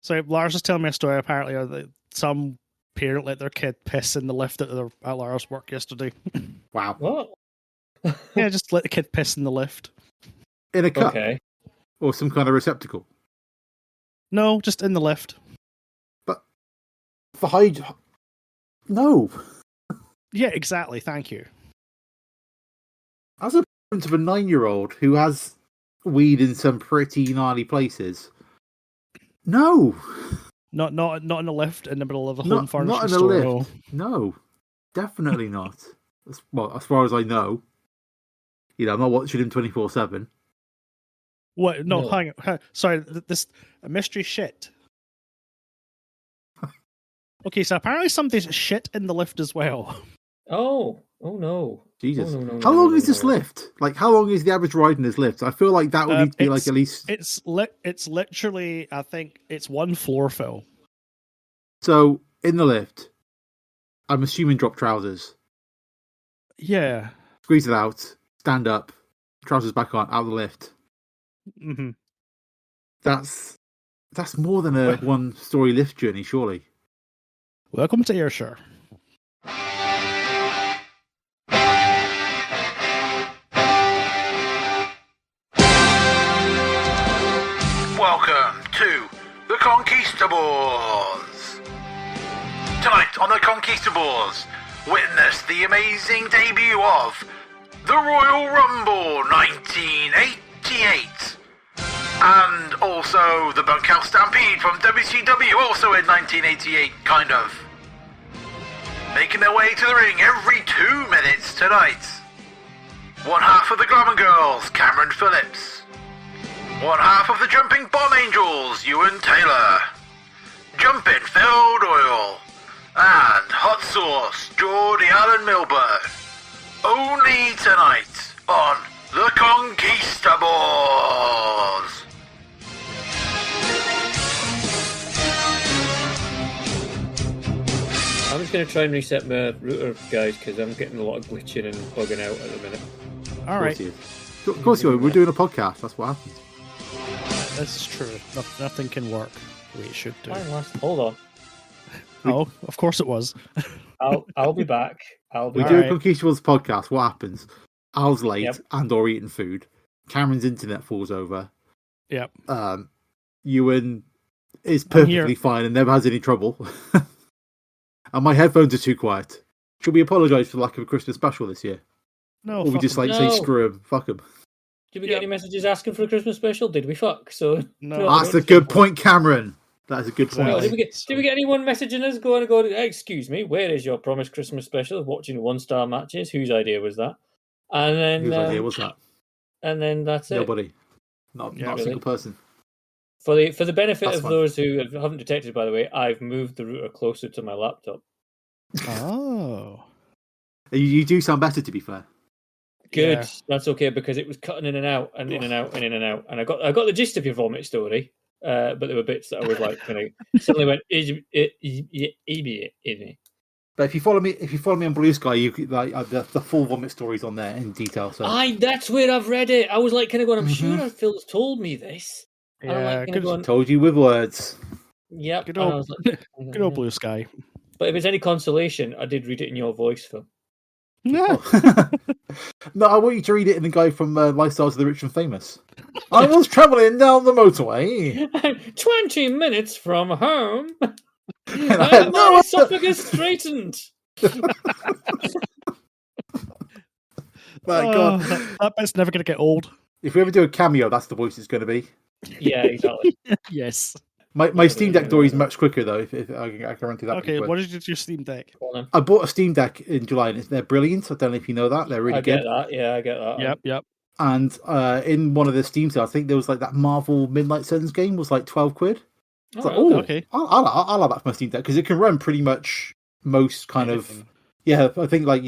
So Lars was telling me a story. Apparently, that some parent let their kid piss in the lift at Lars' work yesterday. Wow. What? Yeah, just let the kid piss in the lift. In a cup? Okay. Or some kind of receptacle? No, just in the lift. But for hygiene... No. Yeah, exactly. Thank you. As a parent of a 9-year-old who has weed in some pretty gnarly places, no. Not in a lift in the middle of a home furnishing not in a store. lift. No, definitely not. Well, as far as I know, I'm not watching him 24/7. What? No, hang on. Sorry, this a mystery shit. Okay, so apparently somebody's shit in the lift as well. Oh no. Jesus. Oh, no, how long is this lift? Like, how long is the average ride in this lift? I feel like that would need to be like at least... It's literally, I think, it's one floor fill. So, in the lift, I'm assuming drop trousers. Yeah. Squeeze it out, stand up, trousers back on, out of the lift. Mm-hmm. That's more than a one-story lift journey, surely. Welcome to Ayrshire. Welcome to the Conquistabores. Tonight on the Conquistabores, witness the amazing debut of the Royal Rumble 1988. And also the Bunkhouse Stampede from WCW, also in 1988, kind of. Making their way to the ring every 2 minutes tonight. One half of the Glamour Girls, Cameron Phillips. One half of the Jumping Bomb Angels, Euan Taylor. Jumping Phil Doyle. And Hot Sauce, Geordie Allen Milburn. Only tonight on the Conquistabores. I'm just going to try and reset my router, guys, because I'm getting a lot of glitching and bugging out at the minute. All right. Of course you are. We're doing a podcast. That's what happens. This is true. Nothing can work the way it should do. Hold on. Oh, of course it was. I'll be back. We do a Conquistabores podcast. What happens? Al's late and/or eating food. Cameron's internet falls over. Yep. Euan is perfectly fine and never has any trouble. And my headphones are too quiet. Should we apologise for the lack of a Christmas special this year? No. Or we just say screw him, fuck him. Did we get any messages asking for a Christmas special? Did we fuck? So no. That's a good point, Cameron. That is a good point. No, did we get anyone messaging us going, excuse me, where is your promised Christmas special? Watching 1-star matches? Whose idea was that? And then whose idea was that? And then that's Nobody. Not a single person. For the benefit of those who haven't detected, by the way, I've moved the router closer to my laptop. Oh. You do sound better, to be fair. Good. Yeah. That's okay, because it was cutting in and out and in and out and in and out. And I got the gist of your vomit story, but there were bits that I was like, suddenly went, But if you follow me on Blue Sky, you the full vomit story's on there in detail. So that's where I've read it. I was like, kind of going, I'm sure Phil's told me this. Yeah, told you with words. Yep. Good old Blue Sky. But if it's any consolation, I did read it in your voice, Phil. Yeah. No, I want you to read it in the guy from Lifestyles of the Rich and Famous. I was travelling down the motorway. 20 minutes from home. And my esophagus straightened. My God. That bit's never going to get old. If we ever do a cameo, that's the voice it's going to be. Yeah, exactly. Yes. My Steam Deck door is much quicker, though, if I can run through that. Okay, what is your Steam Deck? I bought a Steam Deck in July, and they're brilliant. I don't know if you know that. They're really good. I get that. Yeah, I get that. Yep. And in one of the Steam sales, I think there was like that Marvel Midnight Suns game was like 12 quid. It's okay. I'll have that for my Steam Deck, because it can run pretty much most kind of... Yeah, I think like,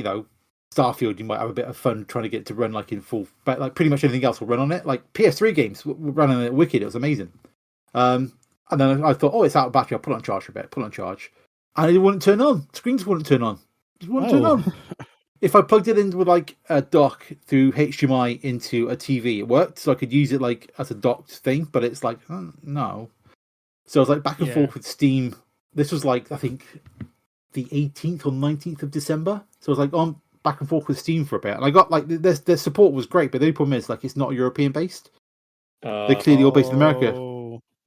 Starfield, you might have a bit of fun trying to get to run like in full, but like pretty much anything else will run on it. Like PS3 games were running it wicked. It was amazing. And then I thought, it's out of battery. I'll put it on charge for a bit. Put it on charge, and it wouldn't turn on. Screens wouldn't turn on. It wouldn't turn on. If I plugged it in with like a dock through HDMI into a TV, it worked. So I could use it like as a docked thing. But it's like, no. So I was like back and forth with Steam. This was like, I think, the 18th or 19th of December. So I was like on back and forth with Steam for a bit. And I got like, their support was great, but the only problem is like it's not European based. They're clearly all based in America.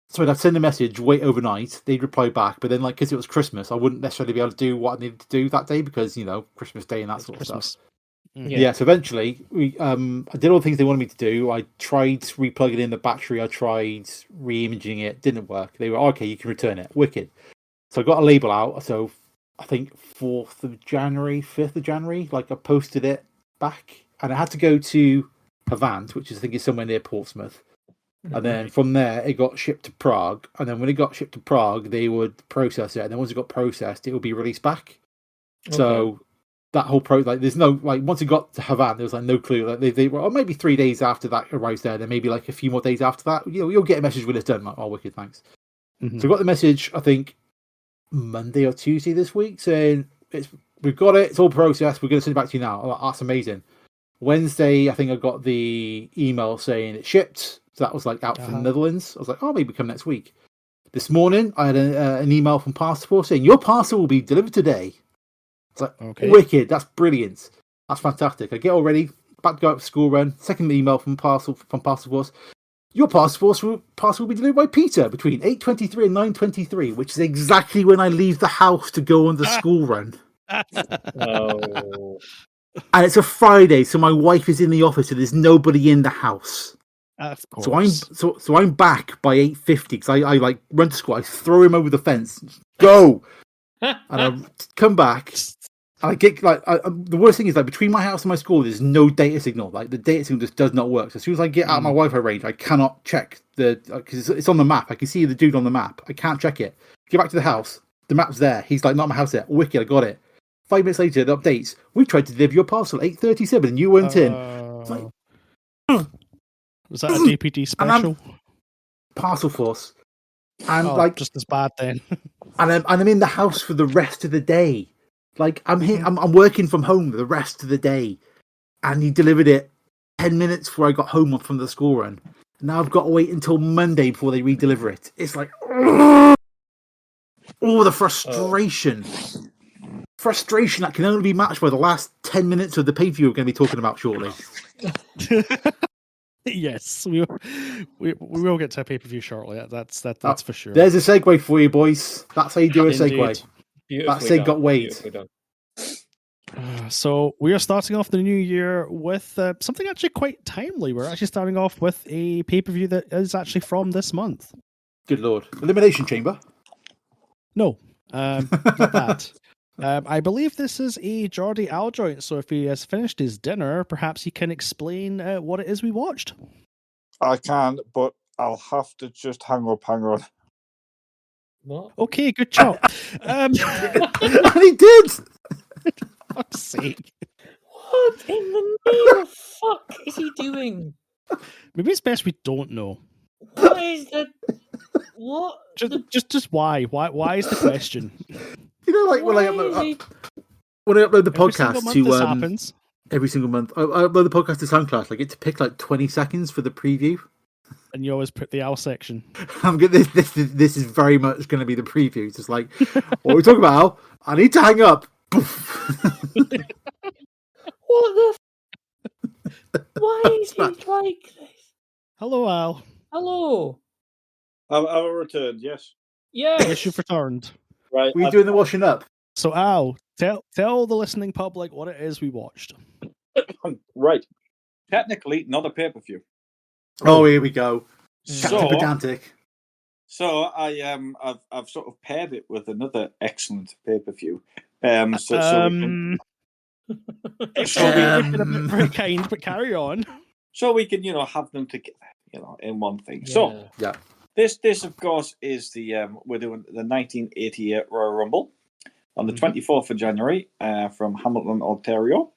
So I'd send a message, wait overnight. They'd reply back, but then like because it was Christmas, I wouldn't necessarily be able to do what I needed to do that day because Christmas Day and that sort of stuff. Yeah. So eventually, I did all the things they wanted me to do. I tried replugging in the battery. I tried re-imaging it. Didn't work. They were okay. You can return it. Wicked. So I got a label out. So I think 4th of January, 5th of January. Like I posted it back, and I had to go to Havant, which I think is somewhere near Portsmouth. And then from there, it got shipped to Prague. And then when it got shipped to Prague, they would process it. And then once it got processed, it would be released back. Okay. So that whole there's no, like, once it got to Havant, there was like no clue. Like they were, or maybe 3 days after that arrives there, then maybe like a few more days after that, you'll get a message when it's done. Like, oh, wicked, thanks. So I got the message, I think, Monday or Tuesday this week saying, we've got it, it's all processed, we're going to send it back to you now. I'm like, that's amazing. Wednesday, I think I got the email saying it shipped. So that was like out from the Netherlands. I was like, oh, maybe come next week. This morning, I had an email from Parcel saying, your parcel will be delivered today. It's like, wicked. That's brilliant. That's fantastic. I get all ready, about to go out for school run. Second email from Parcel Force. Your parcel will be delivered by Peter between 8:23 and 9:23, which is exactly when I leave the house to go on the school run. Oh. And it's a Friday, so my wife is in the office, and there's nobody in the house. Of course. So I'm back by 8:50 because I like run to school. I throw him over the fence. Go, and I come back. And I get like the worst thing is like between my house and my school, there's no data signal. Like the data signal just does not work. So as soon as I get out of my Wi-Fi range, I cannot check because it's on the map. I can see the dude on the map. I can't check it. Get back to the house. The map's there. He's like, not my house yet. Wicked, I got it. 5 minutes later, the updates. We tried to deliver your parcel 8:37 and you weren't in. It's like, was that a DPD special? Parcel Force. And like just as bad then. and I'm in the house for the rest of the day. Like I'm here, I'm working from home the rest of the day, and he delivered it 10 minutes before I got home from the school run. Now I've got to wait until Monday before they re-deliver it. It's like, oh, the frustration. Frustration that can only be matched by the last 10 minutes of the pay-per-view we're going to be talking about shortly. Yes, we will get to a pay-per-view shortly. That's for sure. There's a segue for you, boys. That's how you do a segue. That segue got weight. So we are starting off the new year with something actually quite timely. We're actually starting off with a pay-per-view that is actually from this month. Good Lord. Elimination Chamber? No, not that. I believe this is a Geordie Aljoint, so if he has finished his dinner, perhaps he can explain what it is we watched. I can, but I'll have to just hang on. What? Okay, good job. And he did! For fuck's sake. What in the name of fuck is he doing? Maybe it's best we don't know. What is the... What? Just why? Why is the question? You know, like when I upload the podcast to happens. Every single month, I upload the podcast to SoundCloud. I get to pick like 20 seconds for the preview, and you always put the L section. I'm good. This is very much going to be the preview. It's just like what we talk about. Al, I need to hang up. What the? Why is he like this? Hello, Al. Hello. I've returned. Yes. Yes, you've returned. Right. We're doing the washing up. So, Al, tell the listening public what it is we watched. Right. Technically, not a pay-per-view. Oh, here we go. So pedantic. So I've sort of paired it with another excellent pay-per-view. Very kind, but carry on. So we can, have them together, in one thing. Yeah. So This of course is the we're doing the 1988 Royal Rumble on the 24th of January from Hamilton, Ontario.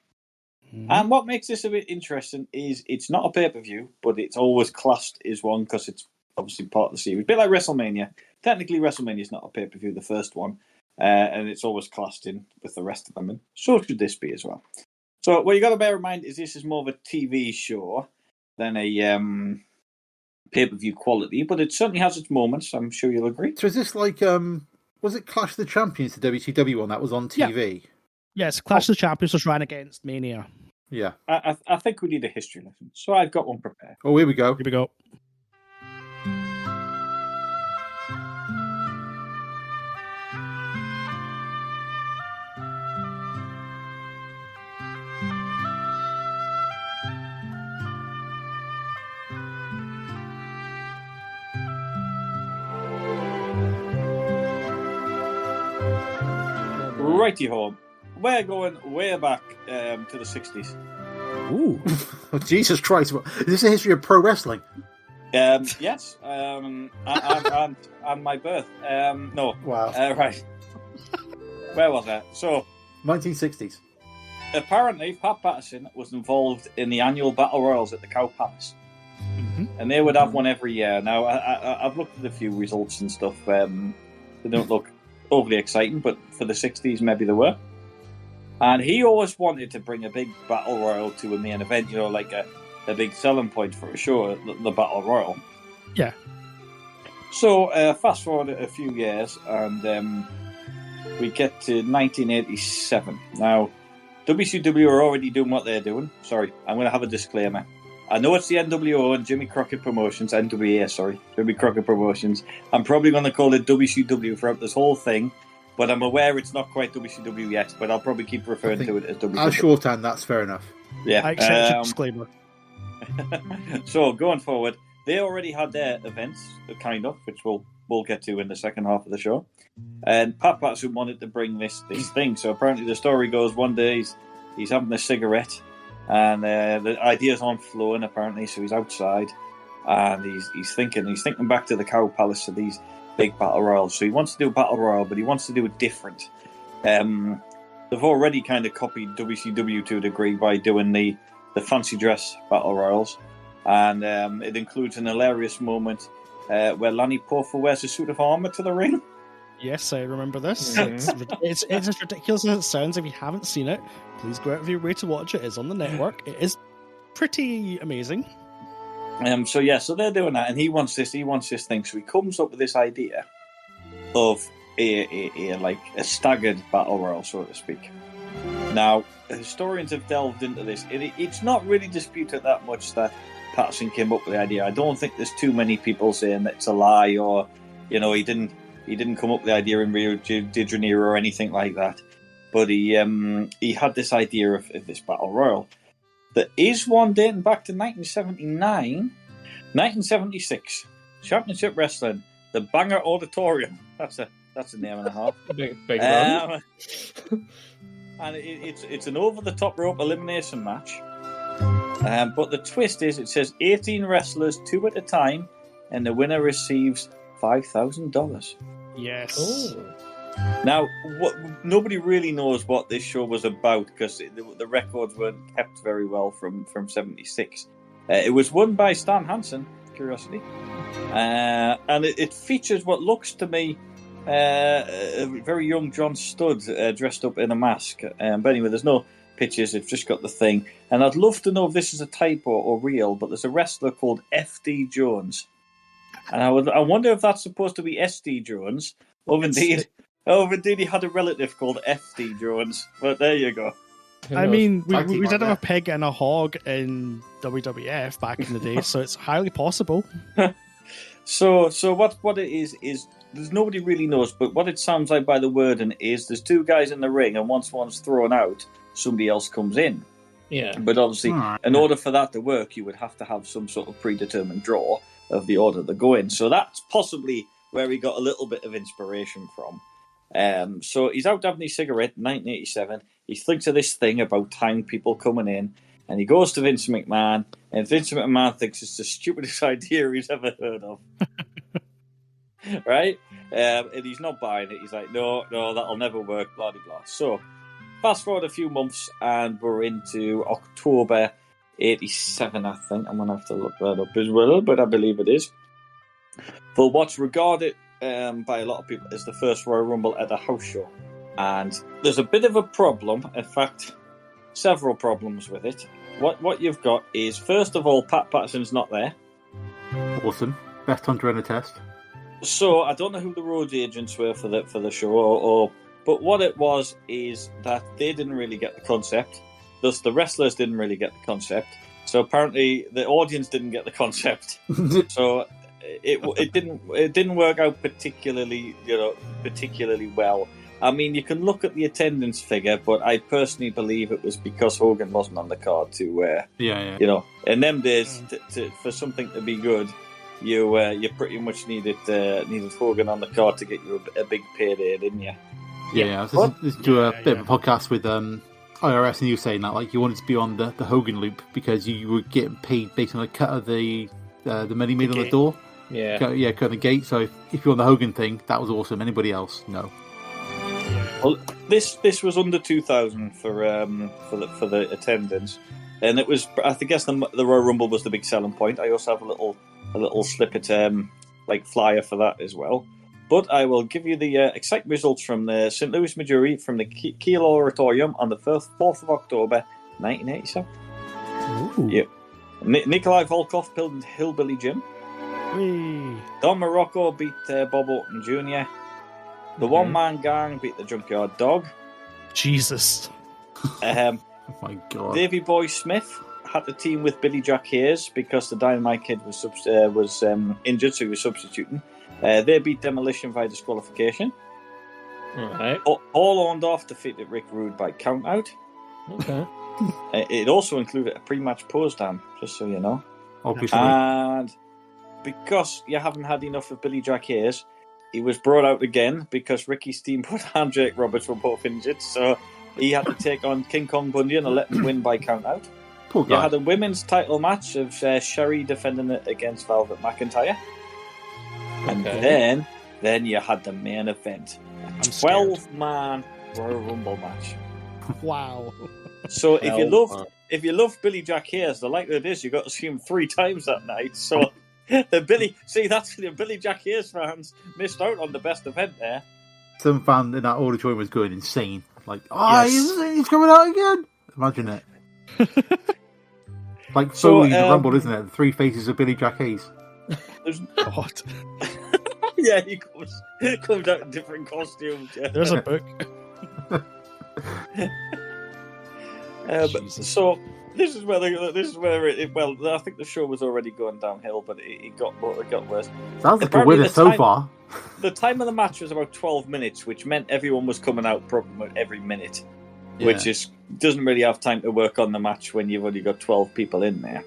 And what makes this a bit interesting is it's not a pay-per-view, but it's always classed as one because it's obviously part of the series. A bit like WrestleMania. Technically, WrestleMania is not a pay-per-view, the first one, and it's always classed in with the rest of them. And so should this be as well. So what you got to bear in mind is this is more of a TV show than a pay-per-view quality, but it certainly has its moments. I'm sure you'll agree. So is this like, was it Clash of the Champions, the WCW one that was on TV? Yes, Clash of the Champions was ran against Mania. Yeah. I think we need a history lesson, so I've got one prepared. Oh, here we go. Here we go. Righty-ho. We're going way back to the 60s. Ooh. Oh, Jesus Christ. Is this a history of pro wrestling? Yes. And my birth. No. Wow. Right. Where was I? So, 1960s. Apparently, Pat Patterson was involved in the annual Battle Royals at the Cow Palace. Mm-hmm. And they would have one every year. Now, I've looked at a few results and stuff. They don't look overly exciting, but for the 60s, maybe they were. And he always wanted to bring a big Battle Royal to a main event, you know, like a big selling point for a show, the Battle Royal. Yeah. So, fast forward a few years, and we get to 1987. Now, WCW are already doing what they're doing. Sorry, I'm going to have a disclaimer. I know it's the NWO and Jimmy Crockett Promotions, Jimmy Crockett Promotions. I'm probably going to call it WCW throughout this whole thing, but I'm aware it's not quite WCW yet, but I'll probably keep referring to it as WCW. I'll shorthand, that's fair enough. Yeah. I accept your disclaimer. So, going forward, they already had their events, kind of, which we'll get to in the second half of the show. And Pat Patterson wanted to bring this thing. So apparently the story goes one day he's having a cigarette, and the ideas aren't flowing apparently. So he's outside, and he's thinking back to the Cow Palace to these big battle royals. So he wants to do a battle royal, but he wants to do it different. They've already kind of copied WCW to a degree by doing the fancy dress battle royals, and it includes an hilarious moment where Lanny Poffo wears a suit of armor to the ring. Yes, I remember this. Mm-hmm. It's as ridiculous as it sounds. If you haven't seen it, please go out of your way to watch it. It's on the network. It is pretty amazing. So they're doing that, and he wants this thing. So he comes up with this idea of a staggered battle royal, so to speak. Now, historians have delved into this. It's not really disputed that much that Patterson came up with the idea. I don't think there's too many people saying that it's a lie, or he didn't come up with the idea in Rio de Janeiro or anything like that. But he had this idea of this battle royal. There is one dating back to 1979, 1976. Championship Wrestling, the Banger Auditorium. That's a name and a half. Big and it's an over-the-top rope elimination match. But the twist is, it says 18 wrestlers, 2 at a time, and the winner receives $5,000. Yes. Oh. Now, nobody really knows what this show was about, because the records weren't kept very well from 76. It was won by Stan Hansen, curiosity, and it features what looks to me a very young John Studd dressed up in a mask. But anyway, there's no pictures, it's just got the thing. And I'd love to know if this is a typo or real, but there's a wrestler called F.D. Jones. And I wonder if that's supposed to be S.D. Jones, or indeed he had a relative called F.D. Jones. But there you go. I mean, we did have a pig and a hog in WWF back in the day, so it's highly possible. So what it is there's nobody really knows, but what it sounds like by the wording is there's 2 guys in the ring, and once one's thrown out, somebody else comes in. Yeah. But obviously, in order for that to work, you would have to have some sort of predetermined draw of the order they go in. So that's possibly where he got a little bit of inspiration from. So he's out having his cigarette in 1987. He thinks of this thing about time people coming in, and he goes to Vince McMahon, and Vince McMahon thinks it's the stupidest idea he's ever heard of. Right? And he's not buying it. He's like, no, that'll never work, blah, blah, blah. So, fast forward a few months, and we're into October 87, I think. I'm going to have to look that up as well, but I believe it is. For what's regarded by a lot of people as the first Royal Rumble at a house show. And there's a bit of a problem, in fact, several problems with it. What you've got is, first of all, Pat Patterson's not there. Awesome. Best time to run a test. So I don't know who the road agents were for the show, but what it was is that they didn't really get the concept. Thus, the wrestlers didn't really get the concept. So apparently, the audience didn't get the concept. So it didn't work out particularly well. I mean, you can look at the attendance figure, but I personally believe it was because Hogan wasn't on the card to. You know, in them days, for something to be good, you pretty much needed Hogan on the card to get you a big payday, didn't you? Yeah. I was listening to a bit of a podcast with IRS, and you were saying that like you wanted to be on the Hogan loop because you were getting paid based on the cut of the money made on the door. Yeah, cut on the gate. So if you're on the Hogan thing, that was awesome. Anybody else? No. Well, this was under 2,000 for the attendance, and it was. I guess the Royal Rumble was the big selling point. I also have a little snippet like flyer for that as well. But I will give you the exciting results from the St. Louis, Missouri, from the Kiel Auditorium on the 4th of October, 1987. Ooh. Yep. Nikolai Volkov pinned Hillbilly Jim. Whee. Don Morocco beat Bob Orton Jr. The one-man gang beat the Junkyard Dog. Jesus. Oh my God. Davey Boy Smith had to team with Billy Jack Hayes because the Dynamite Kid was injured, so he was substituting. They beat Demolition by disqualification. Right. Paul Orndorff defeated Rick Rude by countout. Okay. It also included a pre-match pose down, just so you know. Obviously. And because you haven't had enough of Billy Jack Hayes, he was brought out again because Ricky Steamboat and Jake Roberts were both injured, so he had to take on King Kong Bundy and let him win by countout. Poor guy. You had a women's title match of Sherry defending it against Velvet McIntyre. And then you had the main event. A 12-man Royal Rumble match. Wow. So if you love Billy Jack Hayes, the likelihood is you got to see him 3 times that night. So that's the Billy Jack Hayes fans missed out on the best event there. Some fan in that auditorium was going insane. Like, he's coming out again. Imagine it. Like Foley's Rumble, isn't it? The 3 faces of Billy Jack Hayes. God. Yeah, he comes out in different costumes. Yeah. There's a book. So this is where I think the show was already going downhill, but it got worse. Sounds like a winner so far. The time of the match was about 12 minutes, which meant everyone was coming out probably every minute, which doesn't really have time to work on the match when you've only got 12 people in there.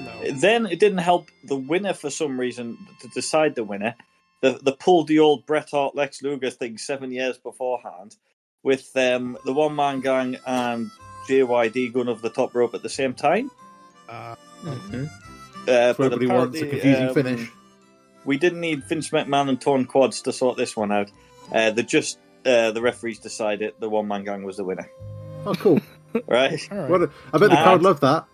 No. Then it didn't help the winner for some reason to decide the winner. They pulled the old Bret Hart Lex Luger thing 7 years beforehand with the one-man gang and JYD going over the top rope at the same time. Everybody wants a confusing finish. We didn't need Vince McMahon and torn quads to sort this one out. The referees decided the one-man gang was the winner. Oh, cool. Right? I bet the crowd loved that.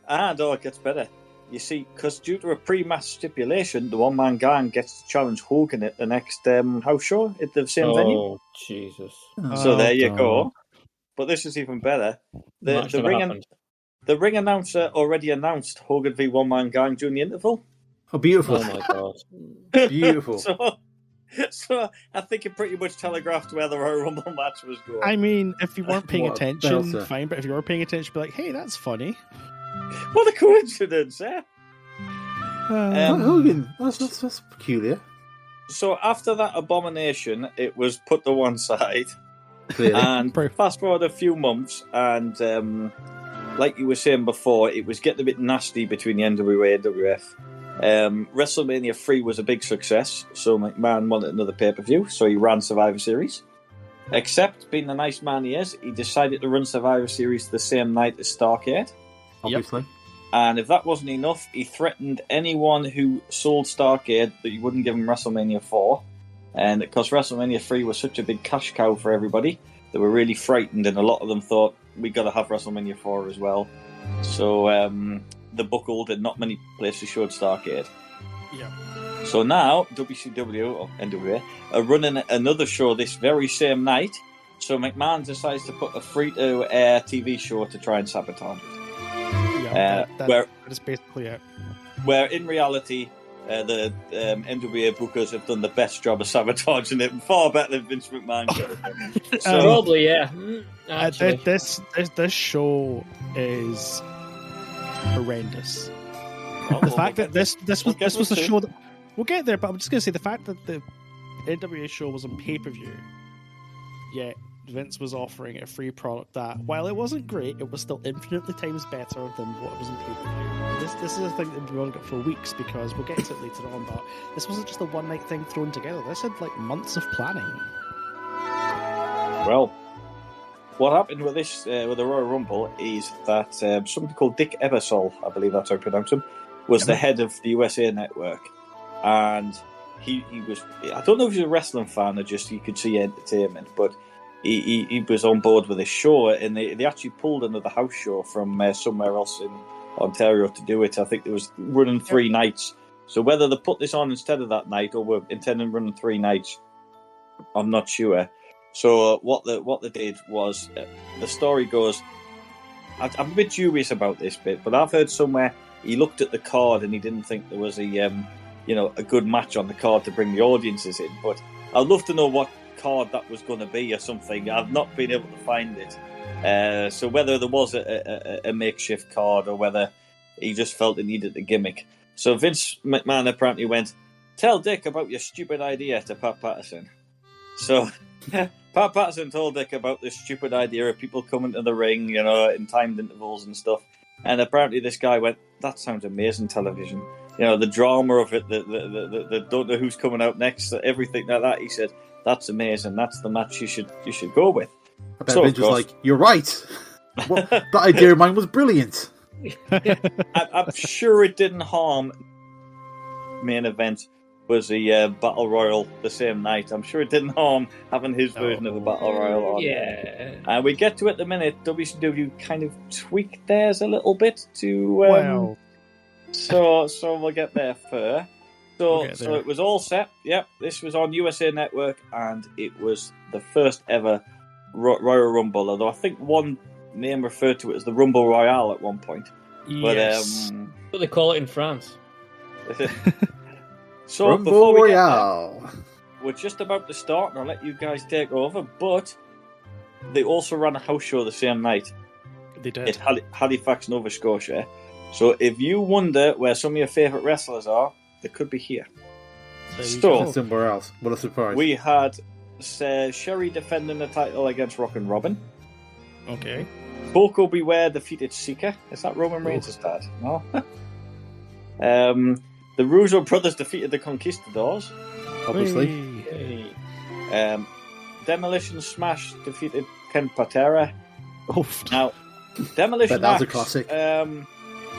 And it gets better. You see, because due to a pre-match stipulation, the one-man gang gets to challenge Hogan at the next house show at the same venue. Oh, Jesus. So there you go. But this is even better. The ring announcer already announced Hogan v one-man gang during the interval. Oh, beautiful. Oh, my God. Beautiful. So I think it pretty much telegraphed where the Royal Rumble match was going. I mean, if you weren't paying attention, fine. But if you were paying attention, be like, hey, that's funny. What a coincidence, eh? Hogan, that's peculiar. So after that abomination, it was put to one side. Clearly. And fast forward a few months, and like you were saying before, it was getting a bit nasty between the NWA and WF. WrestleMania 3 was a big success, so McMahon wanted another pay-per-view, so he ran Survivor Series. Except, being the nice man he is, he decided to run Survivor Series the same night as Starrcade. Obviously. And if that wasn't enough, he threatened anyone who sold Starrcade that he wouldn't give him WrestleMania 4. And because WrestleMania 3 was such a big cash cow for everybody, they were really frightened, and a lot of them thought, we got to have WrestleMania 4 as well. So they buckled, and not many places showed Starrcade. Yeah. So now, WCW, or NWA, are running another show this very same night, so McMahon decides to put a free-to-air TV show to try and sabotage it. Yeah, that is basically it. where in reality, the NWA bookers have done the best job of sabotaging it, far better than Vince McMahon could have done. So, probably, yeah. This show is horrendous. The fact that this was a show that we'll get there, but I'm just going to say the fact that the NWA show was on pay-per-view, yet Vince was offering a free product that, while it wasn't great, it was still infinitely times better than what was on pay-per-view. This is a thing that we've been on for weeks, because we'll get to it later on, but this wasn't just a one-night thing thrown together. This had like months of planning. Well, what happened with this, with the Royal Rumble, is that somebody called Dick Ebersol, I believe that's how you pronounce him, was the head of the USA Network. And he was, I don't know if he was a wrestling fan or just he could see entertainment, but he was on board with this show, and they actually pulled another house show from somewhere else in Ontario to do it. I think it was running 3 nights. So whether they put this on instead of that night or were intending running 3 nights, I'm not sure. So what they did was, the story goes, I'm a bit dubious about this bit, but I've heard somewhere he looked at the card and he didn't think there was a good match on the card to bring the audiences in. But I'd love to know what card that was going to be or something. I've not been able to find it. So whether there was a makeshift card or whether he just felt it needed a gimmick. So Vince McMahon apparently went, "Tell Dick about your stupid idea" to Pat Patterson. So Pat Patterson told Dick about this stupid idea of people coming to the ring, in timed intervals and stuff. And apparently this guy went, "That sounds amazing television. The drama of it, the don't know who's coming out next, everything like that." He said, "That's amazing. That's the match you should go with." I bet Vince was like, "You're right. That idea of mine was brilliant." I'm sure it didn't harm. Main event was a battle royal the same night. I'm sure it didn't harm having his version of a battle royal on. Yeah. And we get to it in a minute. WCW kind of tweaked theirs a little bit to. So we'll get there first. So it was all set. Yep, this was on USA Network, and it was the first ever Royal Rumble. Although I think one name referred to it as the Rumble Royale at one point. Yes. But what they call it in France. So Rumble before we Royale. get there, we're just about to start, and I'll let you guys take over. But they also ran a house show the same night. They did. At Halifax, Nova Scotia. So if you wonder where some of your favourite wrestlers are, they could be here. So somewhere else. What a surprise! We had Sherry defending the title against Rockin' Robin. Okay. Boko Beware defeated Seeker. Is that Roman Reigns' dad? No. The Russo brothers defeated the Conquistadors. Obviously. Hey. Demolition Smash defeated Ken Patera. Now, Demolition that was Axe. A classic.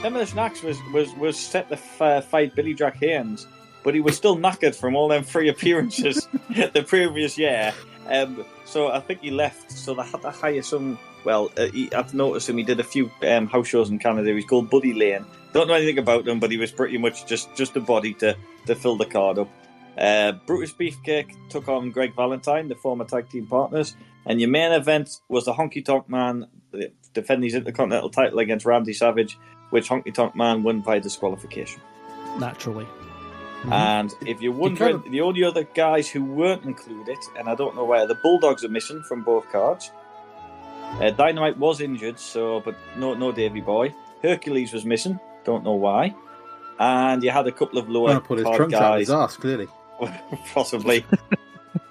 Demolition Axe was set to fight Billy Jack Haynes, but he was still knackered from all them 3 appearances the previous year. So I think he left. So they had to hire some. Well, I've noticed him. He did a few house shows in Canada. He's called Buddy Lane. Don't know anything about him, but he was pretty much just a body to fill the card up. Brutus Beefcake took on Greg Valentine, the former tag team partners. And your main event was the Honky Tonk Man defending his Intercontinental title against Randy Savage, which Honky Tonk Man won by disqualification. Naturally. Mm-hmm. And if you're wondering, the only other guys who weren't included, and I don't know where, the Bulldogs are missing from both cards. Dynamite was injured, but no Davey Boy. Hercules was missing, don't know why. And you had a couple of lower put his card trunks guys. out his arse, clearly. Possibly.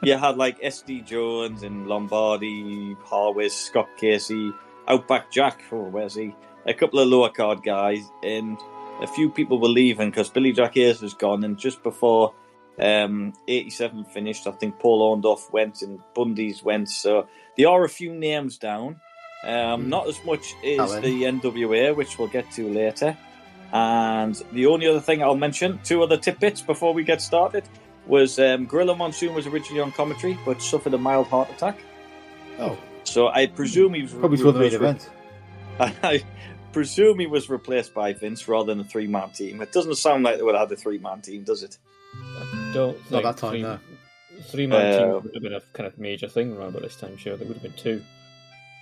You had like SD Jones and Lombardi, Harwis, Scott Casey, Outback Jack. Oh, where's he? A couple of lower card guys, and a few people were leaving because Billy Jack Hayes was gone. And just before 87 finished, I think Paul Orndorff went and Bundy's went. So there are a few names down. Not as much as the NWA, which we'll get to later. And the only other thing I'll mention, 2 other tidbits before we get started, was Gorilla Monsoon was originally on commentary, but suffered a mild heart attack. Oh. So I presume he was... Probably for the main event. I presume he was replaced by Vince rather than a 3-man team. It doesn't sound like they would have had a 3-man team, does it? I don't think Not that time, no. 3-man team would have been a kind of major thing around about this time, sure. There would have been 2.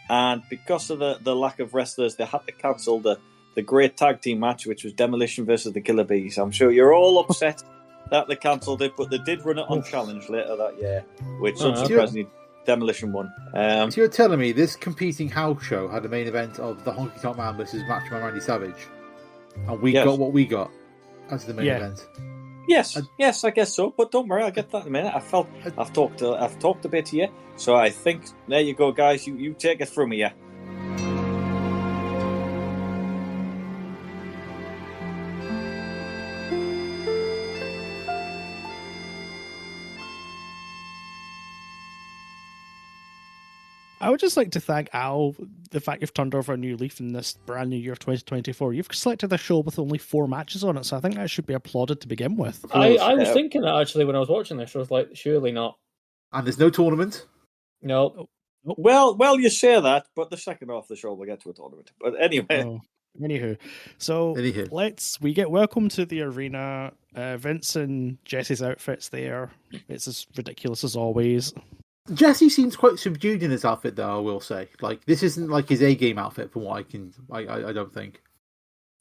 And because of the lack of wrestlers, they had to cancel the the great tag team match, which was Demolition versus the Killer Bees. I'm sure you're all upset that they cancelled it, but they did run it on Challenge later that year, which unsurprisingly Demolition won. So you're telling me this competing house show had a main event of the Honky Tonk Man versus Macho Man Randy Savage, and we got what we got as the main event? Yes, I guess so. But don't worry, I'll get that in a minute. I've talked a bit here, so I think there you go, guys. You take it from here. I would just like to thank Al, the fact you've turned over a new leaf in this brand new year of 2024. You've selected a show with only 4 matches on it, so I think that should be applauded to begin with. I was thinking that actually when I was watching this. I was like, surely not. And there's no tournament? No. Well, you say that, but the second half of the show we'll get to a tournament. But anyway. Anywho, we get welcome to the arena. Vince and Jesse's outfits there. It's as ridiculous as always. Jesse seems quite subdued in his outfit, though. I will say, like, this isn't like his A-game outfit, from what I don't think.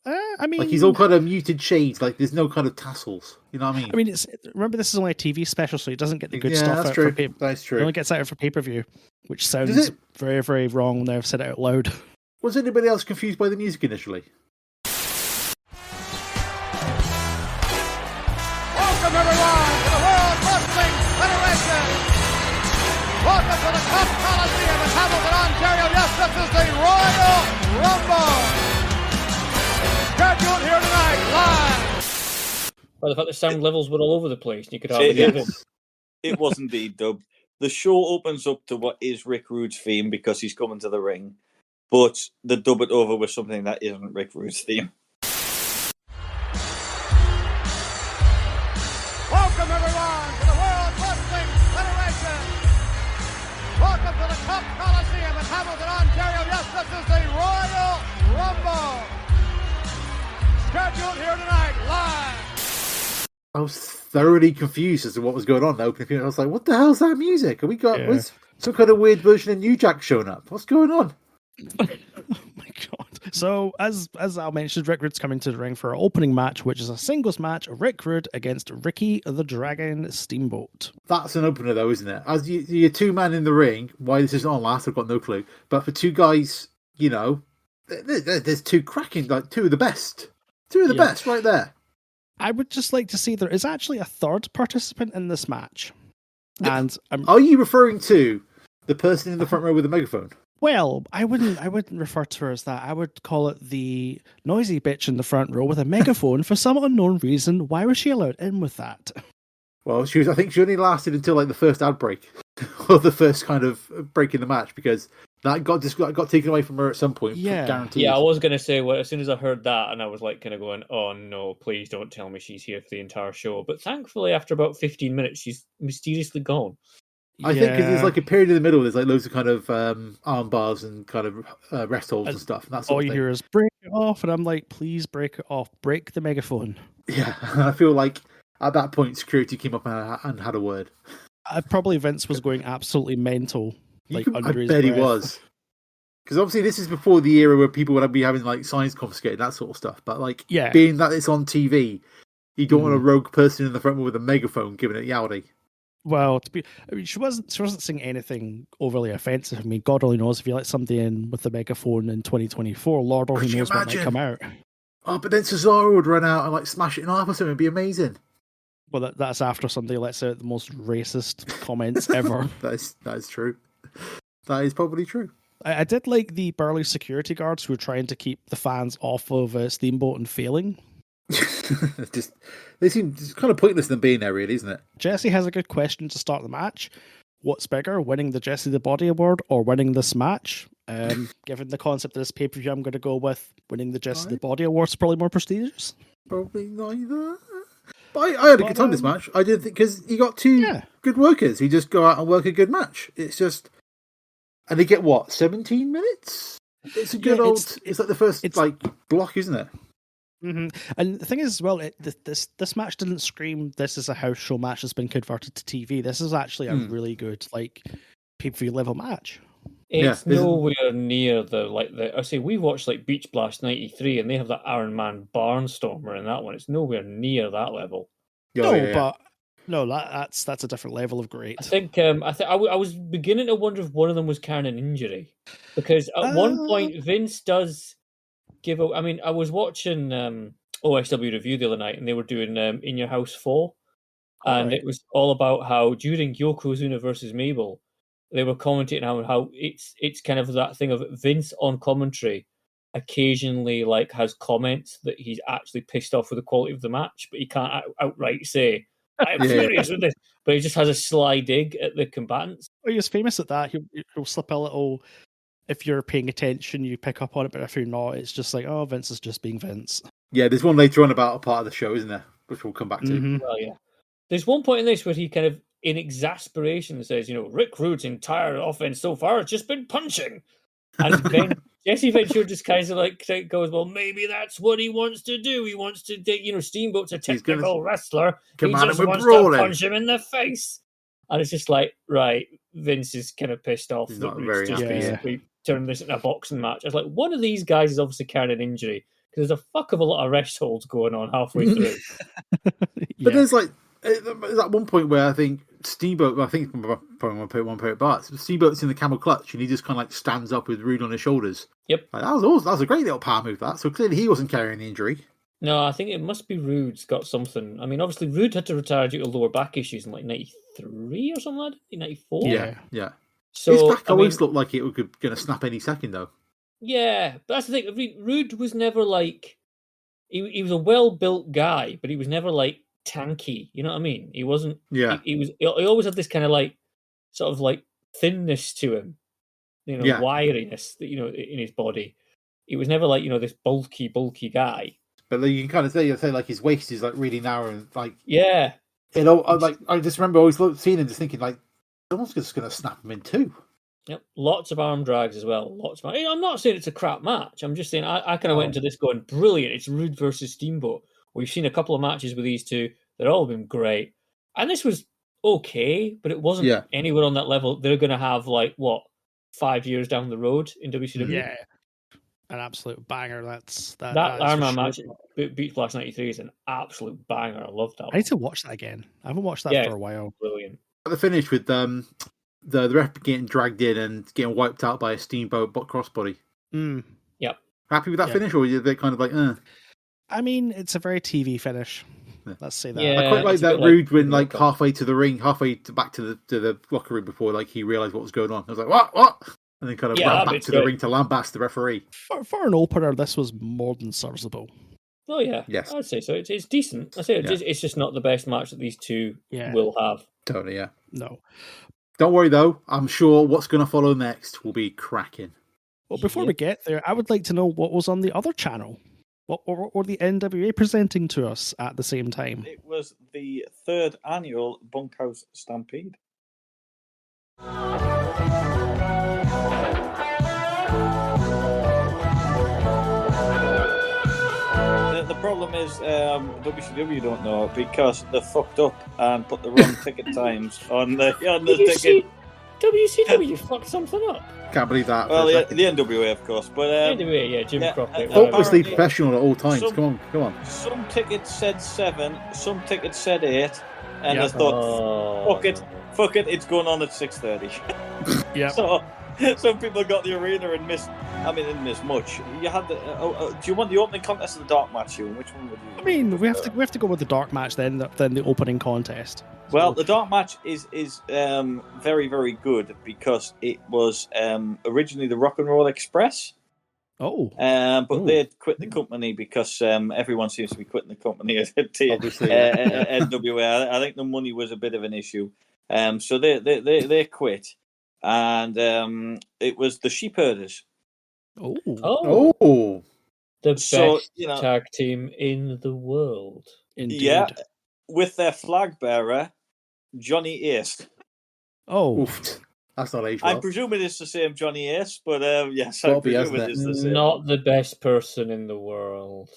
I mean, like, he's all kind of muted shades. Like, there's no kind of tassels. You know what I mean? I mean, remember this is only a TV special, so he doesn't get the good stuff. That's out true. For pay- That's true. He only gets out for pay-per-view, which sounds very, very wrong. Now I've said it out loud. Was anybody else confused by the music initially? Welcome everyone to the World Wrestling Federation. Welcome to the Cup Coliseum in Hamilton, Ontario. Yes, this is the Royal Rumble. Scheduled here tonight, live. By the fact the sound levels were all over the place, and you could hardly hear them. It was indeed dubbed. The show opens up to what is Rick Rude's theme because he's coming to the ring, but they dub it over with something that isn't Rick Rude's theme. Welcome everyone to the World Wrestling Federation. Welcome to the Cup Coliseum in Hamilton, Ontario. Yes, this is the Royal Rumble. Scheduled here tonight, live. I was thoroughly confused as to what was going on. The opening, I was like, "What the hell's that music? Have we got was some kind of weird version of New Jack showing up? What's going on?" Oh my god! So, as Al mentioned, Rick Rude's coming to the ring for our opening match, which is a singles match: Rick Rude against Ricky the Dragon Steamboat. That's an opener, though, isn't it? As you're 2 men in the ring. Why this isn't on last, I've got no clue. But for 2 guys, you know, there's 2 cracking, like 2 of the best, 2 of the best, right there. I would just like to see there is actually a third participant in this match. And are you referring to the person in the front row with the megaphone? Well, I wouldn't refer to her as that. I would call it the noisy bitch in the front row with a megaphone for some unknown reason. Why was she allowed in with that? Well, I think she only lasted until like the first ad break or the first kind of break in the match, because that got taken away from her at some point. Guaranteed. Yeah, I was going to say, well, as soon as I heard that, and I was like kind of going, oh no, please don't tell me she's here for the entire show. But thankfully, after about 15 minutes, she's mysteriously gone. I think because there's like a period in the middle, there's like loads of kind of arm bars and kind of rest holds and stuff. And that's all you hear is break it off, and I'm like, please break it off, break the megaphone. Yeah, I feel like at that point, security came up and had a word. Probably Vince was going absolutely mental. Like under his bet breath. He was. Because obviously this is before the era where people would be having like signs confiscated, that sort of stuff. But like, being that it's on TV, you don't want a rogue person in the front with a megaphone giving it yowdy. Well, she wasn't saying anything overly offensive. I mean, God only knows if you let somebody in with a megaphone in 2024, Lord only knows what might come out. Oh, but then Cesaro would run out and like smash it in half or something. It'd be amazing. Well, that's after somebody lets out the most racist comments ever. That is true. That is probably true. I did like the burly security guards who were trying to keep the fans off of Steamboat and failing. They seem kind of pointless them being there, really, isn't it? Jesse has a good question to start the match. What's bigger, winning the Jesse the Body Award or winning this match? Given the concept of this pay-per-view, I'm going to go with winning the Jesse the Body Award is probably more prestigious. Probably neither. But I had a good time this match. I didn't think, because you got 2 good workers who just go out and work a good match. It's just, and they get what, 17 minutes? It's a good it's like the first block, isn't it? Mm-hmm. And the thing is, as well, this match didn't scream, this is a house show match that's been converted to TV. This is actually a really good pay-per-view level match. It's nowhere near I say we watched like Beach Blast '93, and they have that Iron Man Barnstormer in that one. It's nowhere near that level. But that's a different level of great. I think I was beginning to wonder if one of them was carrying an injury, because at one point Vince does give a. I mean, I was watching OSW Review the other night, and they were doing In Your House 4, and it was all about how during Yokozuna versus Mabel, they were commentating how it's kind of that thing of Vince on commentary occasionally like has comments that he's actually pissed off with the quality of the match, but he can't outright say I'm furious with this, but he just has a sly dig at the combatants. Well, he was famous at that. He'll slip a little. If you're paying attention, you pick up on it, but if you're not, it's just like, oh, Vince is just being Vince. Yeah, there's one later on about a part of the show, isn't there? Which we'll come back to. Mm-hmm. Well, yeah. There's one point in this where he kind of, in exasperation, says, Rick Rude's entire offense so far has just been punching. And then Jesse Ventura just kind of like goes, well, maybe that's what he wants to do. He wants to, Steamboat's a technical wrestler. He just wants to punch him in the face. And it's just like, right, Vince is kind of pissed off. He's that not Rude's very just happy, basically turned this into a boxing match. I was like, one of these guys is obviously carrying an injury, because there's a fuck of a lot of rest holds going on halfway through. But there's like, at one point where I think Steamboat, probably want to put one pair of bars. Steamboat's in the camel clutch, and he just kind of like stands up with Rude on his shoulders. Yep. Like, that was awesome. That was a great little power move, that. So clearly he wasn't carrying the injury. No, I think it must be Rude's got something. I mean, obviously Rude had to retire due to lower back issues in like 93 or something like that, 94. Yeah. So his back always looked like it was going to snap any second, though. Yeah, but that's the thing. I mean, Rude was never like he was a well-built guy, but he was never like tanky. You know what I mean? He wasn't. Yeah. He always had this kind of like sort of like thinness to him, wiriness that in his body. He was never like this bulky guy. But you can kind of say like his waist is like really narrow and like yeah. I just remember always seeing him just thinking like someone's just going to snap him in two. Yep, lots of arm drags as well. I'm not saying it's a crap match. I'm just saying I kind of went into this going brilliant. It's Rude versus Steamboat. We've seen a couple of matches with these two. They've all been great, and this was okay, but it wasn't anywhere on that level. They're going to have 5 years down the road in WCW. Yeah. An absolute banger. That Iron Man match at Beach Blast '93 is an absolute banger. I love that. I need to watch that again. I haven't watched that for a while. Brilliant. The finish with the ref getting dragged in and getting wiped out by a Steamboat crossbody. Yep. Happy with that finish, or are you kind of like, I mean, it's a very TV finish. Let's say that. Yeah, I quite like that Rude when halfway to the ring, back to the locker room before he realised what was going on. I was like, what? And then kind of ran back to the ring to lambast the referee. For an opener, this was more than serviceable. Oh yeah, yes, I'd say so. It's decent. I say it's just not the best match that these two will have. Totally, yeah. No. Don't worry though. I'm sure what's going to follow next will be cracking. Well, before we get there, I would like to know what was on the other channel. What were the NWA presenting to us at the same time? It was the 3rd annual Bunkhouse Stampede. The problem is WCW don't know because they fucked up and put the wrong ticket times on the ticket. WCW fucked something up. Can't believe that. Well, the NWA, of course, but NWA, Jim Crockett. Obviously professional at all times. Come on. Some tickets said 7, some tickets said 8, and I thought, fuck it, it's going on at 6:30. Yeah. So some people got the arena and missed. I mean, didn't miss much. You had the. Do you want the opening contest or the dark match, Euan? Which one would you? I mean, we have to go with the dark match then the opening contest. Well, the dark match is very, very good because it was originally the Rock and Roll Express. But they quit the company because everyone seems to be quitting the company at NWA. I think the money was a bit of an issue, so they quit, and it was the Sheepherders. The best tag team in the world. Indeed. Yeah, with their flag bearer, Johnny Ace. Oof. That's not age well. I'm presuming it's the same Johnny Ace, but yes, I'm presuming it is the same. Not the best person in the world.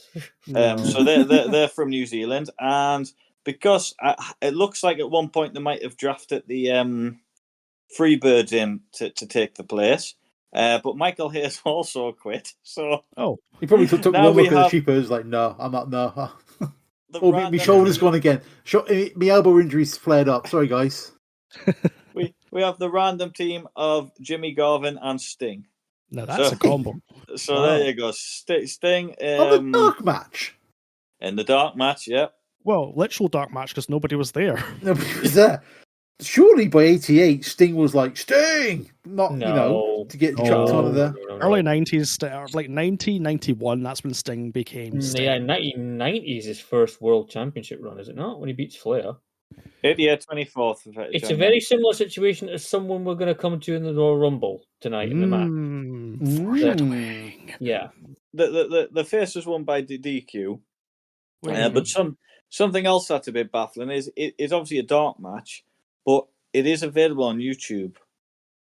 So they're from New Zealand, and because it looks like at one point they might have drafted the Freebirds in to take the place. But Michael Hayes also quit. So he probably took one look at the cheapers, like, no, I'm not, no. My shoulder's gone again. My elbow injury's flared up. Sorry, guys. We have the random team of Jimmy Garvin and Sting. No, that's a combo. So there you go. Sting. The dark match. In the dark match, yeah. Well, literal dark match because nobody was there. Nobody was there. Surely by 88, Sting was like, Sting! Not, to get chucked out of there. Early 90s, like 1991, that's when Sting became Sting. Yeah, 1990s his first World Championship run, is it not? When he beats Flair. Yeah, 24th. It's a very similar situation as someone we're going to come to in the Royal Rumble tonight in the match. Yeah. The face was won by DQ. But something else that's a bit baffling is it's obviously a dark match, but it is available on YouTube.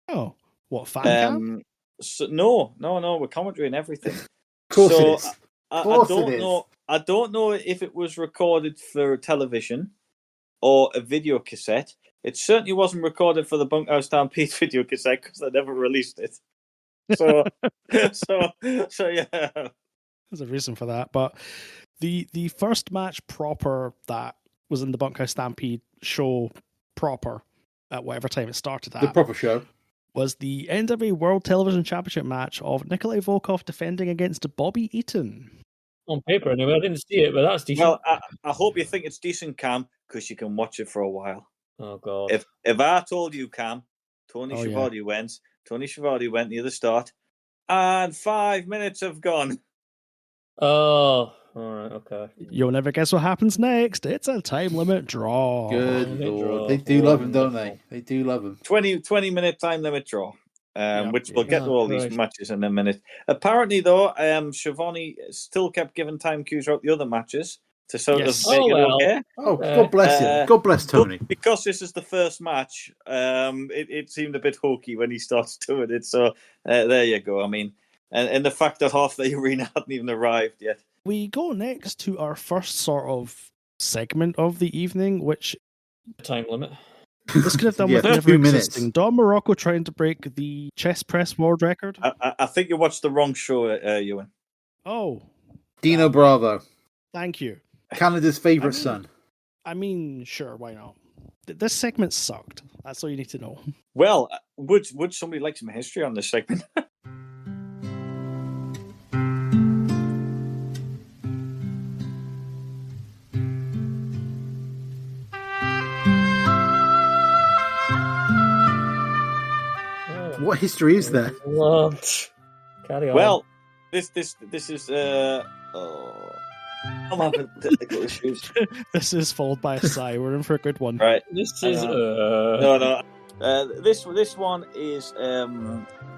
Oh, what, fan cam? So, no, we're commentary and everything. Of course it is. I don't know if it was recorded for television or a video cassette. It certainly wasn't recorded for the Bunkhouse Stampede video cassette because they never released it. So yeah. There's a reason for that. But the first match proper that was in the Bunkhouse Stampede show proper at whatever time it started at. The proper show. Was the NWA World Television Championship match of Nikolai Volkov defending against Bobby Eaton. On paper, anyway. I didn't see it, but that's decent. Well, I hope you think it's decent, Cam, because you can watch it for a while. Oh, God. If I told you, Cam, Tony Schiavone went near the start, and 5 minutes have gone. Oh, all right, okay. You'll never guess what happens next. It's a time limit draw. Good Lord. They do love him, don't they? They do love him. 20-minute time limit draw. Which we'll get to all these matches in a minute. Apparently, though, Schiavone still kept giving time cues throughout the other matches to sort of make it okay. Oh, God bless him. God bless Tony. Because this is the first match, it seemed a bit hokey when he starts doing it. So there you go. I mean, and the fact that half the arena hadn't even arrived yet. We go next to our first sort of segment of the evening, which time limit. This could have done with never existing. Don Morocco trying to break the chest press world record. I think you watched the wrong show, Euan. Oh. Dino Bravo. Thank you. Canada's favourite son. I mean, sure, why not? This segment sucked. That's all you need to know. Well, would somebody like some history on this segment? What history is there? Carry on. Well, this is I'm having technical issues. This is followed by a sigh. We're in for a good one. Right. This is no. This one is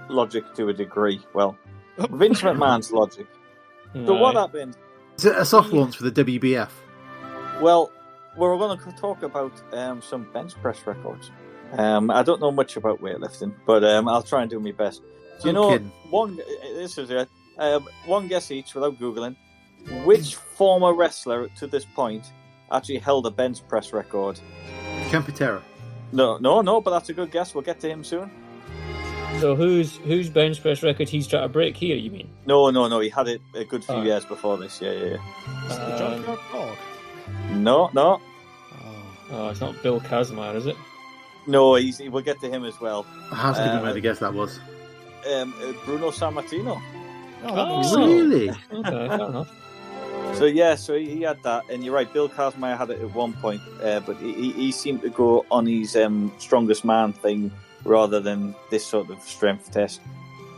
logic to a degree. Well, Vince McMahon's logic. No. So what happened? Is it a soft launch for the WBF? Well, we're going to talk about some bench press records. I don't know much about weightlifting, but I'll try and do my best. Do you know one guess each without Googling? Which former wrestler to this point actually held a bench press record? Campitera. No, but that's a good guess. We'll get to him soon. So whose bench press record he's trying to break here, you mean? No. He had it a good few years before this. Yeah. Junkyard Dog? No. Oh, it's not Bill Kazmaier, is it? No, we'll get to him as well. I have to give him a guess that was. Bruno Sammartino. Oh, really? Okay, fair enough. So he had that, and you're right, Bill Kazmaier had it at one point, but he seemed to go on his strongest man thing rather than this sort of strength test.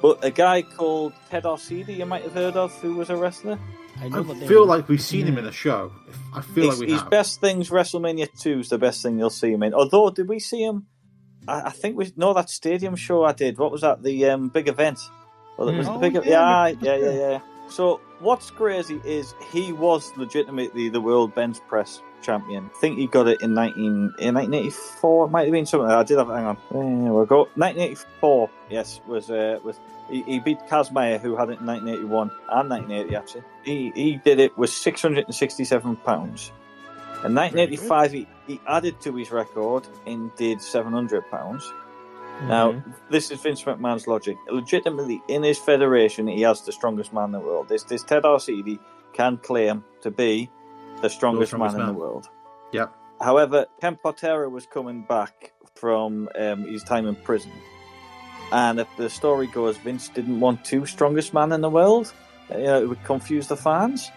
But a guy called Ted Arcidi, you might have heard of, who was a wrestler. I feel like we've seen him in a show. I feel like we have. His best thing's WrestleMania 2 is the best thing you'll see him in. Although, did we see him? I think that stadium show I did. What was that? The big event. Well, it was the big event. Yeah. So what's crazy is he was legitimately the world bench press champion. I think he got it in 1984. It might have been something. I did have. Hang on. There we go. 1984. Yes, was. He beat Kazmaier, who had it in 1981 and 1980, actually. He did it with 667 pounds. In 1985, he added to his record and did 700 pounds. Now, this is Vince McMahon's logic. Legitimately, in his federation, he has the strongest man in the world. This Ted Arcidi can claim to be the strongest man in the world. Yep. However, Ken Patera was coming back from his time in prison. And if the story goes, Vince didn't want two strongest men in the world. It would confuse the fans.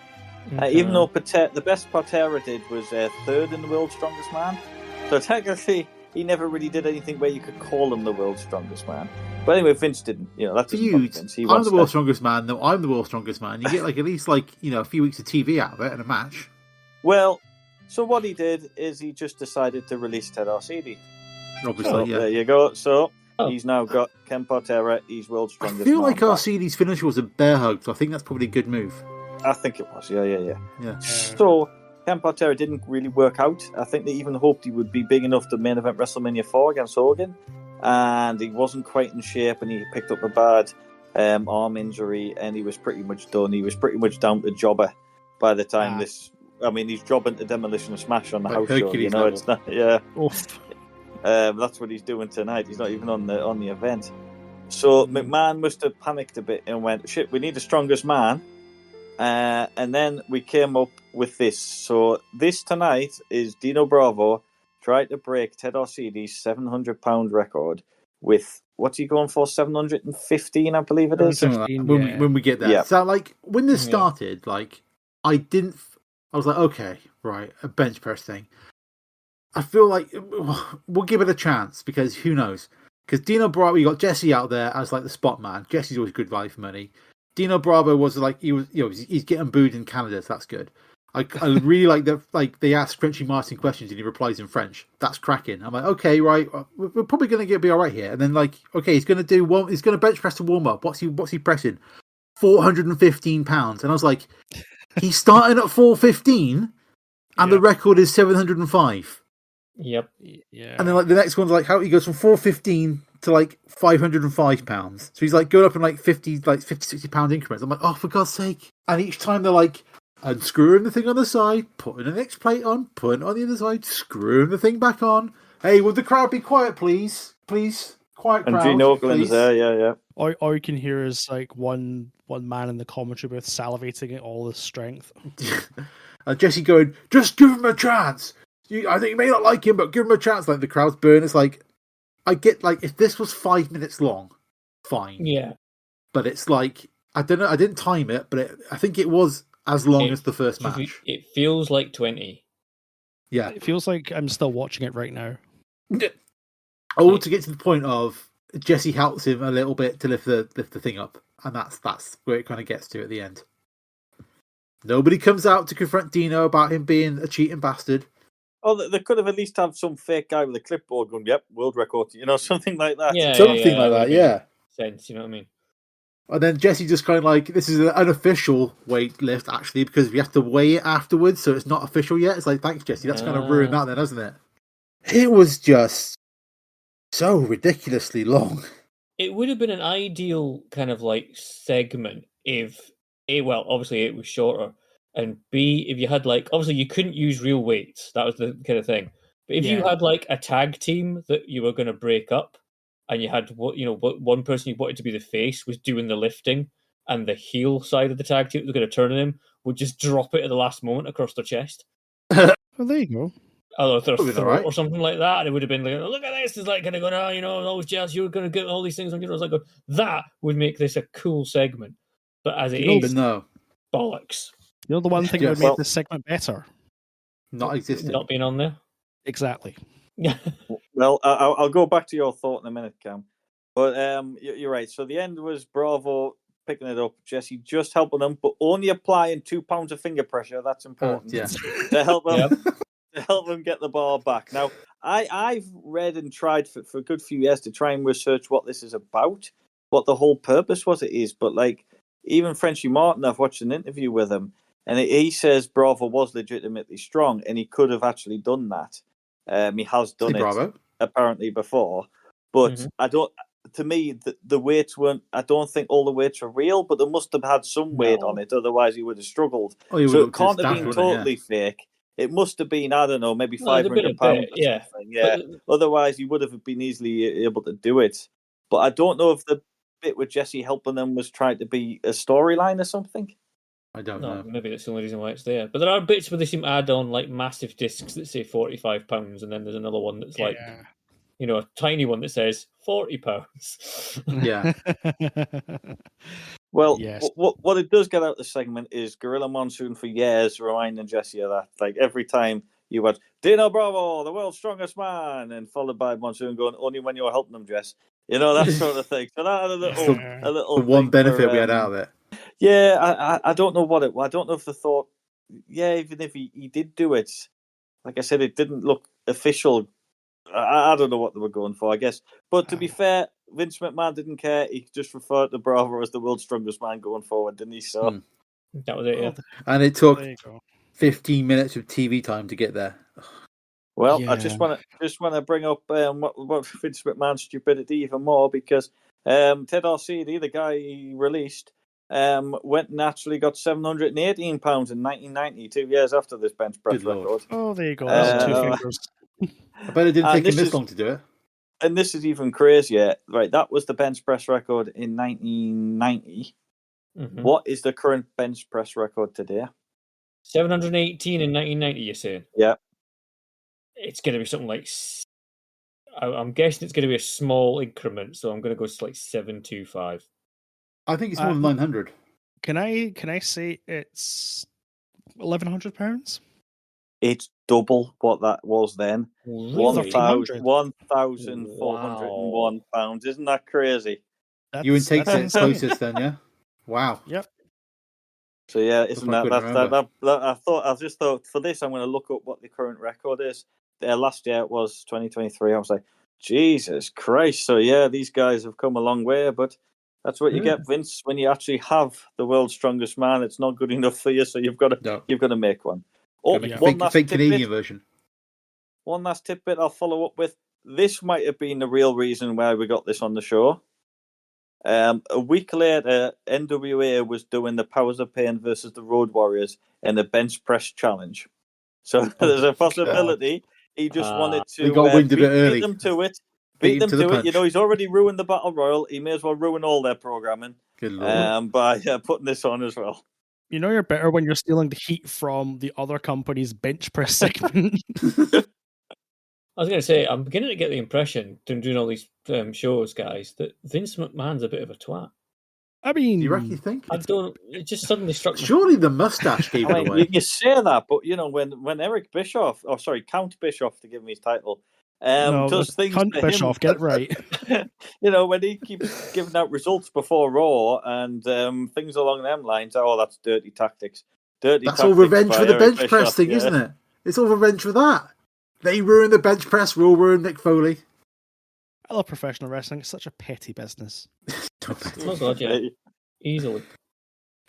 Even though the best Patera did was third in the world's strongest man. So technically, he never really did anything where you could call him the world's strongest man. But anyway, Vince didn't. That's Vince. I'm the world's strongest man. No, I'm the world's strongest man. You get at least a few weeks of TV out of it and a match. Well, so what he did is he just decided to release Ted Arcidi. Obviously, There you go. So he's now got Ken Patera. He's world's strongest man. I feel like Arcidi's finisher was a bear hug, so I think that's probably a good move. I think it was. Yeah. So Ken Patera didn't really work out. I think they even hoped he would be big enough to main event WrestleMania 4 against Hogan. And he wasn't quite in shape, and he picked up a bad arm injury, and he was pretty much done. He was pretty much down to jobber by the time he's jobbing to Demolition and Smash on the house show. It's not. Yeah. That's what he's doing tonight. He's not even on the event. So McMahon must have panicked a bit and went, "Shit, we need the strongest man." And then we came up with this. So this tonight is Dino Bravo tried to break Ted Arcidi's 700-pound record with, what's he going for, 715, I believe it is? When we get there. Yeah. So, when this started, I was like, okay, right, a bench press thing. I feel like we'll give it a chance, because who knows? Because Dino Bravo, you got Jesse out there as, the spot man. Jesse's always good value for money. Dino Bravo was he's getting booed in Canada, so that's good. I really like that. They ask Frenchy Martin questions and he replies in French. That's cracking. I'm like, okay, right, we're probably going to be all right here. And then okay, he's going to bench press to warm up. What's he pressing? 415 pounds. And I was like, he's starting at 415, and the record is 705. Yep. Yeah. And then the next one's how he goes from 415 to 505 pounds. So he's going up in 50, 60 pound increments. I'm like, oh, for God's sake. And each time they're unscrewing the thing on the side, putting the next plate on, putting it on the other side, screwing the thing back on. Hey, would the crowd be quiet, please? Please. Quiet crowd. And Gene Okerlund's there, yeah. All you can hear is one man in the commentary booth salivating at all his strength. And Jesse going, just give him a chance. I think you may not like him, but give him a chance. The crowd's burning. It's I get, if this was 5 minutes long, fine. Yeah. But it's I don't know, I didn't time it, but I think it was as long as the first match. It feels like 20. Yeah. It feels like I'm still watching it right now. To get to the point of Jesse helps him a little bit to lift the thing up. And that's where it kind of gets to at the end. Nobody comes out to confront Dino about him being a cheating bastard. Oh, they could have at least have some fake guy with a clipboard going, yep, world record, something like that. Yeah, something like that, yeah. Sense, you know what I mean? And then Jesse just kind of this is an unofficial weight lift, actually, because we have to weigh it afterwards, so it's not official yet. It's thanks, Jesse. That's kind of ruined that then, hasn't it? It was just so ridiculously long. It would have been an ideal kind of segment if, A, well, obviously it was shorter, and B, if you had obviously you couldn't use real weights. That was the kind of thing. But if you had a tag team that you were going to break up, and you had one person you wanted to be the face was doing the lifting, and the heel side of the tag team that was going to turn on him would just drop it at the last moment across their chest. Well, there you go. Or their throat or something like that. And it would have been look at this. It's kind of going, always jealous. You're going to get all these things on your nose. That would make this a cool segment. But as it is, bollocks. The one thing that would make this segment better. Not existing. Not being on there. Exactly. Well, I'll go back to your thought in a minute, Cam. But you're right. So the end was Bravo picking it up, Jesse just helping them, but only applying 2 pounds of finger pressure. That's important. To help them to help them get the ball back. Now, I've read and tried for a good few years to try and research what this is about, what the whole purpose was it is. But even Frenchy Martin, I've watched an interview with him, and he says Bravo was legitimately strong, and he could have actually done that. He has done it apparently before, but I don't. To me, the weights weren't. I don't think all the weights are real, but they must have had some weight on it. Otherwise, he would have struggled. So it can't have been totally fake. It must have been, I don't know, maybe £500. Yeah. Yeah. Otherwise, he would have been easily able to do it. But I don't know if the bit with Jesse helping them was trying to be a storyline or something. I don't know. Maybe that's the only reason why it's there. But there are bits where they seem to add on like massive discs that say £45, and then there's another one that's like, a tiny one that says £40. Yeah. Well, what it does get out of the segment is Gorilla Monsoon for years reminding Jesse of that. Like every time you had Dino Bravo, the world's strongest man, and followed by Monsoon going, only when you're helping them, Jess. That sort of thing. So that had a little the one benefit we had out of it. Yeah, I don't know what it was. I don't know if they thought, even if he did do it, like I said, it didn't look official. I don't know what they were going for, I guess. But to be fair, Vince McMahon didn't care. He just referred to Bravo as the world's strongest man going forward, didn't he? So that was it, yeah. And it took 15 minutes of TV time to get there. Well, I just want to bring up what Vince McMahon's stupidity even more, because Ted Orsini, the guy he released, went and actually got £718 in 1990, 2 years after this bench press record. Oh, there you go. That's 2 fingers. I bet it didn't take him this long to do it. And this is even crazier. Right, that was the bench press record in 1990. Mm-hmm. What is the current bench press record today? 718 in 1990, you're saying? Yeah. It's going to be something like... I'm guessing it's going to be a small increment, so I'm going to go to like 725. I think it's more than 900. Can I say it's £1,100? It's double what that was then. Really? £1,401. Isn't that crazy? Euan takes it closest then, yeah? Wow. Yep. So yeah, isn't that I just thought for this I'm going to look up what the current record is. Last year it was 2023. I was like, Jesus Christ. So yeah, these guys have come a long way, but that's what you get, Vince, when you actually have the world's strongest man. It's not good enough for you, so you've got to make one. Fake Canadian version. One last tidbit I'll follow up with. This might have been the real reason why we got this on the show. A week later, NWA was doing the Powers of Pain versus the Road Warriors in the bench press challenge. So there's a possibility he just wanted to beat them to it. Beat them to it. You know, he's already ruined the Battle Royal. He may as well ruin all their programming by putting this on as well. You know you're better when you're stealing the heat from the other company's bench press segment. I was going to say, I'm beginning to get the impression, doing all these shows, guys, that Vince McMahon's a bit of a twat. I mean, you reckon you think? It just suddenly struck me. Surely the mustache gave it away. You say that, but you know when Count Bischoff, to give him his title, does things Count to Bischoff, him. get it right. You know, when he keeps giving out results before Raw and things along them lines, that's dirty tactics. That's all revenge for the bench press thing, isn't it? It's all revenge for that. They ruined the bench press, we'll ruin Mick Foley. I love professional wrestling. It's such a petty business. Oh God, yeah. Easily.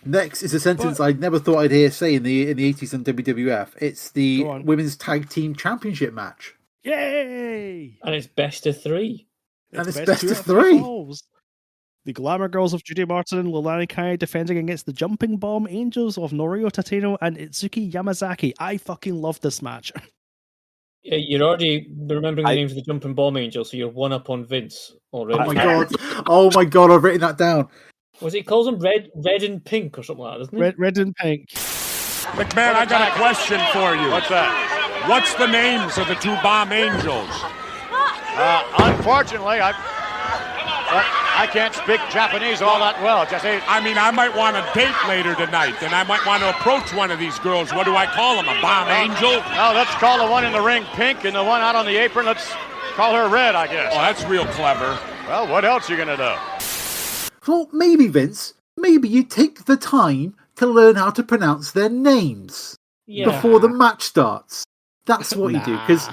Next is a sentence I never thought I'd hear say in the 80s on WWF. It's the Women's Tag Team Championship match. Yay! And it's best of 3. And it's best of 3. The Glamour Girls of Judy Martin and Lolani Kai defending against the Jumping Bomb Angels of Norio Tateno and Itsuki Yamazaki. I fucking love this match. Yeah, you're already remembering the names of the Jumping Bomb Angels, so you're one up on Vince already. Oh my god, I've written that down. Was he calls them red and pink or something like that, doesn't he? Red and pink. McMahon, I got a question for you. What's that? What's the names of the 2 Bomb Angels? Unfortunately, I can't speak Japanese all that well, Jesse. I mean, I might want a date later tonight, and I might want to approach one of these girls. What do I call them? A bomb angel? No, let's call the one in the ring pink, and the one out on the apron, let's call her red, I guess. Oh, that's real clever. Well, what else are you going to do? Well, maybe, Vince, you take the time to learn how to pronounce their names before the match starts. That's what you do, because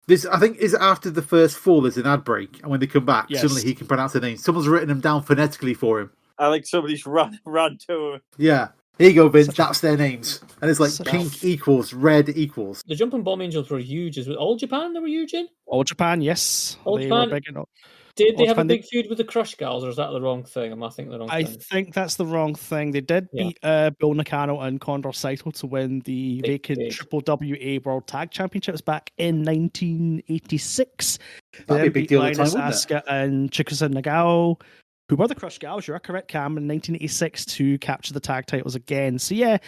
this, I think, is after the first 4, there's an ad break, and when they come back, suddenly he can pronounce their names. Someone's written them down phonetically for him. I think somebody's run to him. Yeah. Here you go, Vince. That's their names. And it's like pink equals red equals. The Jumping Bomb Angels were huge as well. All Japan they were huge in? All Japan, yes. All they Japan. Were big enough. Did they have a big feud with the Crush Gals, or is that the wrong thing? Am I thinking the wrong thing? I think that's the wrong thing. They did beat Bill Nakano and Condor Saito to win the vacant Triple WA World Tag Championships back in 1986. That'd be a big deal at the time, Asuka and Chikusa Nagao, who were the Crush Gals, you're correct, Cam, in 1986 to capture the tag titles again. So yeah,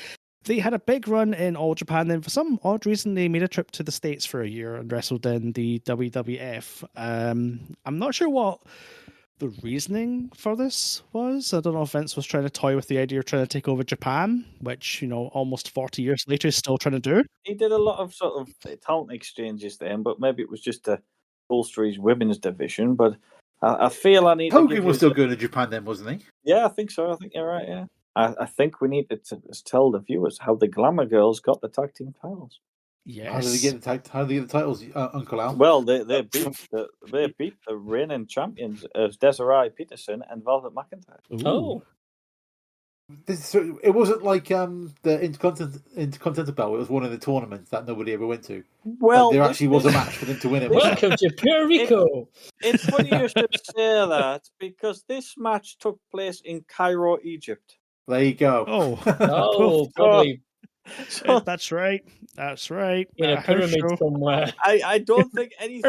they had a big run in All Japan. Then for some odd reason, they made a trip to the States for a year and wrestled in the WWF. I'm not sure what the reasoning for this was. I don't know if Vince was trying to toy with the idea of trying to take over Japan, which, almost 40 years later is still trying to do. He did a lot of sort of talent exchanges then, but maybe it was just to bolster his women's division. But I feel I need Hogan was still good in Japan then, wasn't he? Yeah, I think so. I think you're right, yeah. I think we need to tell the viewers how the Glamour Girls got the tag team titles. Yes. How did they get the titles, Uncle Al? Well, they beat the reigning champions of Desiree Peterson and Velvet McIntyre. Ooh. Oh. It wasn't like the Intercontinental Belt. It was one of the tournaments that nobody ever went to. Well, there actually was a match for them to win it. Welcome to Puerto Rico. It's funny you should say that because this match took place in Cairo, Egypt. There you go. Oh, probably. So, that's right. That's right. In a pyramid somewhere. I don't think any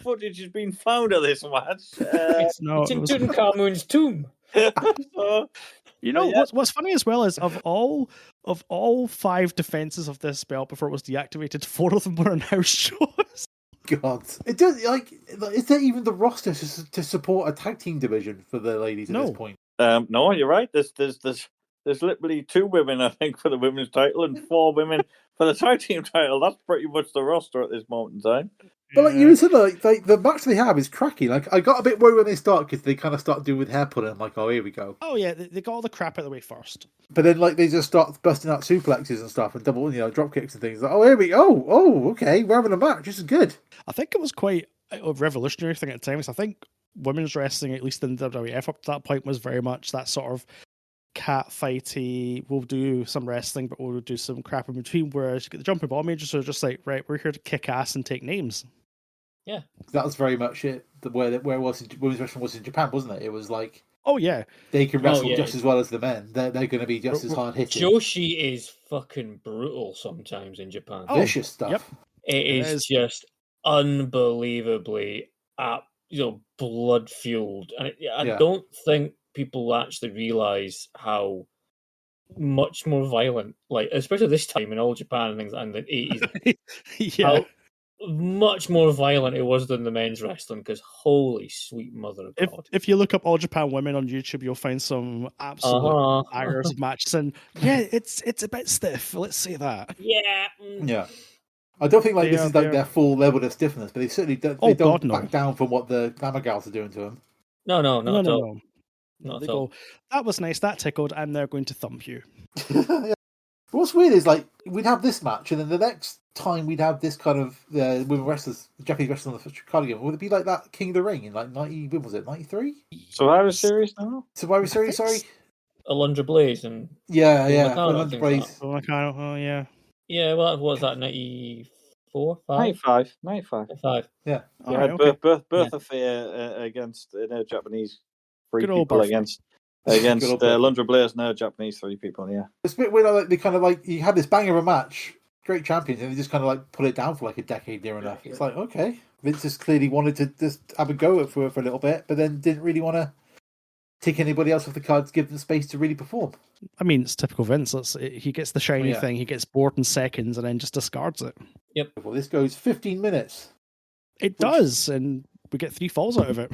footage has been found of this match. It's in Tutankhamun's tomb. So, what's funny as well is of all 5 defenses of this belt before it was deactivated, 4 of them were on house shows. God, it does is there even the roster to support a tag team division for the ladies at this point? No, you're right. There's literally 2 women, I think, for the women's title and 4 women for the tag team title. That's pretty much the roster at this moment in time. But you said, the match they have is cracky. Like, I got a bit worried when they start because they kind of start doing with hair pulling. I'm like, oh, here we go. Oh yeah, they got all the crap out of the way first. But then, they just start busting out suplexes and stuff and double, drop kicks and things. Like, oh, here we go. Oh, okay, we're having a match. This is good. I think it was quite a revolutionary thing at the time. I think women's wrestling, at least in the WWF up to that point, was very much that sort of cat fighty, we'll do some wrestling, but we'll do some crap in between. Whereas you get the Jumping Bomb Angels are just like, right, we're here to kick ass and take names. Yeah, that was very much it. Where it was women's wrestling was in Japan, wasn't it? It was like, oh yeah, they can wrestle just as well as the men. They're going to be just as hard hitting. Joshi is fucking brutal sometimes in Japan. Vicious stuff. Yep. It is just unbelievably, blood fueled, and I don't think people actually realize how much more violent, especially this time in All Japan and things in the 80s. Yeah. How much more violent it was than the men's wrestling, because holy sweet mother of God. If you look up All Japan Women on YouTube, you'll find some absolute bangers of matches, and it's a bit stiff, let's say that. Yeah. I don't think this is their full level of stiffness, but they certainly don't back down from what the Glamour Gals are doing to them. No. Not at all. That was nice, that tickled, and they're going to thump you. What's weird is we'd have this match, and then the next time we'd have this kind of women wrestlers, Japanese wrestlers on the Chicago game. Would it be like that King of the Ring in 90? When was it? 93? Survivor Series now. Survivor Series, sorry. Alundra Blaze and Alundra Blaze. Oh yeah. Yeah, well, what was that? 94, 95. Yeah. You had Bertha Fair against Japanese 3 people against Alundra Blaze and Japanese 3 people. Yeah, it's a bit weird. They kind of you had this banger of a match, great champions, and they just kind of put it down for a decade near enough. It's like, okay, Vince just clearly wanted to just have a go at for a little bit, but then didn't really want to take anybody else off the cards, give them space to really perform. I mean, it's typical Vince. He gets the shiny thing, he gets bored in seconds, and then just discards it. Yep. Well, this goes 15 minutes. It does, and we get 3 falls out of it.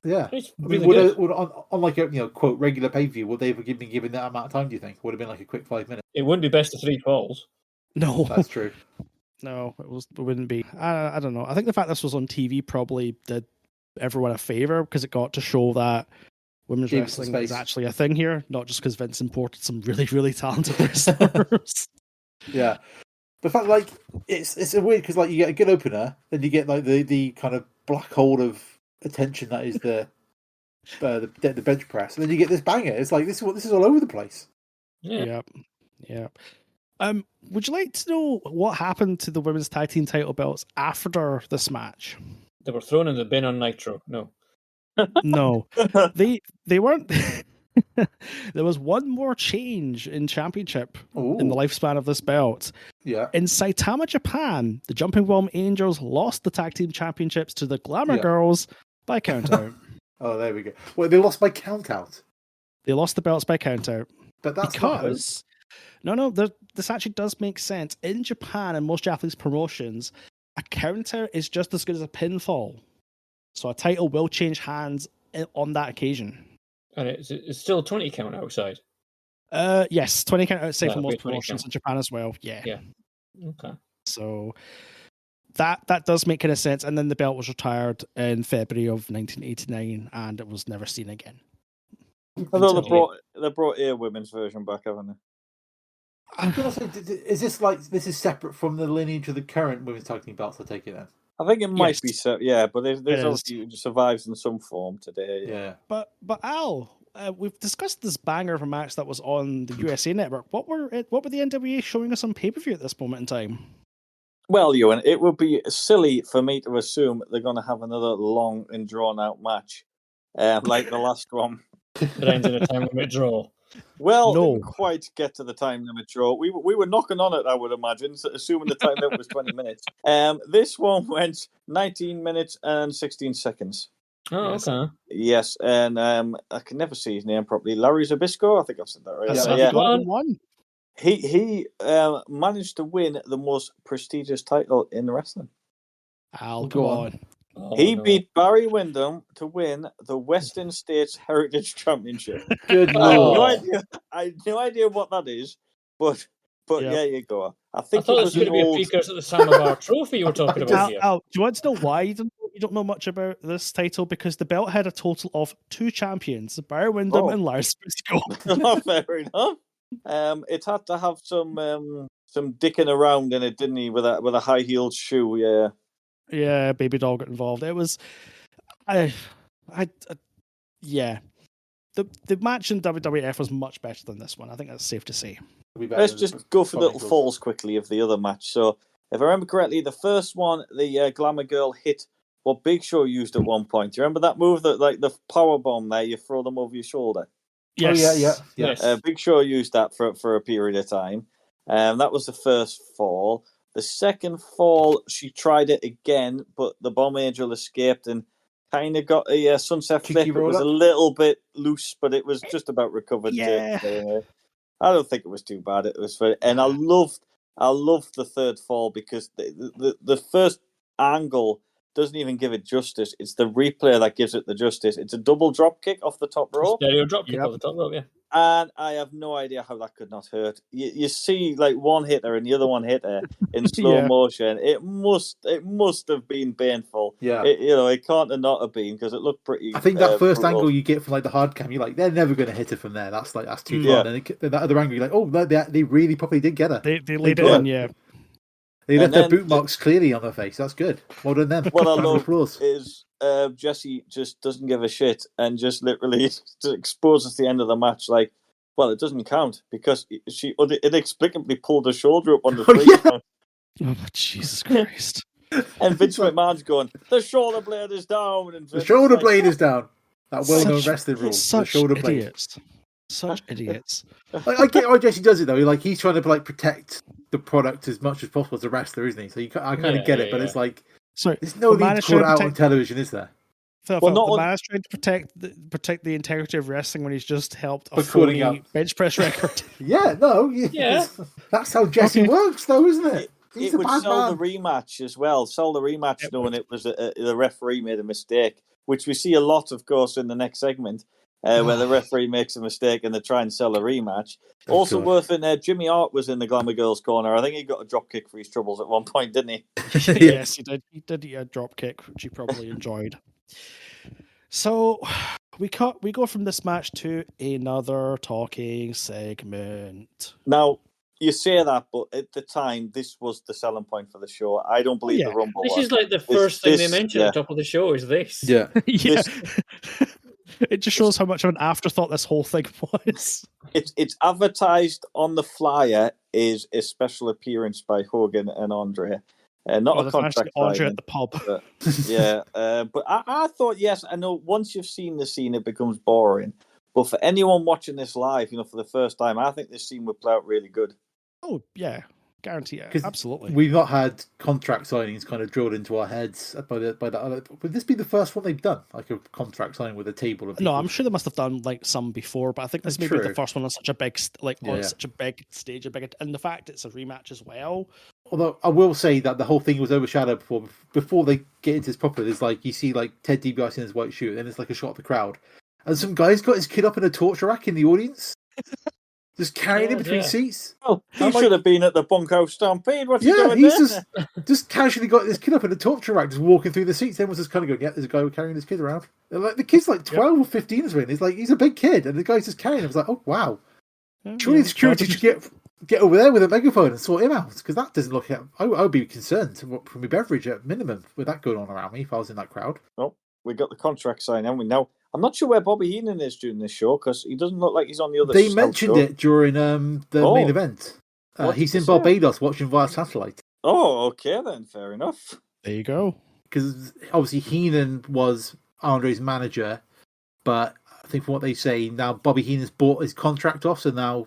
Yeah. Really on a quote regular pay-per-view, would they have been given that amount of time, do you think? Would have been a quick 5 minutes? It wouldn't be best of 3 falls. No. That's true. No, it wouldn't be. I don't know. I think the fact this was on TV probably did everyone a favour, because it got to show that women's wrestling is actually a thing here, not just because Vince imported some really, really talented wrestlers. Yeah. The fact, it's a weird, because you get a good opener, then you get the kind of black hole of attention that is the bench press, and then you get this banger. It's like this is all over the place. Yep. Would you like to know what happened to the women's tag team title belts after this match? They were thrown in the bin on Nitro. No. No. They weren't. There was one more change in championship in the lifespan of this belt. Yeah. In Saitama, Japan, the Jumping Bomb Angels lost the tag team championships to the Glamour Girls by countout. Oh, there we go. Well, they lost by countout. They lost the belts by countout. But that's because this actually does make sense. In Japan and most Japanese promotions, a counter is just as good as a pinfall. So a title will change hands on that occasion. And it's still 20 count outside? Yes, 20 count outside for most promotions in Japan as well. Yeah. Okay. So that does make kind of sense. And then the belt was retired in February of 1989 and it was never seen again. I thought they brought a women's version back, haven't they? I'm gonna say, is this is separate from the lineage of the current women's tag team belts? I take it then. I think it might be so. Yeah, but there's obviously it survives in some form today. Yeah. But Al, we've discussed this banger of a match that was on the USA Network. What were the NWA showing us on pay-per-view at this moment in time? Well, Euan, it would be silly for me to assume they're going to have another long and drawn-out match like the last one. It ends in a time limit draw. Well, didn't quite get to the time limit draw. We were knocking on it, I would imagine, assuming the time limit was 20 minutes. This one went 19 minutes and 16 seconds. Oh, okay. Yes, and I can never see his name properly. Larry Zbyszko, I think I've said that right. One. He managed to win the most prestigious title in wrestling. Al, go on. He beat Barry Windham to win the Western States Heritage Championship. Good I had no idea what that is, but yeah, you go. I thought it was going to be a precursor to the Samovar Trophy you were talking about here. Al, do you want to know why you don't know much about this title? Because the belt had a total of 2 champions, Barry Windham and Lars Briscoe. Fair enough. It had to have some dicking around in it, didn't he? With a high-heeled shoe, yeah. Yeah, Baby Doll got involved. It was, yeah. The match in WWF was much better than this one. I think that's safe to say. Let's just go for little falls quickly of the other match. So, if I remember correctly, the first one, the Glamour Girl hit what Big Show used at one point. Do you remember that move, that like the power bomb there? You throw them over your shoulder. Yes. Oh, yeah. Big Show used that for a period of time. That was the first fall. The second fall, she tried it again, but the Bomb Angel escaped and kind of got a sunset flip. It was a little bit loose, but it was just about recovered. Yeah. I don't think it was too bad. It was very, and I loved the third fall because the first angle doesn't even give it justice. It's the replay that gives it the justice. It's a double drop kick off the top rope. Stereo drop kick off the top rope, yeah. And I have no idea how that could not hurt. You see, like one hit there and the other one hit there in slow motion. It must have been painful. Yeah, it can't have not have been because it looked pretty. I think that first brutal. angle you get from like the hard cam, you're like, they're never going to hit it from there. That's too far. And that other angle, you're like, oh, they really probably did get her. They laid it in, yeah. They left their boot marks clearly on their face. That's good. Well done them. What I love is Jesse just doesn't give a shit and just literally exposes the end of the match like, well, it doesn't count because she inexplicably pulled her shoulder up on the three. Oh, Jesus Christ. And Vince McMahon's going, the shoulder blade is down. And the shoulder blade is down. That well-known wrestling rule. Such the shoulder idiots. Such idiots. I get why Jesse does it though. Like he's trying to like protect the product as much as possible as a wrestler, isn't he? So I kind of get it, but it's like there's no need to call it out on television, is there? The man is trying to protect the integrity of wrestling when he's just helped a phony bench press record. That's how Jesse works, though, isn't it? It would sell the rematch as well. Sell the rematch, knowing it was the referee made a mistake, which we see a lot, of course, in the next segment. Where the referee makes a mistake and they try and sell a rematch. Also worth it, Jimmy Hart was in the Glamour Girls corner. I think he got a drop kick for his troubles at one point, didn't he? Yes, he did. He did a drop kick, which he probably enjoyed. So we go from this match to another talking segment. Now, you say that, but at the time, this was the selling point for the show. I don't believe the Rumble. This is like the first thing they mentioned at the top of the show is this. Yeah. It just shows how much of an afterthought this whole thing was. It's advertised on the flyer is a special appearance by Hogan and Andre. Not a contract Andre at the pub. But, yeah, but I thought, yes, I know once you've seen the scene, it becomes boring. But for anyone watching this live, for the first time, I think this scene would play out really good. Oh, yeah. Guarantee it. Absolutely. We've not had contract signings kind of drilled into our heads by that. Would this be the first one they've done? Like a contract signing with a table of people? No, I'm sure they must have done like some before, but I think this may be the first one on such a big such a big stage, and the fact it's a rematch as well. Although I will say that the whole thing was overshadowed before they get into this properly. There's like you see like Ted DiBiase in his white suit, and then it's like a shot of the crowd, and some guy's got his kid up in a torture rack in the audience. Just carrying him between seats. Oh, he should have been at the Bunkhouse Stampede. What's he doing there? just casually got this kid up in a torture rack, just walking through the seats. Everyone's just kind of going, "Yeah, there's a guy carrying his kid around." And like the kid's like 12 or 15 or something. He's a big kid, and the guy's just carrying him. It's like, oh wow, surely the security should get over there with a megaphone and sort him out, because that doesn't look. I would be concerned for my beverage at minimum with that going on around me if I was in that crowd. Oh, we got the contract signed, haven't we? Now I'm not sure where Bobby Heenan is during this show because he doesn't look like he's on the other. They mentioned it during the main event. He's in Barbados watching via satellite. Oh, okay then, fair enough. There you go. Because obviously Heenan was Andre's manager, but I think from what they say now, Bobby Heenan's bought his contract off, so now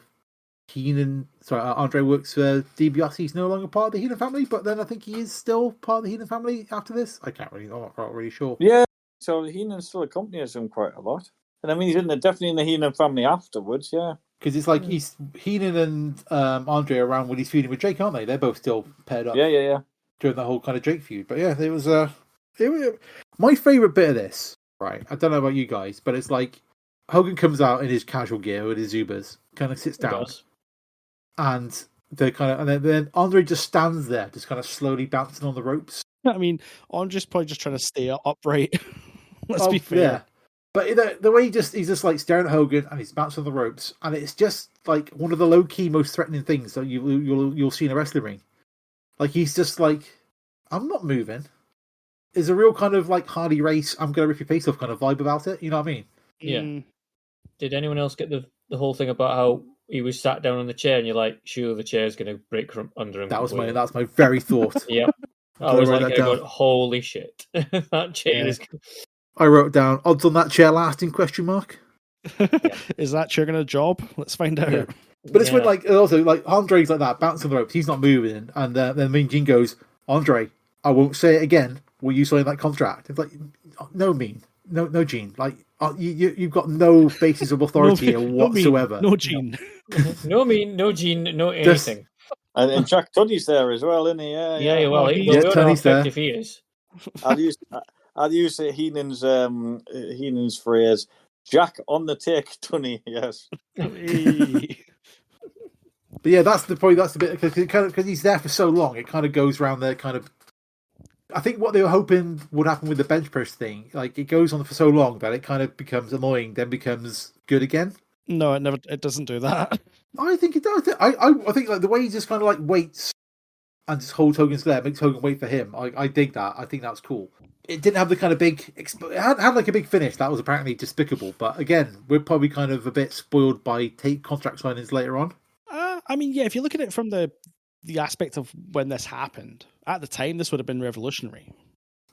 Andre works for DiBiase. He's no longer part of the Heenan family, but then I think he is still part of the Heenan family after this. I'm not really sure. Yeah. So Heenan still accompanies him quite a lot, and I mean he's definitely in the Heenan family afterwards, yeah. Because it's like Heenan and Andre are around when he's feuding with Jake, aren't they? They're both still paired up. Yeah. During that whole kind of Jake feud, but yeah, it was my favorite bit of this. Right, I don't know about you guys, but it's like Hogan comes out in his casual gear with his Zubas, kind of sits down, and then Andre just stands there, just kind of slowly bouncing on the ropes. I mean, Andre's probably just trying to stay upright. Let's be fair. Yeah. But the way he's just like staring at Hogan and he's bouncing on the ropes, and it's just like one of the low key, most threatening things that you'll see in a wrestling ring. Like he's just like, I'm not moving. There's a real kind of like Hardy Race, I'm gonna rip your face off kind of vibe about it. You know what I mean? Yeah. Did anyone else get the whole thing about how he was sat down on the chair and you're like, sure, the chair's gonna break from under him? That's my very thought. Yep. I was like, holy shit. That chair is... I wrote down, odds on that chair lasting, question mark. Is that chair going to job? Let's find out. Yeah. But it's when, also, Andre's like that, bouncing the ropes, he's not moving, and then Mean Gene goes, Andre, I won't say it again, will you sign that contract? It's like, no, Gene, like, you've got no basis of authority whatsoever. No, Gene. No Gene, no anything. And Jack Tunney's there as well, isn't he? Yeah. Well, Tunney's there. If he is. I'll use Heenan's phrase, Jack on the take, Tunney, yes. But yeah, that's the bit, because he's there for so long, it kind of goes around there kind of... I think what they were hoping would happen with the bench press thing, like it goes on for so long that it kind of becomes annoying, then becomes good again. No, it doesn't do that. I think it does. I think like the way he just kind of like waits and just holds Hogan's glare, makes Hogan wait for him. I dig that. I think that's cool. It didn't have the kind of big... It had like a big finish. That was apparently despicable. But again, we're probably kind of a bit spoiled by contract signings later on. I mean, yeah, if you look at it from the aspect of when this happened, at the time, this would have been revolutionary.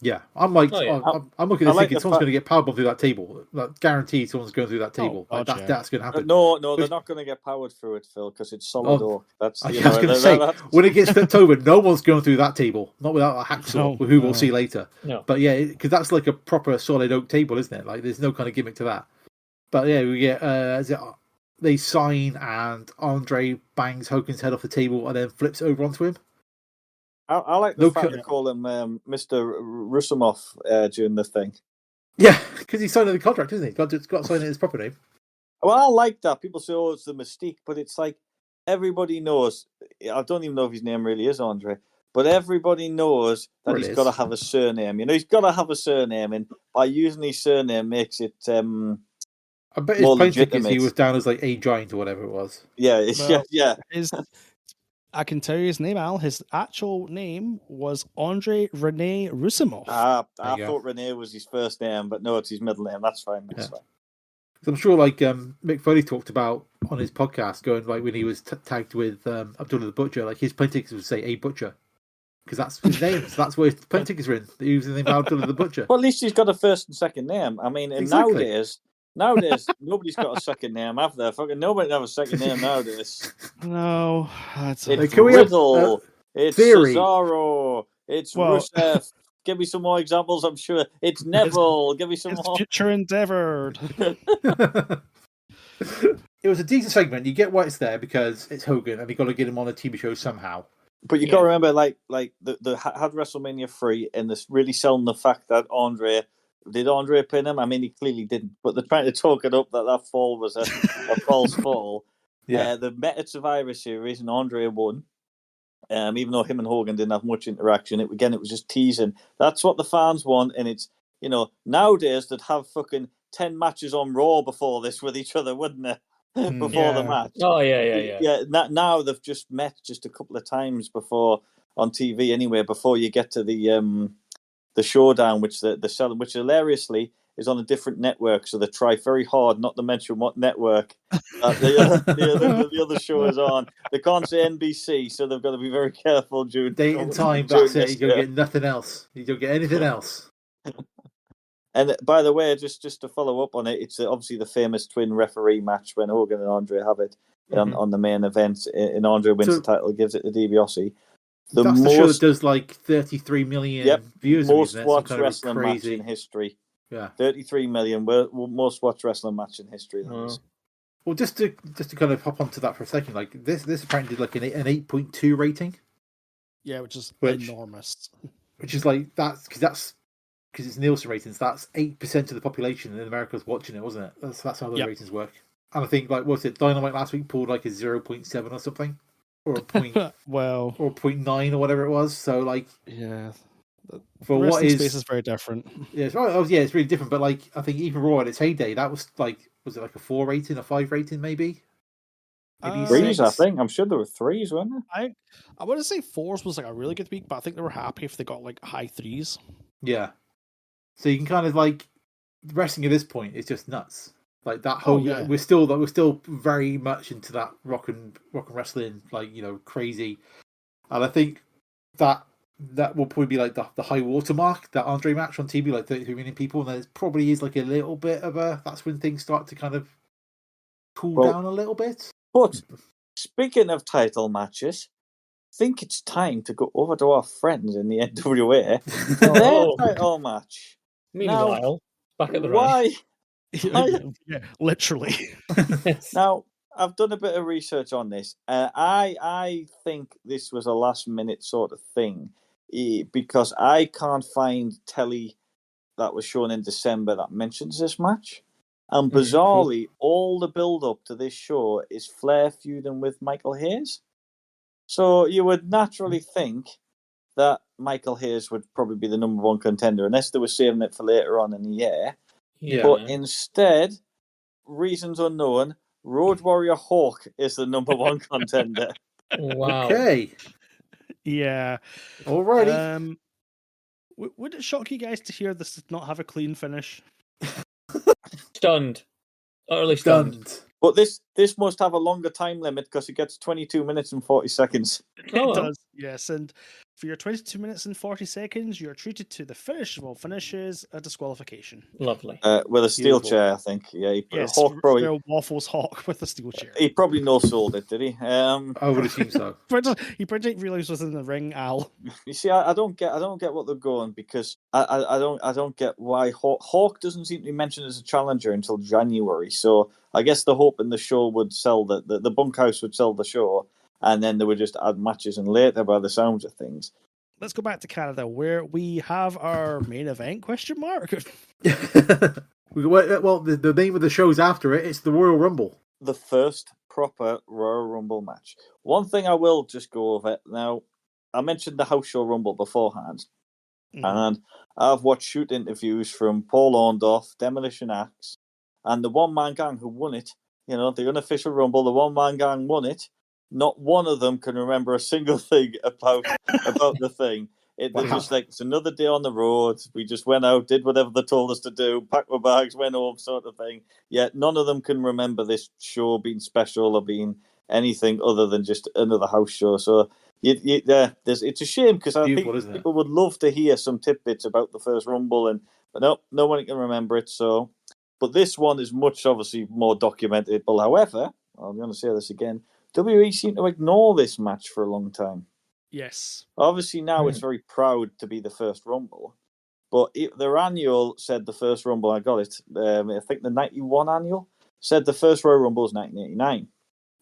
Yeah, I'm looking at this thinking someone's going to get powerbomb through that table. Like, guaranteed someone's going through that table. That's going to happen. No, they're not going to get powered through it, Phil, because it's solid oak. I was going to say, when it gets flipped over, no one's going through that table. Not without a hacksaw, who we'll see later. No. But yeah, because that's like a proper solid oak table, isn't it? Like, there's no kind of gimmick to that. But yeah, we get they sign and Andre bangs Hogan's head off the table and then flips over onto him. I like the fact they call him Mr. Rusumov during the thing. Yeah, because he's signing the contract, isn't he? Got to sign his proper name. Well, I like that. People say, oh, it's the mystique, but it's like everybody knows. I don't even know if his name really is Andre, but everybody knows that he's got to have a surname. You know, he's got to have a surname, and by using his surname makes it I bet his plane tickets he was down as like A Giant or whatever it was. Yeah, yeah. I can tell you his name, Al. His actual name was Andre Rene Rusumov. I thought Rene was his first name, but no, it's his middle name. That's fine. I'm sure, like Mick Foley talked about on his podcast, going like when he was tagged with Abdullah the Butcher, like his plane tickets would say "A Butcher" because that's his name. So that's where his plane tickets are in. He was the name of Abdullah the Butcher. Well, at least he's got a first and second name. I mean, nowadays, nobody's got a second name, have they? Fucking nobody have a second name nowadays. No, it's Riddle. It's theory. Cesaro. It's Rusev. Give me some more examples, I'm sure. It's Neville. Give me some more. Future endeavored. It was a decent segment. You get why it's there because it's Hogan and you got to get him on a TV show somehow. But you got to remember, like the had WrestleMania 3 and this really selling the fact that did Andre pin him? I mean, he clearly didn't, but they're trying to talk it up that fall was a false fall. Yeah. The Meta Survivor Series and Andre won. Even though him and Hogan didn't have much interaction, it was just teasing. That's what the fans want, and it's nowadays they'd have fucking 10 matches on Raw before this with each other, wouldn't they? Before the match. Oh yeah. Now they've just met just a couple of times before on TV anyway. Before you get to the showdown, which which hilariously is on a different network, so they try very hard not to mention what network the other show is on. They can't say NBC, so they've got to be very careful. Date and time, that's it. You don't get nothing else. You don't get anything else. And by the way, just to follow up on it, it's obviously the famous twin referee match when Hogan and Andre have it on the main event, and Andre wins the title, gives it to DiBiase. That's the show that does like 33 million views. Most watched wrestling match in history. Yeah, 33 million. Most watched wrestling match in history. Well, just to kind of hop onto that for a second, like this apparently did like an 8.2 rating. Yeah, which is enormous. Which is like because it's Nielsen ratings. That's 8% of the population in America was watching it, wasn't it? That's how the ratings work. And I think like what was it? Dynamite last week pulled like a 0.7 or something, or a point or 0.9 or whatever it was. So like for what is space is very different. Yeah, it's really different. But like I think even Raw at its heyday, that was it like a 4 rating, a 5 rating, maybe 3s. I think I'm sure there were 3s, weren't there? I wouldn't say 4s was like a really good week, but I think they were happy if they got like high 3s. Yeah. So you can kind of like wrestling at this point is just nuts. Like that whole we're still very much into that rock and wrestling, like crazy. And I think that will probably be like the high watermark, that Andre match on TV, like 33 million people, and there probably is like a little bit of that's when things start to kind of cool down a little bit. But speaking of title matches, I think it's time to go over to our friends in the NWA for their title match. Meanwhile, back at the why? Yeah, literally. Now, I've done a bit of research on this. I think this was a last minute sort of thing because I can't find telly that was shown in December that mentions this match. And bizarrely, all the build up to this show is Flair feuding with Michael Hayes. So you would naturally think that Michael Hayes would probably be the number one contender, unless they were saving it for later on in the year. Yeah. But instead, reasons unknown, Road Warrior Hawk is the number one contender. Wow. Okay. Yeah. Alrighty. Would it shock you guys to hear this did not have a clean finish? Stunned. Utterly stunned. But this must have a longer time limit because it gets 22 minutes and 40 seconds. It does, yes. And for your 22 minutes and 40 seconds, you're treated to the finish of all finishes, a disqualification. Lovely. With a steel chair, I think. Yeah, Hawk probably Waffles Hawk with a steel chair. He probably no-sold it, did he? I would assume so. He probably didn't realise was in the ring, Al. You see, I don't get what they're going because I don't get why Hawk doesn't seem to be mentioned as a challenger until January. So I guess they're hoping the show would sell the bunkhouse would sell the show, and then they would just add matches in later by the sounds of things. Let's go back to Canada where we have our main event, question mark. Well, the name of the show's after it. It's the Royal Rumble. The first proper Royal Rumble match. One thing I will just go over. Now, I mentioned the House Show Rumble beforehand, and I've watched shoot interviews from Paul Orndorff, Demolition Axe, and the one-man gang who won it. The unofficial Rumble, the one-man gang won it. Not one of them can remember a single thing about the thing. They're just like, it's another day on the road. We just went out, did whatever they told us to do, packed my bags, went home, sort of thing. Yet none of them can remember this show being special or being anything other than just another house show. So it's a shame, because I think people would love to hear some tidbits about the first Rumble, but no one can remember it. So, but this one is much obviously more documentable. However, I'm going to say this again, WWE seem to ignore this match for a long time. Yes. Obviously now it's very proud to be the first Rumble, but their annual said the first Rumble, I got it, I think the 91 annual said the first Royal Rumble was 1989.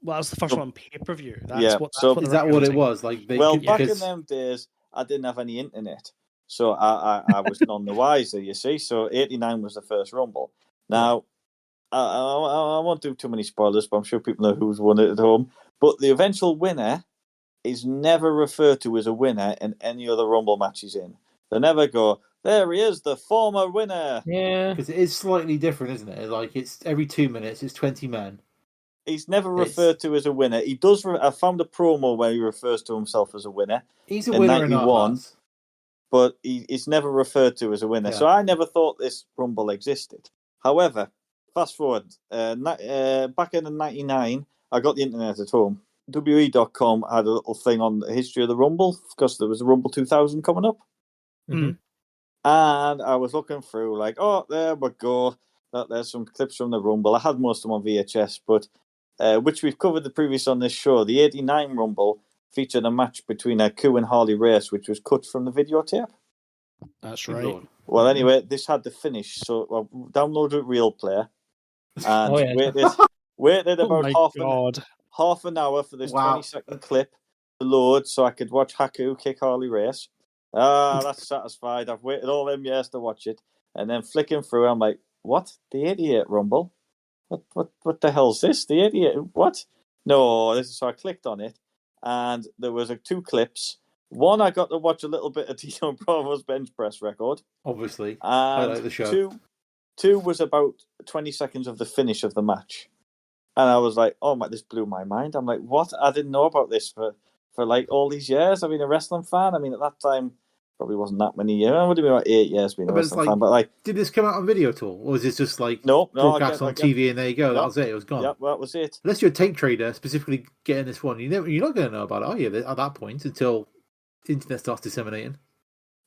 Well, that was the first one on pay-per-view. Is that what it was? Like, back in them days, I didn't have any internet, so I was none the wiser, you see. So 89 was the first Rumble. Now, I won't do too many spoilers, but I'm sure people know who's won it at home. But the eventual winner is never referred to as a winner in any other Rumble match he's in. They never go, there he is, the former winner. Yeah. Because it is slightly different, isn't it? Like, it's every 2 minutes, it's 20 men. He's never referred to as a winner. He does. I found a promo where he refers to himself as a winner. He's a winner in 91, but he's never referred to as a winner. Yeah. So I never thought this Rumble existed. However, fast forward, back in 99, I got the internet at home. WWE.com had a little thing on the history of the Rumble, because there was a Rumble 2000 coming up. Mm-hmm. And I was looking through, like, oh, there we go. There's some clips from the Rumble. I had most of them on VHS, but which we've covered the previous on this show. The 89 Rumble featured a match between Ku and Harley Race, which was cut from the videotape. That's right. Well, anyway, this had the finish, so I downloaded Real Player and waited about half an hour for this 20-second clip to load so I could watch Haku kick Harley Race. That's satisfied. I've waited all them years to watch it. And then flicking through, I'm like, what? The 88 Rumble? What the hell's this? The 88? What? No, so I clicked on it, and there was 2 clips. One, I got to watch a little bit of Tito Bravo's bench press record. Obviously. And I like the show. Two was about 20 seconds of the finish of the match. And I was like, oh my, this blew my mind. I'm like, what? I didn't know about this for like all these years. I've been a wrestling fan. I mean, at that time, probably wasn't that many years. I would have been about 8 years being a wrestling fan. But did this come out on video at all, or was it just like broadcast on TV and there you go? That was it. It was gone. Yeah, that was it. Unless you're a tape trader specifically getting this one, you're not going to know about it, are you? At that point, until the internet starts disseminating.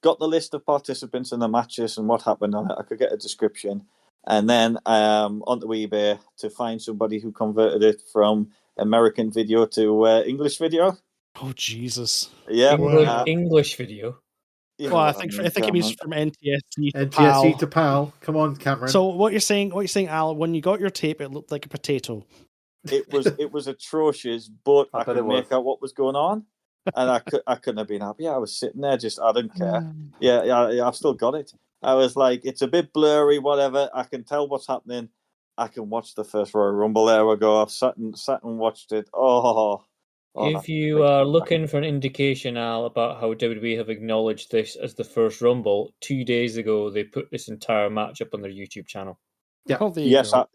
Got the list of participants in the matches and what happened on it. I could get a description, and then onto eBay to find somebody who converted it from American video to English video. Oh Jesus! Yeah, English video. Well, I think it means from NTSC to NTSC to PAL. Come on, Cameron. So what you're saying, Al? When you got your tape, it looked like a potato. It was atrocious, but I could make out what was going on, and I couldn't have been happy. I was sitting there, I didn't care. Yeah, I've still got it. I was like, it's a bit blurry, whatever. I can tell what's happening. I can watch the first Royal Rumble. There we go. I've sat and watched it. If you are looking for an indication, Al, about how WWE have acknowledged this as the first Rumble, 2 days ago they put this entire match up on their YouTube channel. Yeah.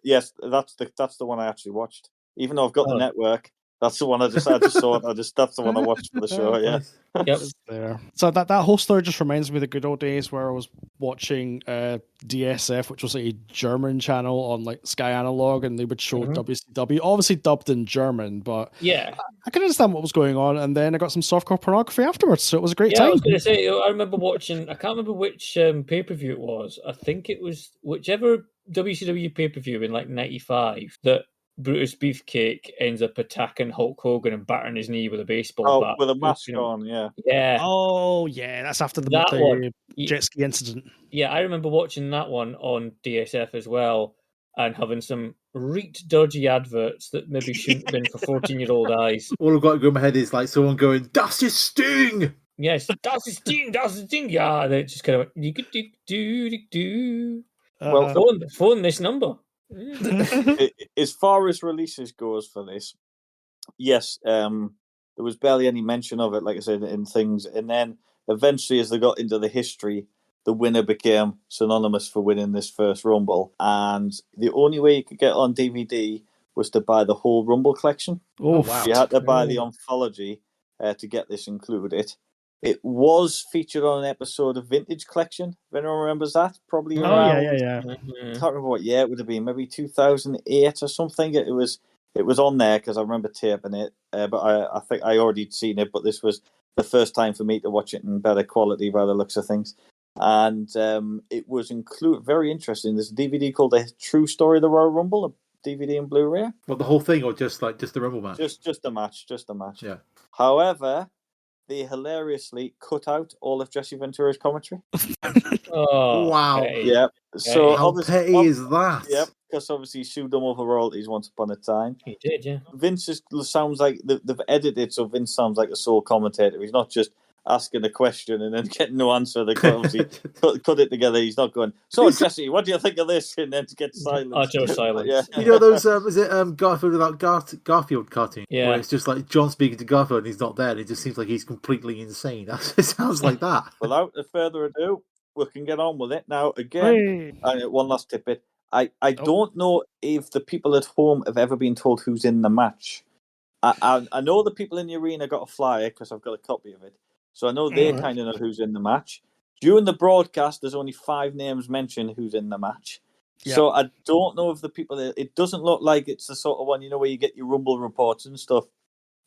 Yes, that's the one I actually watched. Even though I've got the network, that's the one I just saw it. That's the one I watched for the show. Yeah. Yep. There. So that whole story just reminds me of the good old days where I was watching DSF, which was a German channel on like Sky Analog, and they would show WCW, obviously dubbed in German, but yeah, I could understand what was going on. And then I got some softcore pornography afterwards, so it was a great time. I was going to say, I remember watching. I can't remember which pay-per-view it was. I think it was whichever WCW pay-per-view in like '95 that Brutus Beefcake ends up attacking Hulk Hogan and battering his knee with a baseball bat. With a mask on, yeah. Yeah. Oh, yeah, that's after the jet ski incident. Yeah, I remember watching that one on DSF as well and having some reeked dodgy adverts that maybe shouldn't have been for 14-year-old eyes. All I've got to go in my head is like someone going, "Das ist Sting!" Yes, das ist Sting, das ist Sting. Yeah, they just kind of went, do. Well, phone this number. As far as releases goes for this, yes, there was barely any mention of it, like I said, in things. And then eventually, as they got into the history, the winner became synonymous for winning this first Rumble. And the only way you could get on DVD was to buy the whole Rumble collection. Oh, wow. You had to buy the anthology to get this included. It was featured on an episode of Vintage Collection. If anyone remembers that, probably around. Yeah. I can't remember what year it would have been. Maybe 2008 or something. It was on there because I remember taping it. But I think I already seen it. But this was the first time for me to watch it in better quality by the looks of things. And it was very interesting. There's a DVD called The True Story of the Royal Rumble, a DVD and Blu-ray. Well, the whole thing, or just the Rumble match? Just the match. Yeah. However, they hilariously cut out all of Jesse Ventura's commentary. Wow. Okay. Yeah. So how petty is that? Yep. Because obviously he sued them over royalties once upon a time. He did, yeah. Vince sounds like they've edited, so Vince sounds like a sole commentator. He's not just asking a question and then getting no answer. They obviously cut it together. He's not going, so Jesse, what do you think of this? And then to get silence. Utter silence. Yeah. You know those, is it Garfield without Garfield cartoon? Yeah. Where it's just like John speaking to Garfield and he's not there and it just seems like he's completely insane. It sounds like that. Without further ado, we can get on with it. Now, again, one last tidbit. I don't know if the people at home have ever been told who's in the match. I know the people in the arena got a flyer because I've got a copy of it. So I know they kind of know who's in the match. During the broadcast, there's only 5 names mentioned who's in the match. Yep. So I don't know if the people... It doesn't look like it's the sort of one, where you get your Rumble reports and stuff.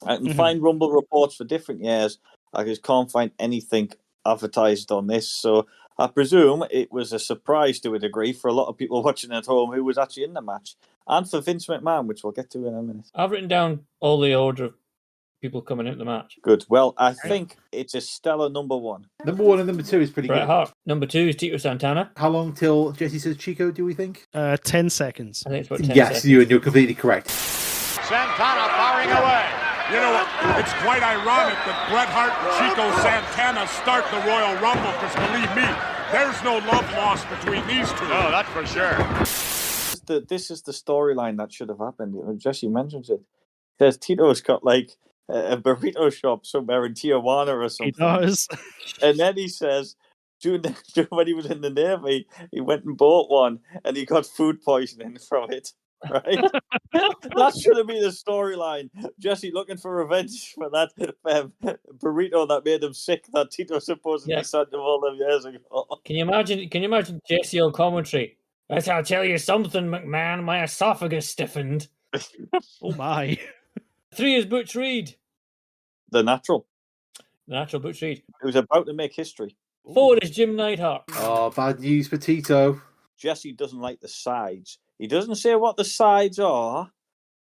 I can find Rumble reports for different years. I just can't find anything advertised on this. So I presume it was a surprise to a degree for a lot of people watching at home who was actually in the match. And for Vince McMahon, which we'll get to in a minute. I've written down all the order of people coming into the match. Good. Well, I think it's a stellar number 1. Number 1 and number 2 is pretty Bret good. Hart. Number 2 is Tito Santana. How long till Jesse says Chico, do we think? 10 seconds. I think it's about 10 yes, seconds. you're completely correct. Santana firing away. You know, it's quite ironic that Bret Hart and Chico Santana start the Royal Rumble because, believe me, there's no love lost between these two. No, that's for sure. This is the storyline that should have happened. Jesse mentions it. Says Tito's got like a burrito shop somewhere in Tijuana or something. He does. And then he says, when he was in the Navy, he went and bought one and he got food poisoning from it. Right? That should have been the storyline. Jesse looking for revenge for that burrito that made him sick that Tito supposedly sent him all them years ago. Can you imagine Jesse on commentary? I'll tell you something, McMahon. My esophagus stiffened. Oh my. 3 is Butch Reed. The natural Butch Reed. He was about to make history. 4 is Jim Neidhart. Oh, bad news for Tito. Jesse doesn't like the sides. He doesn't say what the sides are,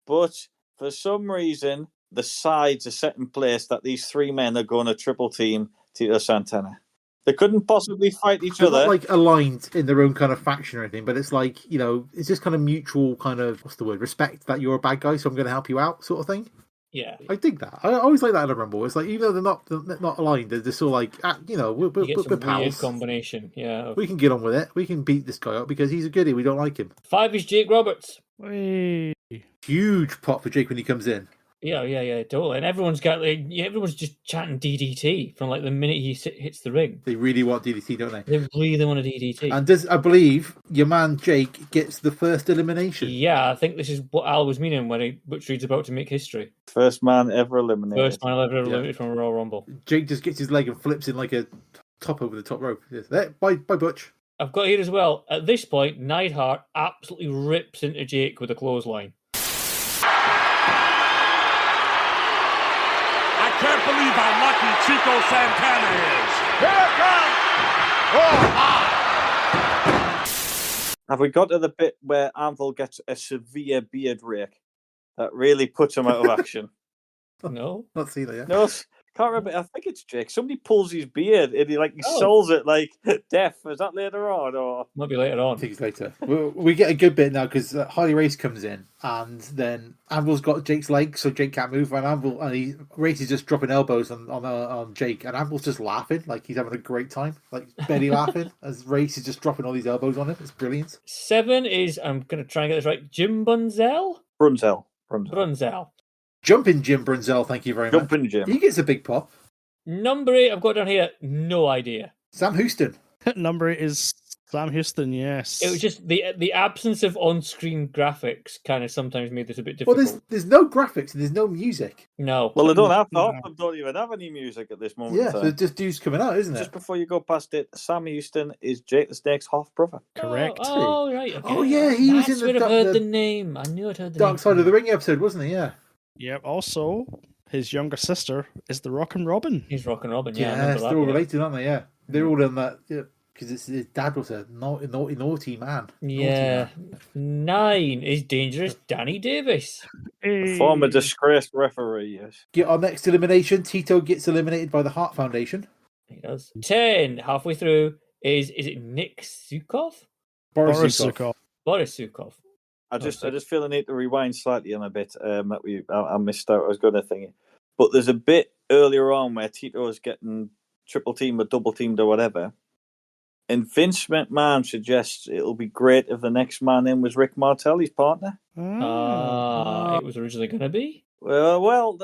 but for some reason, the sides are set in place that these 3 men are going to triple team Tito Santana. They couldn't possibly fight each other. Not like aligned in their own kind of faction or anything, but it's like, it's just kind of mutual kind of, respect that you're a bad guy, so I'm going to help you out sort of thing. Yeah. I dig that. I always like that in a Rumble. It's like, even though they're not aligned, they're just sort of like, we're pals. Weird combination, yeah. We can get on with it. We can beat this guy up because he's a goodie. We don't like him. 5 is Jake Roberts. Whee. Huge pop for Jake when he comes in. Yeah, totally. And everyone's just chanting DDT from like the minute he hits the ring. They really want DDT, don't they? They really want a DDT. And I believe your man Jake gets the first elimination. Yeah, I think this is what Al was meaning when Butch Reed's about to make history. First man ever eliminated. First man ever eliminated from a Royal Rumble. Jake just gets his leg and flips in like a top over the top rope. Bye, Butch. I've got here as well. At this point, Neidhart absolutely rips into Jake with a clothesline. I can't believe how lucky Chico Santana is. Here it comes. Oh, my. Have we got to the bit where Anvil gets a severe beard rake that really puts him out of action? No. Not seen that yet. No, can't remember. I think it's Jake. Somebody pulls his beard and he sells it like death. Is that later on? Or might be later on. I think it's later. We get a good bit now because Harley Race comes in and then Anvil's got Jake's leg, so Jake can't move. And Race is just dropping elbows on Jake, and Anvil's just laughing like he's having a great time, like belly laughing as Race is just dropping all these elbows on him. It's brilliant. 7 is, I'm going to try and get this right, Jim Brunzell. Jumping Jim Brunzell, thank you very much. Jumping Jim. He gets a big pop. Number 8, I've got down here, no idea. Sam Houston. Number 8 is Sam Houston, yes. It was just the absence of on-screen graphics kind of sometimes made this a bit difficult. Well, there's no graphics and there's no music. No. Well, they don't have half of them don't even have any music at this moment. Yeah, so it's just dudes coming out, isn't it? Just before you go past it, Sam Houston is Jake the Snake's half brother. Correct. Oh, right. Okay. Oh, yeah, he was in the. I've heard the name. I knew I'd heard the Dark Side of the Ring episode, wasn't he? Yeah. Yep. Also, his younger sister is the Rockin' Robin. He's Rockin' Robin. Yeah, they're all related, aren't they? Yeah, they're all in that. Yeah. Because his dad was a naughty man. Yeah. 9 is Dangerous Danny Davis. Former disgraced referee, yes. Get our next elimination. Tito gets eliminated by the Hart Foundation. He does. 10, halfway through, is it Nick Sukov? Boris Sukov. Boris Sukov. I just feel I need to rewind slightly on a bit that I missed out. I was going to think, but there's a bit earlier on where Tito is getting triple teamed or double teamed or whatever. And Vince McMahon suggests it'll be great if the next man in was Rick Martel, his partner. It was originally going to be? Well,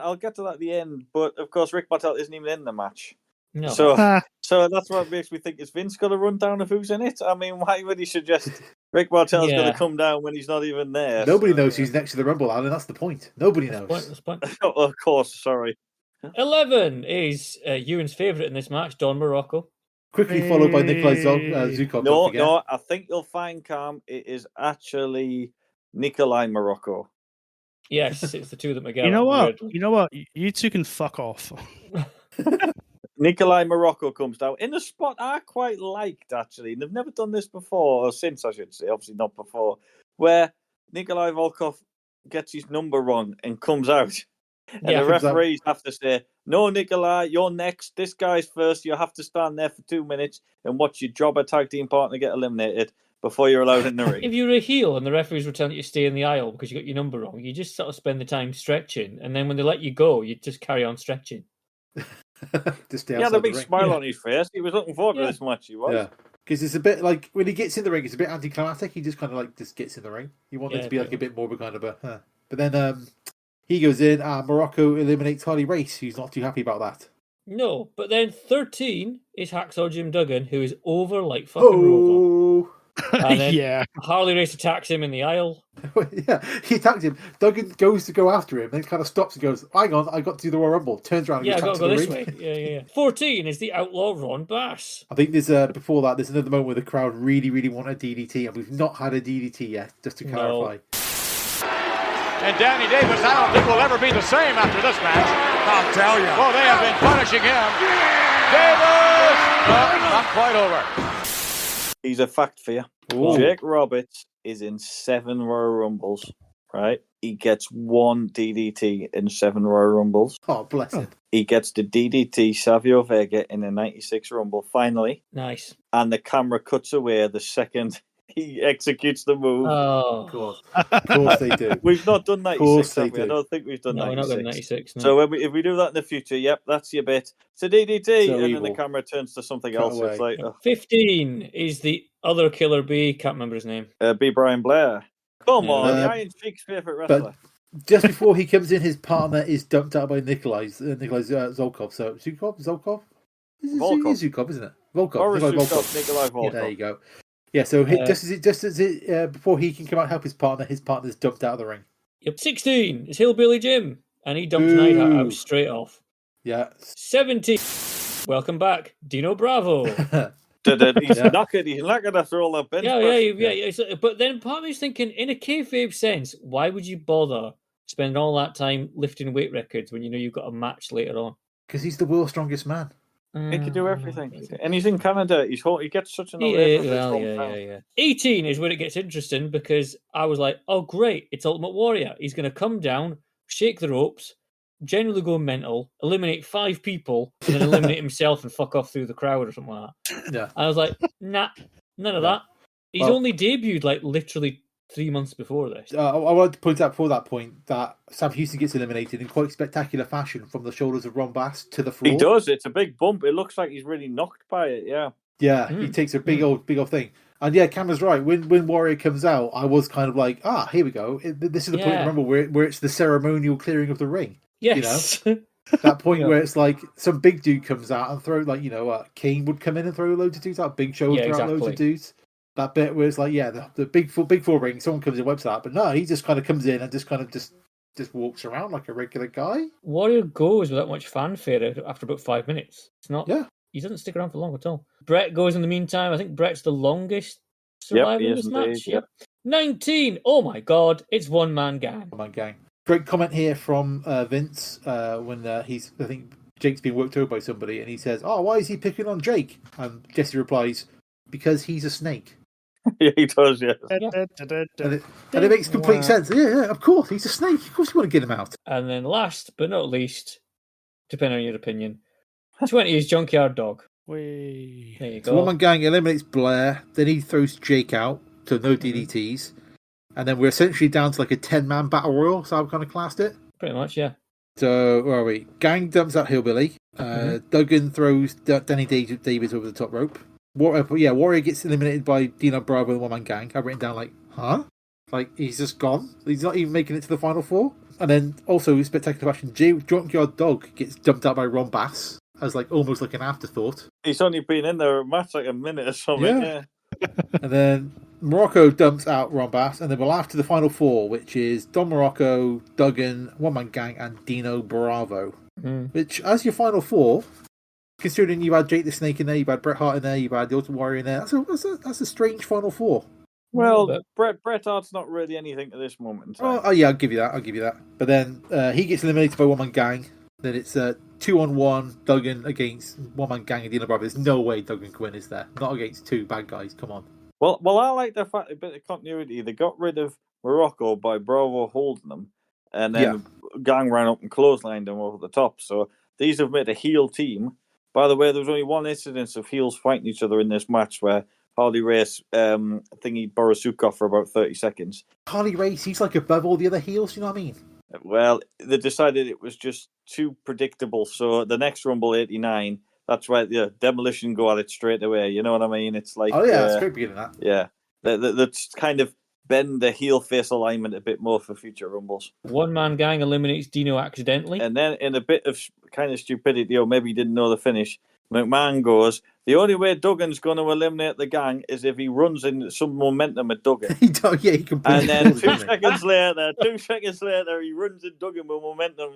I'll get to that at the end. But, of course, Rick Martel isn't even in the match. No. So that's what makes me think, is Vince got a rundown of who's in it? I mean, why would he suggest Rick Martel's going to come down when he's not even there? Nobody knows who's next to the Rumble, Alan. That's the point. Nobody knows. That's the point. Oh, of course, sorry. 11 is Ewan's favourite in this match, Don Morocco. Quickly followed by Nikolai Zukov. No, I think you'll find, Cam, it is actually Nikolai Morocco. Yes, it's the two that Miguel. You know what? You two can fuck off. Nikolai Morocco comes down in a spot I quite liked, actually. They've never done this before, or since, I should say, obviously not before, where Nikolai Volkov gets his number wrong and comes out. And the referees have to say, no, Nikolai, you're next. This guy's first. You have to stand there for 2 minutes and watch your jobber tag team partner get eliminated before you're allowed in the ring. If you're a heel and the referees were telling you to stay in the aisle because you got your number wrong, you just sort of spend the time stretching. And then when they let you go, you just carry on stretching. Just he had a big smile on his face. He was looking forward to this match. He was. Yeah. Because it's a bit like when he gets in the ring, it's a bit anticlimactic. He just kind of just gets in the ring. You want it to be like a bit more of a kind of a. But then he goes in. Morocco eliminates Harley Race, who's not too happy about that. No, but then 13 is Hacksaw Jim Duggan, who is over like fucking Rover. And then Harley Race attacks him in the aisle. Yeah, he attacks him. Duggan goes to go after him, then kind of stops and goes, hang on, I got to do the Royal Rumble. Turns around and I got to go this ring. way. Yeah. 14 is the outlaw Ron Bass. I think there's before that, there's another moment where the crowd really, really want a DDT, and we've not had a DDT yet, just to clarify. And Danny Davis, I don't think will ever be the same after this match. I'll tell you. Well, they have been punishing him. Davis! Not quite over. He's a fact for you. Ooh. Jake Roberts is in 7 Royal Rumbles, right? He gets 1 DDT in 7 Royal Rumbles. Oh, bless him. He gets the DDT Savio Vega in the 96 Rumble, finally. Nice. And the camera cuts away the second he executes the move. Oh, of course they do. We've not done 96, have we? I don't think we've done 96. No, we're not done 96. No. So if we do that in the future, yep, that's your bit. It's a DDT, and then the camera turns to something else. Away. It's like 15 is the other Killer B. Can't remember his name. B. Brian Blair. Come on, Iron Sheik's favourite wrestler. Just before he comes in, his partner is dumped out by Nikolai Zolkov. So Zolkov? Zukov, isn't it? Volkov. Nikolai Volkov. Yeah, there you go. Yeah, so just as it before he can come out and help his partner's dumped out of the ring. Yep. 16 is Hillbilly Jim, and he dumps Neidhart out straight off. Yeah. 17. Welcome back, Dino Bravo. He's knackered. He's knackered after all that bench. Yeah. But then part of me's thinking, in a kayfabe sense, why would you bother spending all that time lifting weight records when you know you've got a match later on? Because he's the world's strongest man. He can do everything, and he's in Canada. He gets such an 18 is where it gets interesting, because I was like, oh great, it's Ultimate Warrior. He's going to come down, shake the ropes, generally go mental, eliminate 5 people, and then eliminate himself and fuck off through the crowd or something like that. Yeah, and I was like, nah, none of that. He's only debuted like literally 3 months before this. I wanted to point out before that point that Sam Houston gets eliminated in quite spectacular fashion from the shoulders of Ron Bass to the floor. He does. It's a big bump. It looks like he's really knocked by it. Yeah. Yeah, he takes a big old thing. And yeah, Cameron's right. When Warrior comes out, I was kind of like, here we go. This is the point, remember, where it's the ceremonial clearing of the ring. Yes. You know? That point where it's like some big dude comes out and throw, like, Kane would come in and throw loads of dudes out. Big Show would throw out loads of dudes. That bit where it's like, the big four ring, someone comes in, wipes that, but no, he just kind of comes in and just kind of just walks around like a regular guy. Warrior goes without much fanfare after about 5 minutes. It's not. Yeah. He doesn't stick around for long at all. Brett goes in the meantime. I think Brett's the longest survivor in this match. Yep. 19. Oh my God! It's one man gang. One man gang. Great comment here from Vince when I think Jake's been worked over by somebody, and he says, "Oh, why is he picking on Jake?" And Jesse replies, "Because he's a snake." Yeah, he does. Yeah. And it makes complete sense. Yeah, of course, he's a snake. Of course, you want to get him out. And then last but not least, depending on your opinion, 20 is Junkyard Dog. There you go. So one-man gang eliminates Blair. Then he throws Jake out to no DDTs. And then we're essentially down to like a 10-man battle royal. So I've kind of classed it. Pretty much, yeah. So, where are we? Gang dumps out Hillbilly. Duggan throws Danny Davis over the top rope. Warrior gets eliminated by Dino Bravo and the one-man gang. I've written down like, huh? Like, he's just gone? He's not even making it to the final four? And then, also, spectacular fashion, Junkyard Dog gets dumped out by Ron Bass as like almost like an afterthought. He's only been in there a match like a minute or something. Yeah. And then Morocco dumps out Ron Bass, and then we're after the final four, which is Don Morocco, Duggan, One Man Gang, and Dino Bravo. Which, as your final four, considering you had Jake the Snake in there, you had Bret Hart in there, you had the Ultimate Warrior in there, that's a strange final four. Well, Bret Hart's not really anything at this moment in time. Oh yeah, I'll give you that. But then he gets eliminated by One Man Gang. Then it's 2-on-1 Duggan against One Man Gang and Dino Bravo. There's no way Duggan can win, is there? Not against two bad guys. Come on. Well, I like the fact a bit of continuity. They got rid of Morocco by Bravo holding them, and then Gang ran up and clotheslined them over the top. So these have made a heel team. By the way, there was only one incidence of heels fighting each other in this match where Harley Race thingy Borisukov for about 30 seconds. Harley Race, he's like above all the other heels, you know what I mean? Well, they decided it was just too predictable. So the next Rumble 89, that's why the Demolition go at it straight away. You know what I mean? It's like... Oh, yeah, it's great beginning that. Yeah. That's kind of bend the heel-face alignment a bit more for future Rumbles. One Man Gang eliminates Dino accidentally. And then in a bit of kind of stupidity, or maybe he didn't know the finish, McMahon goes, the only way Duggan's going to eliminate the gang is if he runs in some momentum at Duggan. He can. And then 2 seconds later, he runs in Duggan with momentum.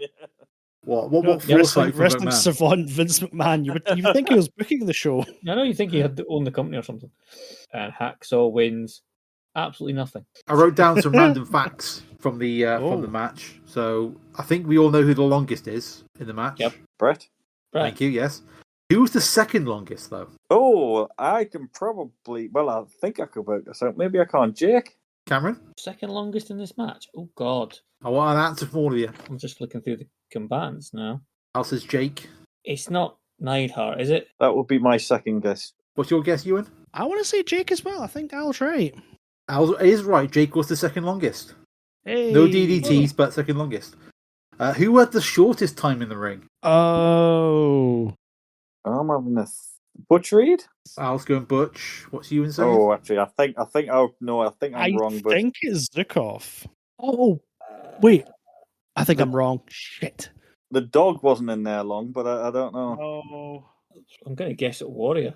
What wrestling savant Vince McMahon? You would think he was booking the show. I know you think he had to own the company or something. And Hacksaw wins absolutely nothing. I wrote down some random facts from the match. So I think we all know who the longest is in the match. Yep, Brett. Thank you. Yes. Who's the second longest, though? Oh, I can probably... Well, I think I could work this out. Maybe I can't. Jake? Cameron? Second longest in this match? Oh, God. I want an answer from all of you. I'm just flicking through the combatants now. Al says Jake. It's not Neidhart, is it? That would be my second guess. What's your guess, Euan? I want to say Jake as well. I think Al's right. Al is right. Jake was the second longest. Hey. No DDTs, but second longest. Who had the shortest time in the ring? Oh... I'm having a Butch Reed. Al's going Butch. What's you saying? Oh, actually, I think I'm wrong. I think it's Zukov. Oh, wait. I think I'm wrong. Shit. The dog wasn't in there long, but I don't know. Oh, I'm going to guess at Warrior.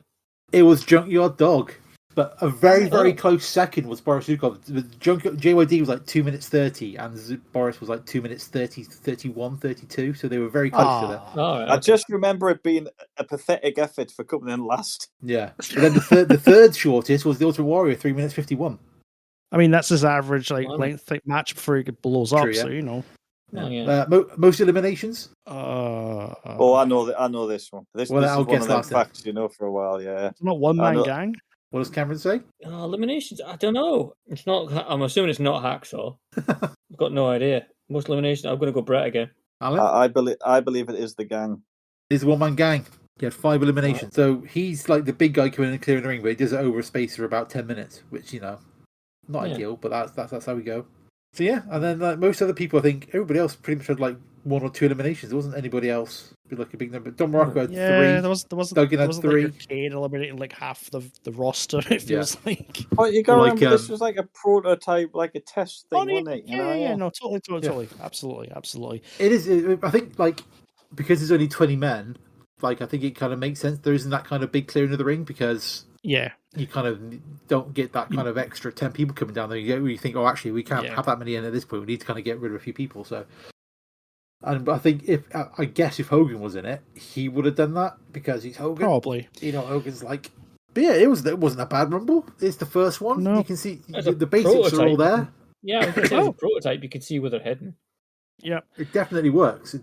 It was Junkyard Dog. But a very, very close second was Boris Zukov. JYD was like 2 minutes 30, and Boris was like 2 minutes 30, 31, 32. So they were very close to that. Oh, I just remember it being a pathetic effort for coming in last. Yeah. And then the third shortest was the Ultimate Warrior, 3 minutes 51. I mean, that's his average length match before he blows up. So you know. Oh, yeah. Most eliminations. I know this one. This is one of the facts you know for a while. Yeah. It's not One Man Gang. What does Cameron say? Eliminations? I don't know. It's not. I'm assuming it's not Hacksaw. I've got no idea. Most eliminations. I'm going to go Brett again. I believe it is the gang. It's One Man Gang. He had 5 eliminations. So he's like the big guy coming in and clearing the ring, but he does it over a space of about 10 minutes, which, not ideal, but that's how we go. So yeah, and then like most other people, I think everybody else pretty much had like 1 or 2 eliminations. There wasn't anybody else with like a big number. Don Morocco had 3. There wasn't. Duggan had 3. Like Kane eliminating like half the roster. It feels like. Well, you got to remember this was like a prototype, like a test thing, wasn't it? Yeah, no, totally, absolutely. It is. I think like because there's only 20 men, like I think it kind of makes sense. There isn't that kind of big clearing of the ring because you kind of don't get that kind of extra 10 people coming down there. You think, oh, actually, we can't have that many in at this point. We need to kind of get rid of a few people. So, but I think if Hogan was in it, he would have done that because he's Hogan. Probably. Hogan's like, but yeah, it wasn't a bad Rumble. It's the first one. No. You can see the basics prototype. Are all there. Yeah, I was going to say as a prototype, you can see where they're heading. Yeah, it definitely works.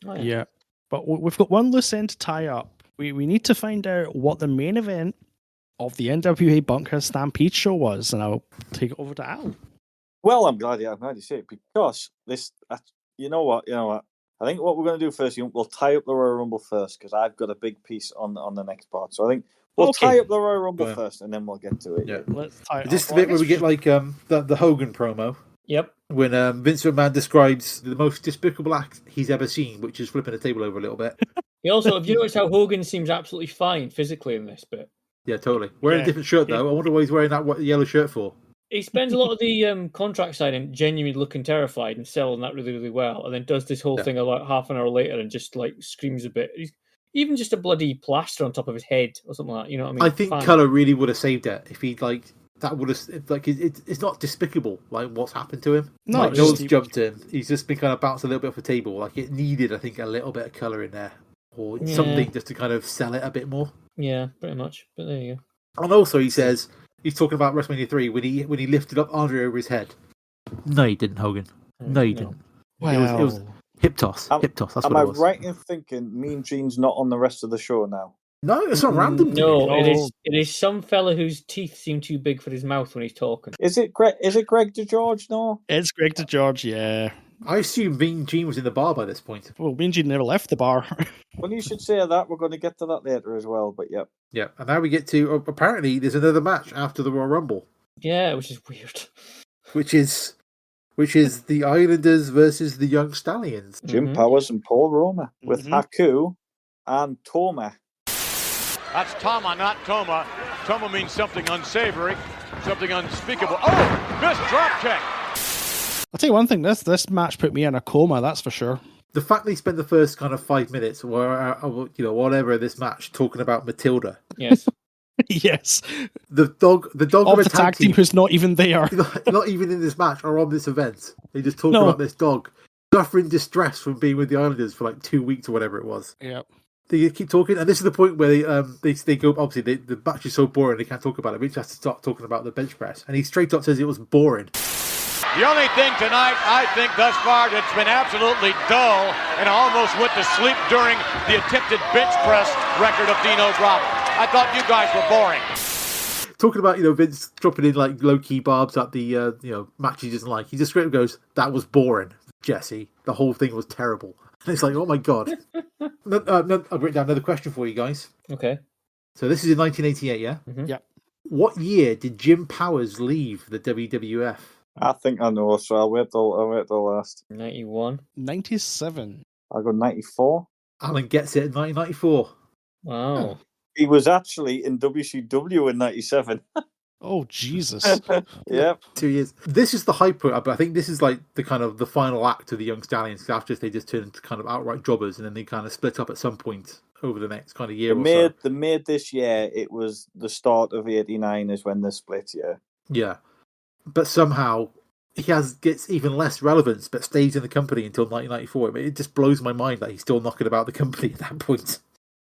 Oh, yeah, but we've got one loose end to tie up. We need to find out what the main event of the NWA Bunkhouse Stampede show was, and I'll take it over to Al. Well, I'm glad you say it because this. You know what? I think what we're going to do first, we'll tie up the Royal Rumble first because I've got a big piece on the next part. So I think we'll tie up the Royal Rumble first, and then we'll get to it. Yeah, let's tie it. This is the bit where we get like the Hogan promo. Yep. When Vince McMahon describes the most despicable act he's ever seen, which is flipping the table over a little bit. He also, have you noticed how Hogan seems absolutely fine physically in this bit? Yeah, totally. Wearing a different shirt though. I wonder why he's wearing that yellow shirt for. He spends a lot of the contract signing genuinely looking terrified and selling that really, really well, and then does this whole thing about half an hour later and just like screams a bit. He's even just a bloody plaster on top of his head or something like that. You know what I mean? I think Colour really would have saved it if he that would have it's not despicable like what's happened to him. No one's jumped him. He's just been kind of bounced a little bit off the table. Like it needed, I think, a little bit of colour in there or something just to kind of sell it a bit more. Yeah, pretty much. But there you go. And also, he says he's talking about WrestleMania 3 when he lifted up Andre over his head. No, he didn't, Hogan. No, he didn't. Wow. It was hip toss. Hip toss. That's what it was. Am I right in thinking Mean Gene's not on the rest of the show now? No, it's not random. No, it is some fella whose teeth seem too big for his mouth when he's talking. Is it Greg DeGeorge? No, it's Greg DeGeorge. Yeah, I assume Mean Gene was in the bar by this point. Well, Mean Gene never left the bar. Well, you should say that. We're going to get to that later as well. But yeah. Yeah, and now we get to apparently there's another match after the Royal Rumble. Yeah, which is weird. Which is the Islanders versus the Young Stallions. Jim Powers and Paul Roma with Haku and Toma. That's Tama, not Toma. Toma means something unsavory, something unspeakable. Oh, missed drop kick. I'll tell you one thing, this match put me in a coma, that's for sure. The fact that he spent the first kind of 5 minutes or whatever this match talking about Matilda. Yes. Yes. The dog of the tag team who's not even there. Not even in this match or on this event. They just talk about this dog suffering distress from being with the Islanders for like 2 weeks or whatever it was. Yeah. They keep talking, and this is the point where they go. Obviously, the match is so boring they can't talk about it. Rich has to start talking about the bench press, and he straight up says it was boring. The only thing tonight, I think thus far, that's been absolutely dull, and I almost went to sleep during the attempted bench press record of Dino Bravo. I thought you guys were boring. Talking about Vince dropping in like low key barbs at the match he doesn't like. He just straight up goes, "That was boring, Jesse. The whole thing was terrible." And it's like, oh my god. I've written down another question for you guys. Okay. So this is in 1988, yeah? Mm-hmm. Yeah. What year did Jim Powers leave the WWF? I think I know, so I'll wait till last. 91. 97. I'll go 94. Alan gets it in 1994. Wow. He was actually in WCW in 97. Oh, Jesus. Yeah. 2 years. This is the high point, but I think this is like the kind of the final act of the Young Stallions. After they just turned into kind of outright jobbers, and then they kind of split up at some point over the next kind of year or so. They made this year, it was the start of 89 is when they split, yeah. Yeah. But somehow he gets even less relevance, but stays in the company until 1994. It just blows my mind that he's still knocking about the company at that point.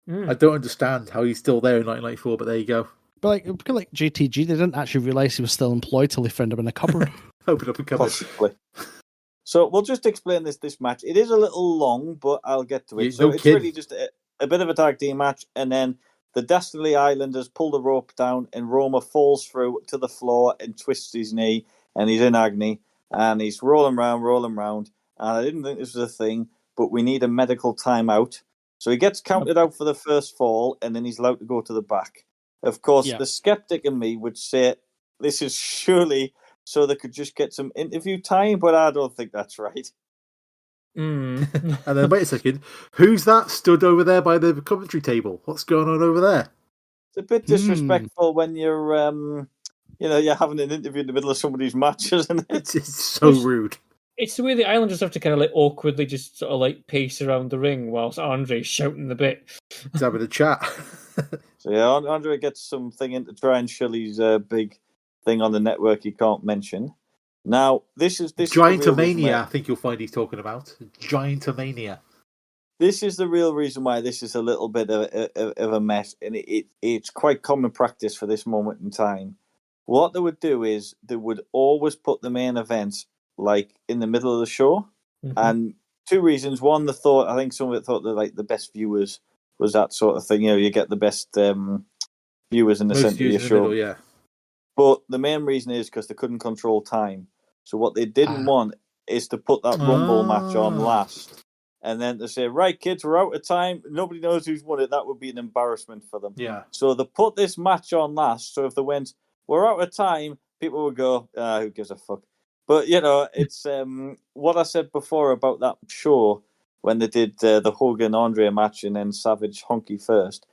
I don't understand how he's still there in 1994, but there you go. But like JTG, they didn't actually realise he was still employed till they found him in a cupboard. Open up a cupboard. Possibly. So we'll just explain this match. It is a little long, but I'll get to it. So it's really just a bit of a tag team match, and then the Destiny Islanders pull the rope down, and Roma falls through to the floor and twists his knee, and he's in agony, and he's rolling round. And I didn't think this was a thing, but we need a medical timeout. So he gets counted out for the first fall, and then he's allowed to go to the back. Of course, the skeptic in me would say this is surely so they could just get some interview time, but I don't think that's right. And then, wait a second, who's that stood over there by the commentary table? What's going on over there? It's a bit disrespectful when you're, you're having an interview in the middle of somebody's match, isn't it? It's so rude. It's the way the Islanders have to kind of like awkwardly just sort of like pace around the ring whilst Andre's shouting the bit. He's having a chat. So yeah, Andre gets something in to try and Shirley's big thing on the network he can't mention. Now, this is Giantomania, I think you'll find he's talking about. Giantomania. This is the real reason why this is a little bit of a mess, and it's quite common practice for this moment in time. What they would do is they would always put the main event like in the middle of the show, and two reasons. One, I think some of it thought that like the best viewers was that sort of thing. You know, you get the best viewers in the center of your show. Middle, yeah. But the main reason is because they couldn't control time. So what they didn't want is to put that Rumble match on last. And then to say, right, kids, we're out of time. Nobody knows who's won it. That would be an embarrassment for them. Yeah. So they put this match on last. So if they went, we're out of time, people would go, who gives a fuck? But, you know, it's what I said before about that show when they did the Hogan-Andre match and then Savage Honky first.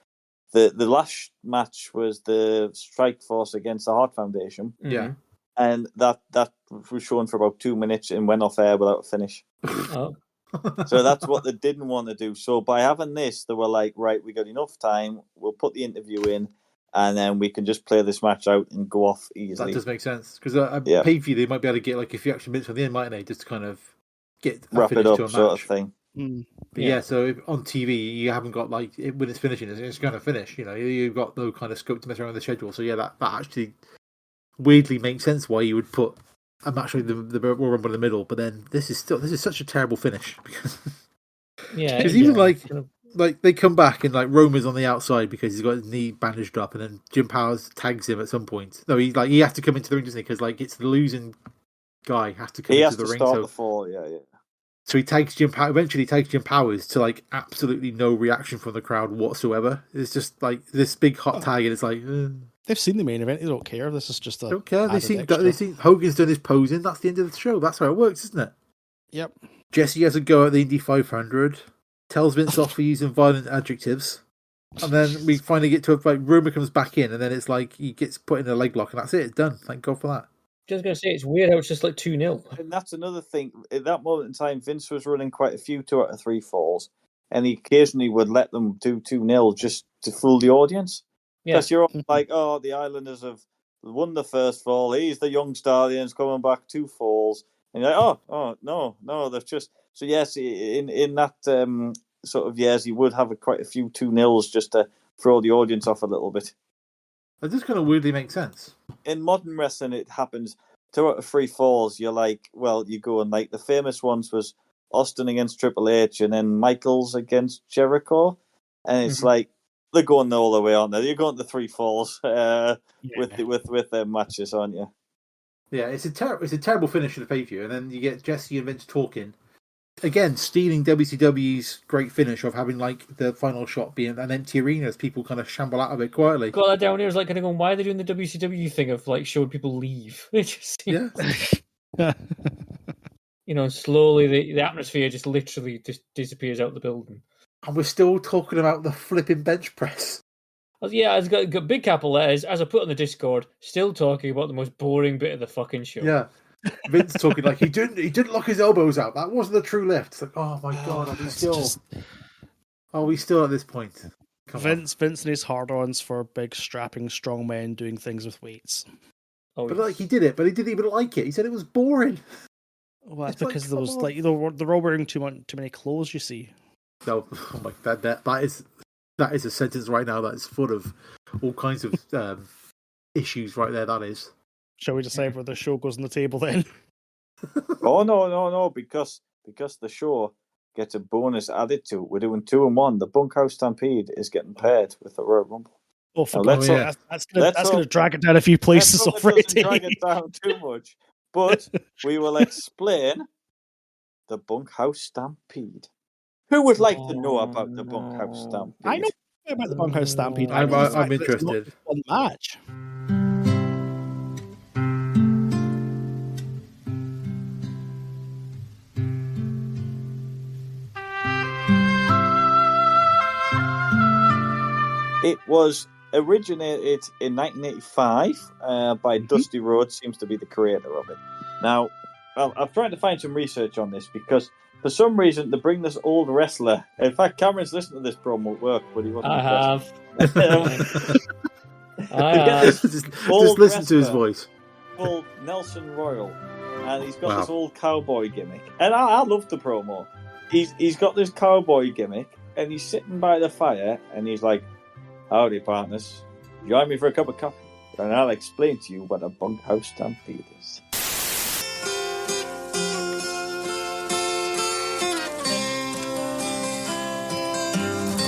The last match was the Strike Force against the Hart Foundation. Yeah. And that was shown for about 2 minutes and went off air without a finish. Oh. So that's what they didn't want to do. So by having this, they were like, right, we got enough time. We'll put the interview in, and then we can just play this match out and go off easily. That does make sense. Because pay-per-view, they might be able to get like a few extra minutes from the end, mightn't they? Just to kind of wrap it up, sort of thing. But yeah, so on TV, you haven't got like when it's finishing, it's going to finish. You know, you've got no kind of scope to mess around with the schedule. So yeah, that actually weirdly makes sense why you would put a match like the Royal Rumble in the middle. But then this is such a terrible finish because even like they come back and like Roman's on the outside because he's got his knee bandaged up, and then Jim Powers tags him at some point. No, he has to come into the ring, doesn't he? Because like it's the losing guy has to come into the ring. Start the fall, yeah. So he tags Jim Powers. Eventually, he tags Jim Powers to like absolutely no reaction from the crowd whatsoever. It's just like this big hot tag, and it's like they've seen the main event. They don't care. This is just don't care. They see Hogan's done his posing. That's the end of the show. That's how it works, isn't it? Yep. Jesse has a go at the Indy 500. Tells Vince off for using violent adjectives, and then we finally get to like Roman comes back in, and then it's like he gets put in a leg lock, and that's it. It's done. Thank God for that. Just going to say, it's weird how it's just like 2-0. And that's another thing. At that moment in time, Vince was running quite a few 2 out of 3 falls, and he occasionally would let them do 2-0 just to fool the audience. Because you're all like, oh, the Islanders have won the first fall. He's the young Stallions coming back 2 falls. And you're like, oh, no, they're just... So yes, in that sort of years, he would have quite a few 2-0s just to throw the audience off a little bit. That just kind of weirdly makes sense. In modern wrestling, it happens 2 out of 3 falls. You're like, well, you go and like the famous ones was Austin against Triple H and then Michaels against Jericho, and it's like they're going all the way on there. You're going to 3 falls with their matches, aren't you? Yeah, it's a terrible finish to the pay-per-view, and then you get Jesse and Vince talking. Again, stealing WCW's great finish of having like the final shot being an empty arena as people kind of shamble out of it quietly. Got that down here is like kind of going, why are they doing the WCW thing of like showing people leave? It just seems... Yeah. You know, slowly the atmosphere just literally just disappears out the building. And we're still talking about the flipping bench press. Yeah, it's got big capital letters, as I put on the Discord, still talking about the most boring bit of the fucking show. Yeah. Vince talking like he didn't lock his elbows out. That wasn't a true lift. It's like, oh my god, are we still at this point? Vince and his hard-ons for big strapping strong men doing things with weights. But like he did it, but he didn't even like it. He said it was boring. Well, that's because there was like they're all wearing too many clothes. You see. No, oh my, that is a sentence right now that is full of all kinds of issues. Right there, that is. Shall we decide where the show goes on the table then? Oh no! Because the show gets a bonus added to it. We're doing 2 and 1. The Bunkhouse Stampede is getting paired with the Royal Rumble. Oh, that's going to drag it down a few places already. It doesn't drag it down too much, but we will explain the Bunkhouse Stampede. Who would like to know about the Bunkhouse Stampede? I know about the Bunkhouse Stampede. I'm interested. One match. It was originated in 1985 by Dusty Rhodes, seems to be the creator of it. Now, I'm trying to find some research on this because for some reason they bring this old wrestler. In fact, Cameron's listened to this promo at work, but he wasn't. I have. Just listen to his voice. Called Nelson Royal, and he's got this old cowboy gimmick, and I love the promo. He's got this cowboy gimmick, and he's sitting by the fire, and he's like, "Howdy, partners. Join me for a cup of coffee, and I'll explain to you what a bunkhouse stampede is."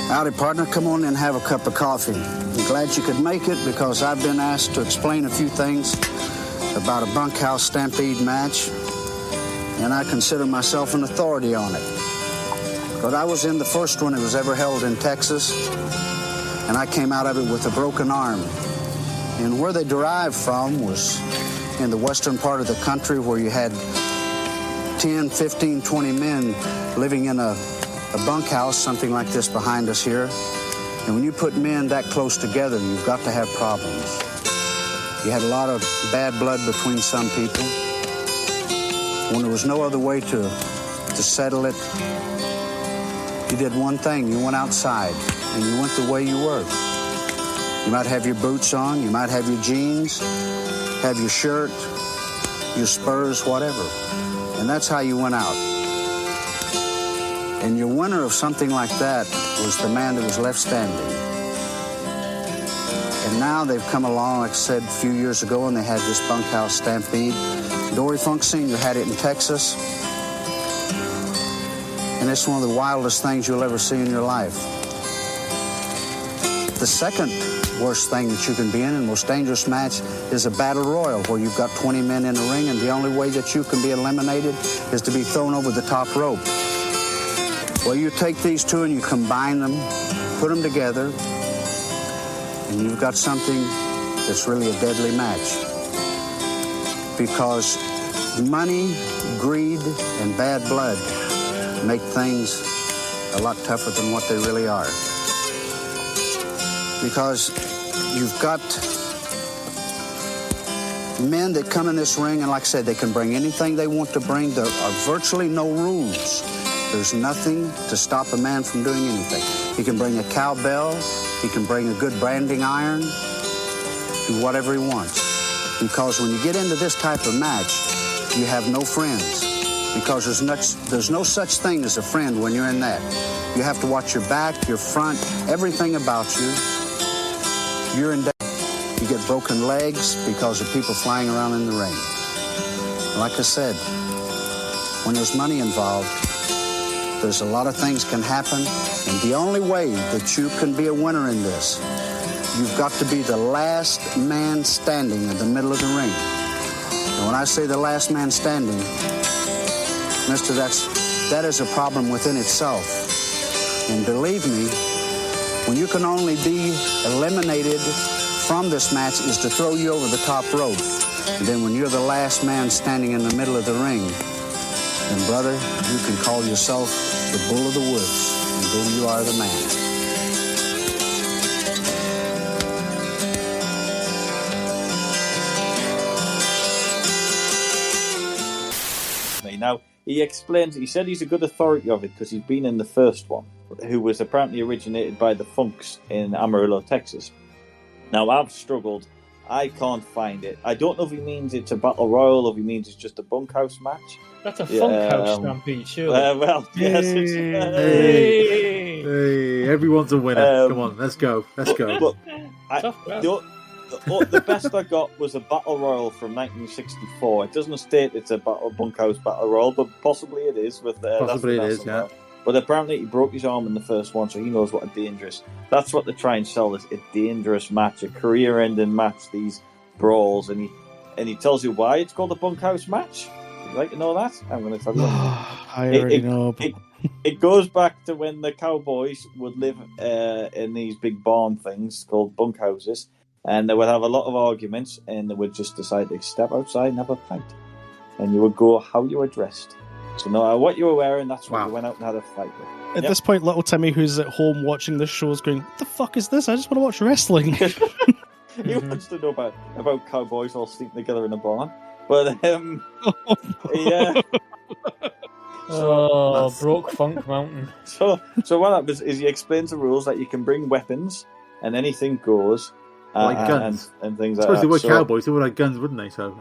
Howdy, partner. Come on in and have a cup of coffee. I'm glad you could make it because I've been asked to explain a few things about a bunkhouse stampede match, and I consider myself an authority on it. But I was in the first one that was ever held in Texas, and I came out of it with a broken arm. And where they derived from was in the western part of the country where you had 10, 15, 20 men living in a bunkhouse, something like this behind us here. And when you put men that close together, you've got to have problems. You had a lot of bad blood between some people. When there was no other way to settle it, you did one thing. You went outside, and you went the way you were. You might have your boots on, you might have your jeans, have your shirt, your spurs, whatever. And that's how you went out. And your winner of something like that was the man that was left standing. And now they've come along, like I said, a few years ago, and they had this bunkhouse stampede. Dory Funk Sr. had it in Texas. And it's one of the wildest things you'll ever see in your life. The second worst thing that you can be in and most dangerous match is a battle royal where you've got 20 men in the ring, and the only way that you can be eliminated is to be thrown over the top rope. Well, you take these two and you combine them, put them together, and you've got something that's really a deadly match. Because money, greed, and bad blood make things a lot tougher than what they really are. Because you've got men that come in this ring, and like I said, they can bring anything they want to bring. There are virtually no rules. There's nothing to stop a man from doing anything. He can bring a cowbell. He can bring a good branding iron. Do whatever he wants. Because when you get into this type of match, you have no friends. Because there's no such thing as a friend when you're in that. You have to watch your back, your front, everything about you. You're in danger. You get broken legs because of people flying around in the ring. Like I said, when there's money involved, there's a lot of things can happen, and the only way that you can be a winner in this, you've got to be the last man standing in the middle of the ring. And when I say the last man standing, mister, that is a problem within itself. And believe me, when you can only be eliminated from this match is to throw you over the top rope. And then when you're the last man standing in the middle of the ring, then brother, you can call yourself the bull of the woods, and then you are the man. Now, he explains, he said he's a good authority of it because he's been in the first one, who was apparently originated by the Funks in Amarillo, Texas. Now, I've struggled. I can't find it. I don't know if he means it's a battle royal or if he means it's just a bunkhouse match. That's a Funkhouse Stampede, surely. Well, yes. Hey, everyone's a winner. Come on, let's go. Let's go. But the best I got was a battle royal from 1964. It doesn't state it's a bunkhouse battle royal, but possibly it is. Possibly it is, yeah. But apparently he broke his arm in the first one, so he knows what a dangerous... That's what they try and sell, is a dangerous match, a career-ending match, these brawls. And he tells you why it's called a bunkhouse match. Would you like to know that? I'm going to tell you. I already know. But... It goes back to when the cowboys would live in these big barn things called bunkhouses, and they would have a lot of arguments, and they would just decide to step outside and have a fight. And you would go how you were dressed. So no matter what you were wearing, that's what you went out and had a fight with. At this point, little Timmy, who's at home watching this show, is going, "What the fuck is this? I just want to watch wrestling." He wants to know about cowboys all sleeping together in a barn. But yeah. Broke Funk Mountain. So what happens is he explains the rules that you can bring weapons and anything goes. Like guns and things like that. I suppose they were cowboys, they would have guns, wouldn't they? So,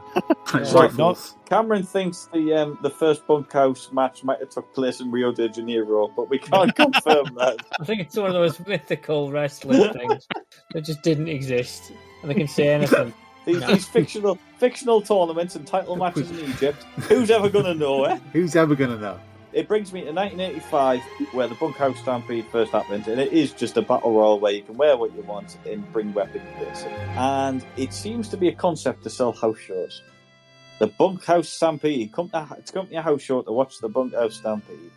Cameron thinks the first bunkhouse match might have took place in Rio de Janeiro, but we can't confirm that. I think it's one of those mythical wrestling things that just didn't exist, and they can say anything. These fictional tournaments and title matches in Egypt. Who's ever going to know it? Who's ever going to know? It brings me to 1985, where the Bunkhouse Stampede first happened, and it is just a battle royal where you can wear what you want and bring weapons, basically. And it seems to be a concept to sell house shows. The Bunkhouse Stampede, come to your house show to watch the Bunkhouse Stampede.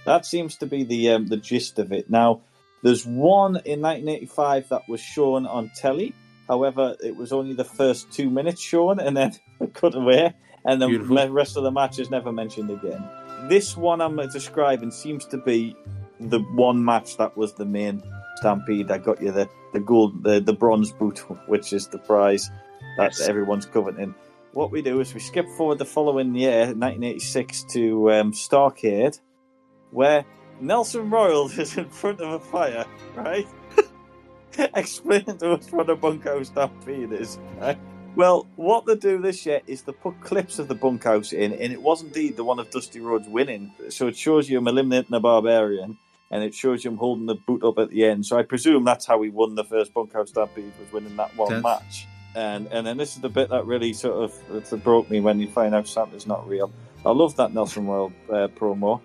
That seems to be the gist of it. Now, there's one in 1985 that was shown on telly. However, it was only the first 2 minutes shown, and then cut away, and the rest of the match is never mentioned again. This one I'm describing seems to be the one match that was the main Stampede that got you the gold, the bronze boot, which is the prize that everyone's coveting. What we do is we skip forward the following year, 1986, to Starrcade, where Nelson Royal is in front of a fire, right? Explain to us what a Bunkhouse Stampede is, right? Well, what they do this year is they put clips of the bunkhouse in, and it was indeed the one of Dusty Rhodes winning. So it shows you him eliminating a barbarian, and it shows you him holding the boot up at the end. So I presume that's how he won the first Bunkhouse Stampede, was winning that one match. And then this is the bit that really sort of broke me when you find out Santa's not real. I love that Nelson Royal promo.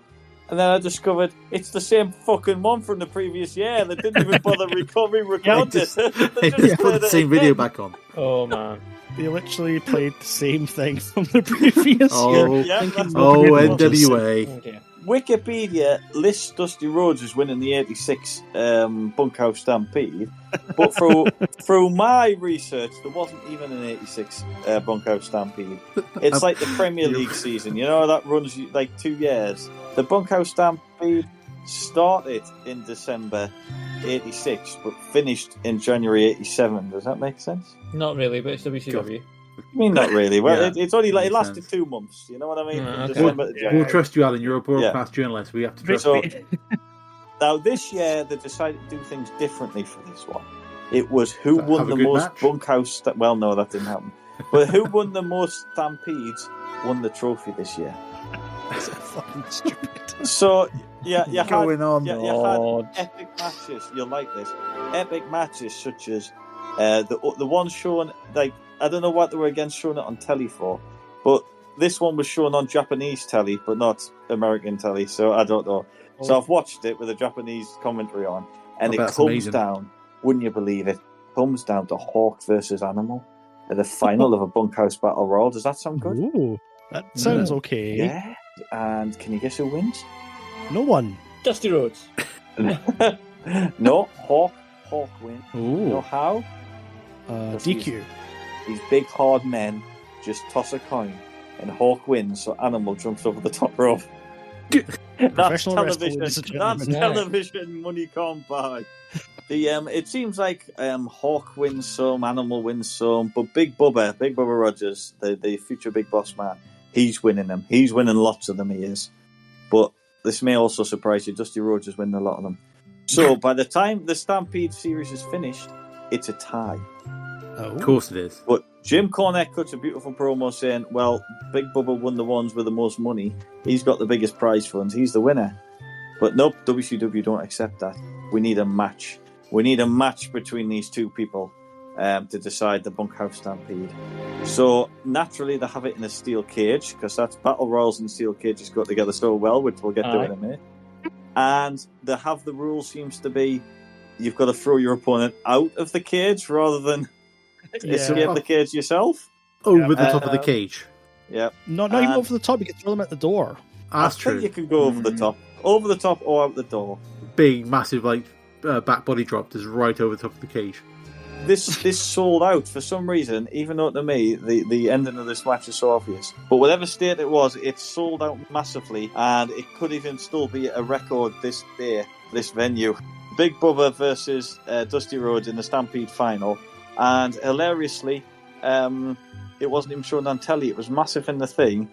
And then I discovered it's the same fucking one from the previous year. They didn't even bother recording it. They just put the same video back on. Oh, man. They literally played the same thing from the previous year. Yeah, NWA. Wikipedia lists Dusty Rhodes as winning the 86 Bunkhouse Stampede, but through my research, there wasn't even an 86 Bunkhouse Stampede. It's like the Premier League season, you know, that runs like 2 years. The Bunkhouse Stampede started in December 86, but finished in January 87. Does that make sense? Not really, but it's WCW. I mean, not really. Well, it's only like it lasted 2 months. You know what I mean? Okay. We'll trust you, Alan. You're a broadcast journalist. We have to trust you. Now, this year they decided to do things differently for this one. It was who won the most bunkhouse. Well, no, that didn't happen. But who won the most stampedes won the trophy this year. That's fucking stupid. So you had epic matches. You'll like this. Epic matches such as the one shown, like, I don't know what they were against showing it on telly for, but this one was shown on Japanese telly, but not American telly, so I don't know. So I've watched it with a Japanese commentary on, and it comes down, wouldn't you believe it, comes down to Hawk versus Animal at the final of a Bunkhouse Battle Royal. Does that sound good? Ooh, that sounds okay. Yeah, and can you guess who wins? No one. Dusty Rhodes. No, Hawk wins. Ooh. You know how? DQ. These big hard men just toss a coin and Hawk wins, so Animal jumps over the top rope. That's television. That's television money can't buy. It seems like Hawk wins some, Animal wins some, but Big Bubba Rogers, the future big boss man, he's winning them. He's winning lots of them, he is. But this may also surprise you, Dusty Rhodes is winning a lot of them. So by the time the Stampede series is finished, it's a tie. Oh. Of course it is. But Jim Cornette cuts a beautiful promo saying, well, Big Bubba won the ones with the most money. He's got the biggest prize funds. He's the winner. But nope, WCW don't accept that. We need a match. We need a match between these two people to decide the Bunkhouse Stampede. So naturally they have it in a steel cage, because that's Battle Royals and steel cages go together so well, which we'll get to in a minute. And they have the rule seems to be you've got to throw your opponent out of the cage rather than escape the cage yourself. Over the top of the cage. Yeah. Not even over the top, you can throw them at the door. That's I true. think you can go over the top. Over the top or out the door. Big, massive, back body drop is right over the top of the cage. This sold out for some reason, even though to me the ending of this match is so obvious. But whatever state it was, it sold out massively, and it could even still be a record this day, this venue. Big Bubba versus Dusty Rhodes in the Stampede final, and hilariously, it wasn't even shown on telly. It was massive in the thing,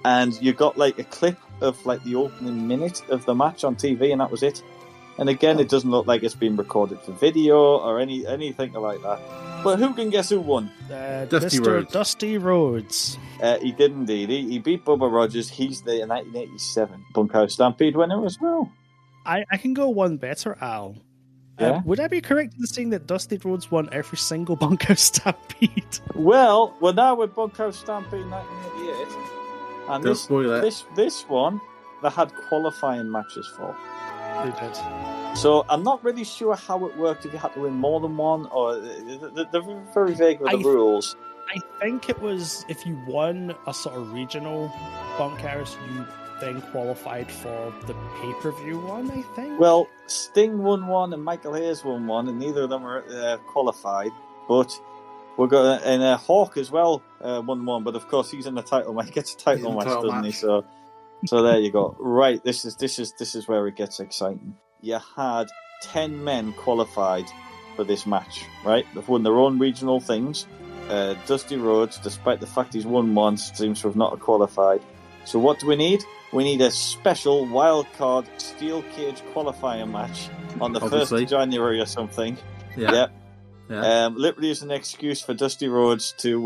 and you got like a clip of like the opening minute of the match on TV, and that was it. And again, it doesn't look like it's been recorded for video or anything like that. But who can guess who won? Dusty Rhodes. He did indeed. He beat Bubba Rogers. He's the 1987 Bunkhouse Stampede winner as well. I can go one better, Al. Yeah? Would I be correct in saying that Dusty Rhodes won every single Bunkhouse Stampede? Well, we're now with Bunkhouse Stampede 1988. And this one, they had qualifying matches for. They did. So I'm not really sure how it worked, if you had to win more than one, or they're very vague with the rules. I think it was if you won a sort of regional bunkhouse, you then qualified for the pay-per-view one, I think. Well, Sting won one and Michael Hayes won one, and neither of them are qualified. But we're going and Hawk as well won one, but of course he's in the title match. He gets a title match, doesn't he? So there you go. Right, this is where it gets exciting. You had 10 men qualified for this match, right? They've won their own regional things. Dusty Rhodes, despite the fact he's won once, seems to have not qualified. So what do we need? We need a special wildcard steel cage qualifying match on the 1st of January or something. Yeah. Literally is an excuse for Dusty Rhodes to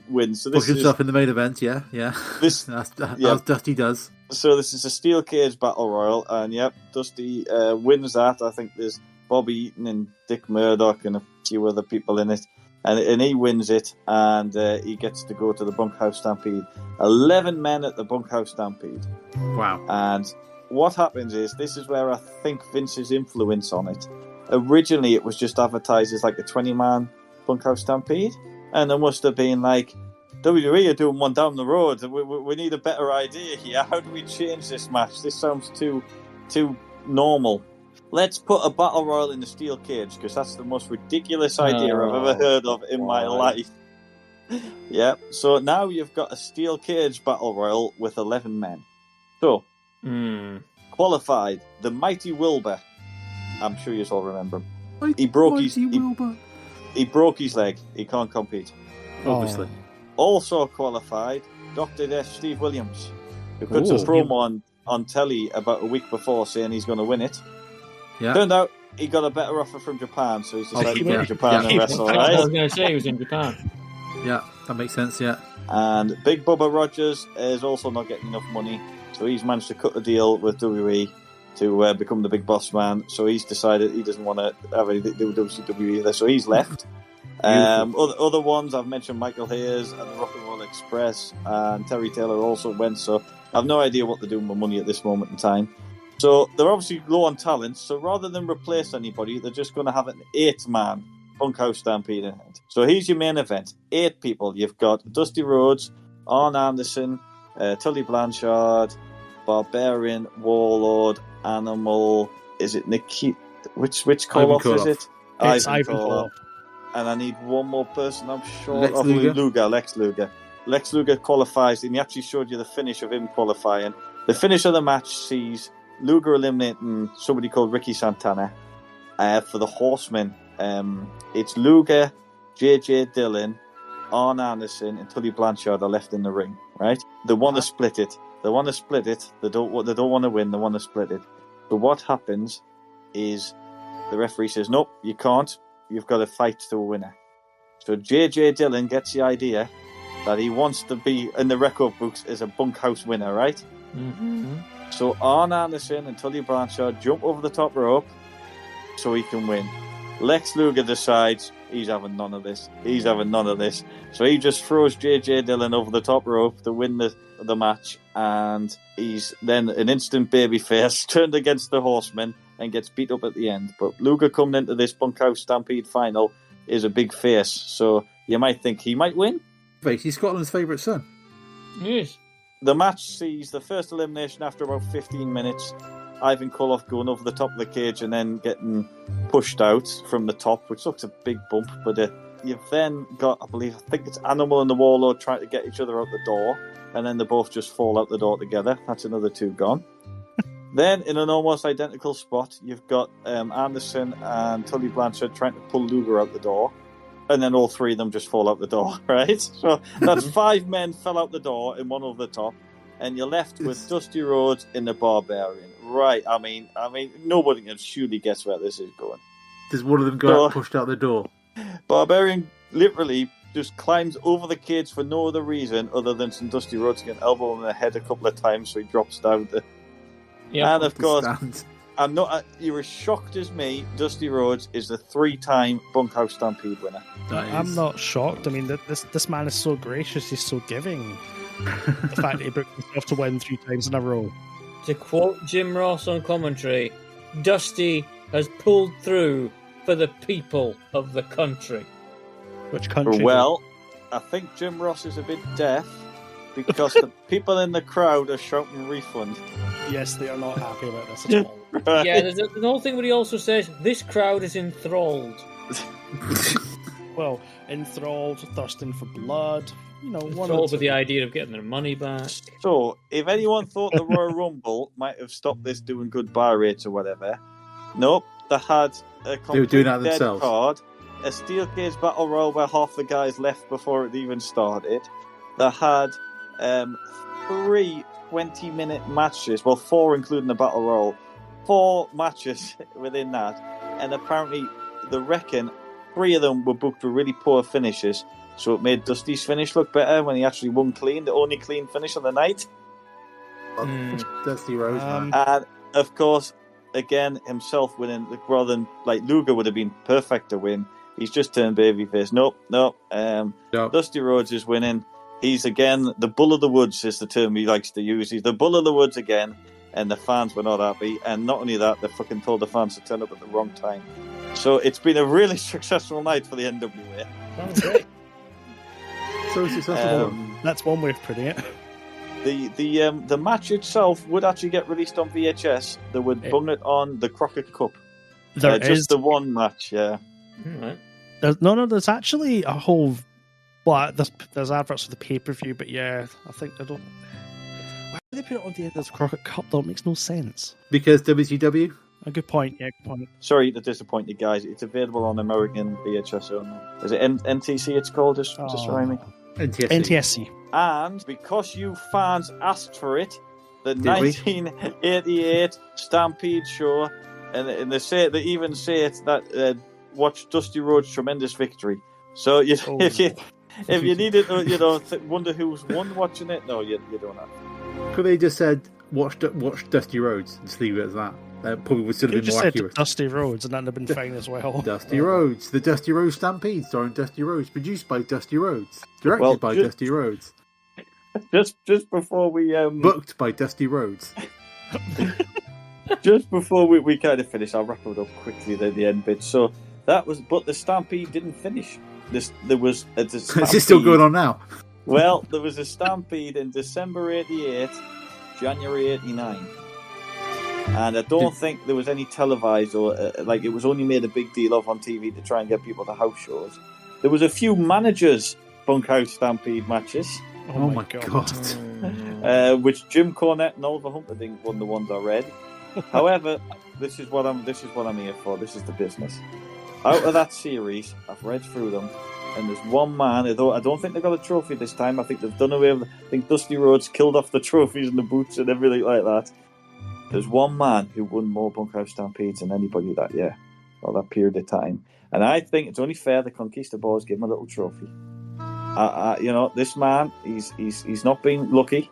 win. So this push himself in the main event, yeah. This, as Dusty does. So this is a steel cage battle royal, and Dusty wins that. I think there's Bobby Eaton and Dick Murdoch and a few other people in it, and he wins it, and he gets to go to the Bunkhouse Stampede. 11 men at the Bunkhouse Stampede. Wow! And what happens is, this is where I think Vince's influence on it. Originally, it was just advertised as like a 20-man Bunkhouse Stampede, and there must have been like, WWE are doing one down the road. We need a better idea here. How do we change this match? This sounds too normal. Let's put a battle royal in the steel cage, because that's the most ridiculous idea I've ever heard of in my life. Yeah. So now you've got a steel cage battle royal with 11 men. So qualified, the Mighty Wilbur. I'm sure you all remember him. He broke his leg. He can't compete. Obviously. Also qualified, Dr. Death Steve Williams, who puts a promo on telly about a week before saying he's going to win it. Yeah. Turned out he got a better offer from Japan, so he's decided to go to Japan and wrestle. Right? I was going to say he was in Japan. Yeah, that makes sense, yeah. And Big Bubba Rogers is also not getting enough money, so he's managed to cut a deal with WWE to become the big boss man. So he's decided he doesn't want to have anything to do with WCW either, so he's left. Other ones, I've mentioned Michael Hayes and the Rock and Roll Express, and Terry Taylor also went, so I have no idea what they're doing with money at this moment in time. So they're obviously low on talent, so rather than replace anybody, they're just going to have an 8-man Bunkhouse Stampede event. So here's your main event. 8 people. You've got Dusty Rhodes, Arn Anderson, Tully Blanchard, Barbarian, Warlord, Animal, is it Nikki? Which call-off is it? It's Ivan Koloff. And I need one more person, I'm sure. Lex Luger. Lex Luger qualifies, and he actually showed you the finish of him qualifying. The finish of the match sees Luger eliminating somebody called Ricky Santana for the Horsemen. It's Luger, JJ Dillon, Arn Anderson, and Tully Blanchard are left in the ring, right? They want to split it. They want to split it. They don't want to win. They want to split it. But what happens is the referee says, nope, you can't. You've got to fight to a winner. So JJ Dillon gets the idea that he wants to be in the record books as a bunkhouse winner, right? Mm-hmm. So Arn Anderson and Tully Blanchard jump over the top rope so he can win. Lex Luger decides he's having none of this. So he just throws JJ Dillon over the top rope to win the match, and he's then an instant babyface turned against the Horsemen and gets beat up at the end. But Luger coming into this Bunkhouse Stampede final is a big face, so you might think he might win. He's Scotland's favourite son. Yes. The match sees the first elimination after about 15 minutes. Ivan Koloff going over the top of the cage and then getting pushed out from the top, which looks a big bump. But you've then got, I think it's Animal and the Warlord trying to get each other out the door, and then they both just fall out the door together. That's another 2 gone. Then, in an almost identical spot, you've got Anderson and Tully Blanchard trying to pull Luger out the door. and then all three of them just fall out the door, right? So that's 5 men fell out the door and one over the top, and you're left with Dusty Rhodes and the Barbarian. Right, I mean, nobody can surely guess where this is going. Does one of them go out pushed out the door? Barbarian literally just climbs over the cage for no other reason other than some Dusty Rhodes getting elbowed in the head a couple of times, so he drops down. And of course, you're as shocked as me. Dusty Rhodes is the 3-time Bunkhouse Stampede winner. I'm not shocked. I mean, this man is so gracious. He's so giving. The fact that he booked himself to win 3 times in a row. To quote Jim Ross on commentary, Dusty has pulled through for the people of the country. Which country? Well, I think Jim Ross is a bit deaf because the people in the crowd are shouting refund. Yes, they are not happy about this at all. Right. Yeah, there's an old thing where he also says, this crowd is enthralled. Well, enthralled, thirsting for blood. You know, enthralled with the idea of getting their money back. So, if anyone thought the Royal Rumble might have stopped this doing good buy rates or whatever, nope, they had a complete dead card, a steel cage battle royal where half the guys left before it even started. They had 3 20-minute matches, well, 4 including the battle royal, 4 matches within that, and apparently they reckon 3 of them were booked with really poor finishes, so it made Dusty's finish look better when he actually won clean, the only clean finish of the night. Dusty Rhodes, man. And of course, again, himself winning, rather than like Luger would have been perfect to win. He's just turned babyface. Nope. Dusty Rhodes is winning. He's again the bull of the woods is the term he likes to use. He's the bull of the woods again, and the fans were not happy. And not only that, they fucking told the fans to turn up at the wrong time. So it's been a really successful night for the NWA. Sounds great. So successful. That's one way of putting it. The match itself would actually get released on VHS. They would bung it on the Crockett Cup. Just the one match, yeah. Right. There's actually a whole. Well, there's adverts for the pay-per-view, but yeah, I think they don't. Why do they put it on the end of the Crockett Cup though? It makes no sense. Because WCW? A good point, yeah, good point. Sorry to disappoint you guys. It's available on American VHS only. Is it NTC it's called? Just remind me. NTSC. And because you fans asked for it, the 1988 Stampede show, and they even say it that watch Dusty Rhodes' tremendous victory. So if you needed to, wonder who's won watching it, no, you don't have. Could they just said watch Dusty Rhodes and just leave it as that? That probably would still have been more accurate. Dusty Rhodes, and that'd have been fine as well. Dusty Rhodes, the Dusty Rhodes Stampede, starring Dusty Rhodes, produced by Dusty Rhodes, directed by Dusty Rhodes. Just before we booked by Dusty Rhodes. Just before we kind of finish, I'll wrap it up quickly at the end bit. So that was, but the Stampede didn't finish. There was a Stampede. Is it still going on now? Well, there was a Stampede in December '88, January '89. And I don't think there was any televised or it was only made a big deal of on TV to try and get people to house shows. There was a few managers' Bunkhouse Stampede matches. Oh my god! Which Jim Cornette and Oliver Humperdinck won the ones I read. However, this is what I'm here for. This is the business. Out of that series, I've read through them, and there's one man. I don't think they got a trophy this time. I think they've done away with. I think Dusty Rhodes killed off the trophies and the boots and everything like that. There's one man who won more Bunkhouse Stampedes than anybody that year, or that period of time. And I think it's only fair the Conquistabores give him a little trophy. This man, he's not been lucky.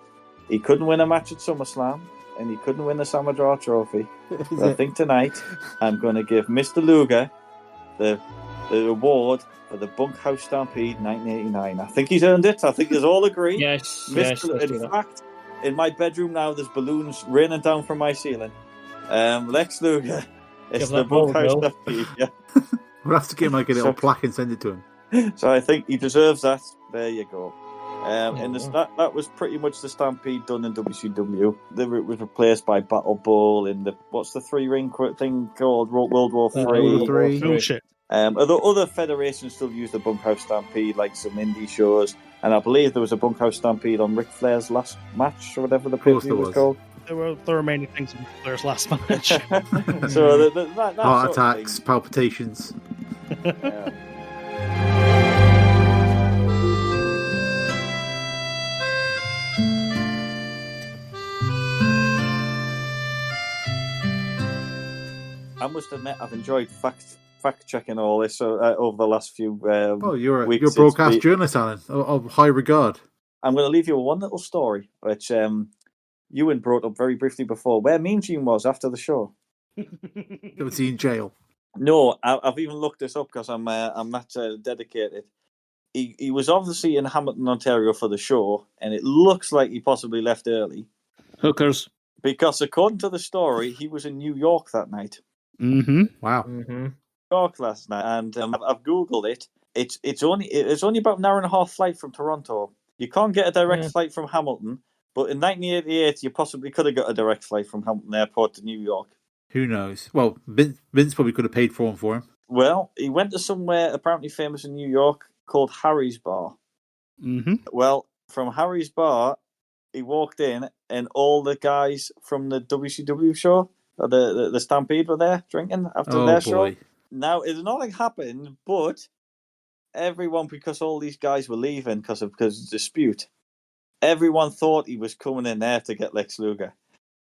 He couldn't win a match at SummerSlam, and he couldn't win the Samadra Trophy. But I think tonight I'm going to give Mr. Luger the award for the Bunkhouse Stampede 1989. I think he's earned it. I think there's all agree. Yes. In fact, in my bedroom now, there's balloons raining down from my ceiling. Lex Luger is the Bunkhouse Stampede. Yeah. We'll have to get him like a little plaque and send it to him. So I think he deserves that. There you go. And that was pretty much the Stampede done in WCW. It was replaced by Battle Bowl in what's the 3-ring thing called? World War III. Bullshit. Other federations still use the Bunkhouse Stampede, like some indie shows. And I believe there was a Bunkhouse Stampede on Ric Flair's last match, or whatever the pay-per-view was called. There were many things in Ric Flair's last match. So that heart attacks, palpitations. Yeah. I must admit, I've enjoyed fact checking all this over the last few you're weeks. a broadcast journalist, Alan, of high regard. I'm going to leave you with one little story, which Euan brought up very briefly before, where Mean Gene was after the show. Was he in jail? No, I've even looked this up because I'm that dedicated. He was obviously in Hamilton, Ontario for the show, and it looks like he possibly left early. Hookers. Because according to the story, he was in New York that night. Mm-hmm. Wow. Mm-hmm. York last night, and I've googled it. It's only about an hour and a half flight from Toronto. You can't get a direct flight from Hamilton, but in 1988, you possibly could have got a direct flight from Hamilton Airport to New York. Who knows? Well, Vince probably could have paid for him. Well, he went to somewhere apparently famous in New York called Harry's Bar. Mm-hmm. Well, from Harry's Bar, he walked in, and all the guys from the WCW show, or the Stampede, were there drinking after their show. Now, nothing happened, but everyone, because all these guys were leaving because of dispute, everyone thought he was coming in there to get Lex Luger.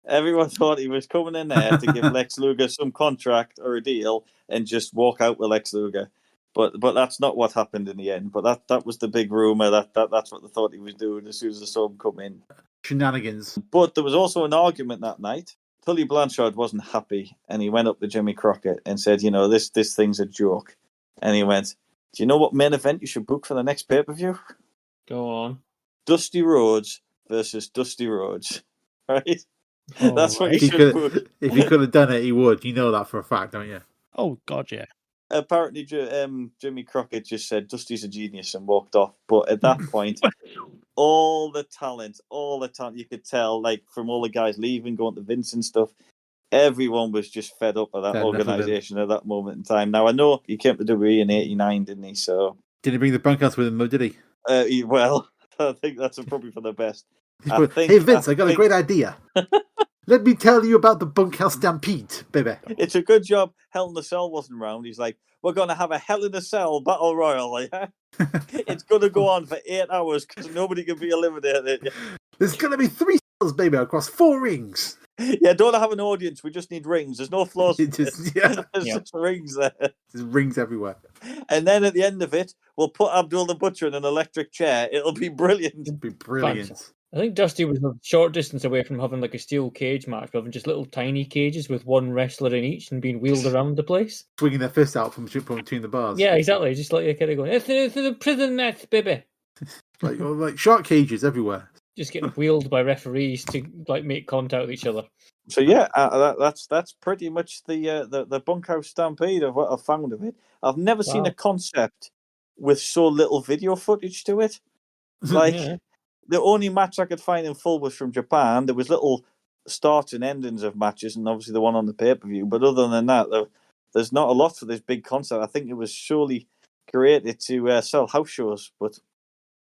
Everyone thought he was coming in there to give Lex Luger some contract or a deal and just walk out with Lex Luger. But that's not what happened in the end. But that was the big rumor that's what they thought he was doing as soon as they saw him come in. Shenanigans. But there was also an argument that night. Tully Blanchard wasn't happy, and he went up to Jimmy Crockett and said, this thing's a joke. And he went, do you know what main event you should book for the next pay-per-view? Go on. Dusty Rhodes versus Dusty Rhodes. Right? Oh, that's what you should book. If he could have done it, he would. You know that for a fact, don't you? Oh, God, yeah. Apparently, Jimmy Crockett just said Dusty's a genius and walked off. But at that point, all the talent you could tell, like from all the guys leaving, going to Vince and stuff, everyone was just fed up with that organisation at that moment in time. Now, I know he came to WWE in '89, didn't he? So did he bring the bunkhouse with him, though, did he? Well, I think that's probably for the best. Hey, Vince, I got a great idea. Let me tell you about the Bunkhouse Stampede, baby. It's a good job Hell in a Cell wasn't around. He's like, we're going to have a Hell in a Cell Battle Royal, yeah? It's going to go on for 8 hours because nobody can be eliminated. There's going to be 3 cells, baby, across 4 rings. Yeah, don't have an audience. We just need rings. There's no floors. There's just rings there. There's rings everywhere. And then at the end of it, we'll put Abdul the Butcher in an electric chair. It'll be brilliant. It'll be brilliant. I think Dusty was a short distance away from having like a steel cage match, but having just little tiny cages with one wrestler in each and being wheeled around the place. Swinging their fist out from between the bars. Yeah, exactly. Just like you're kind of going, it's a prison mess, baby. like shark cages everywhere. Just getting wheeled by referees to like make contact with each other. So yeah, that's pretty much the Bunkhouse Stampede of what I've found of it. I've never seen a concept with so little video footage to it. Like the only match I could find in full was from Japan. There was little starts and endings of matches, and obviously the one on the pay-per-view. But other than that, there's not a lot for this big concept. I think it was surely created to sell house shows. But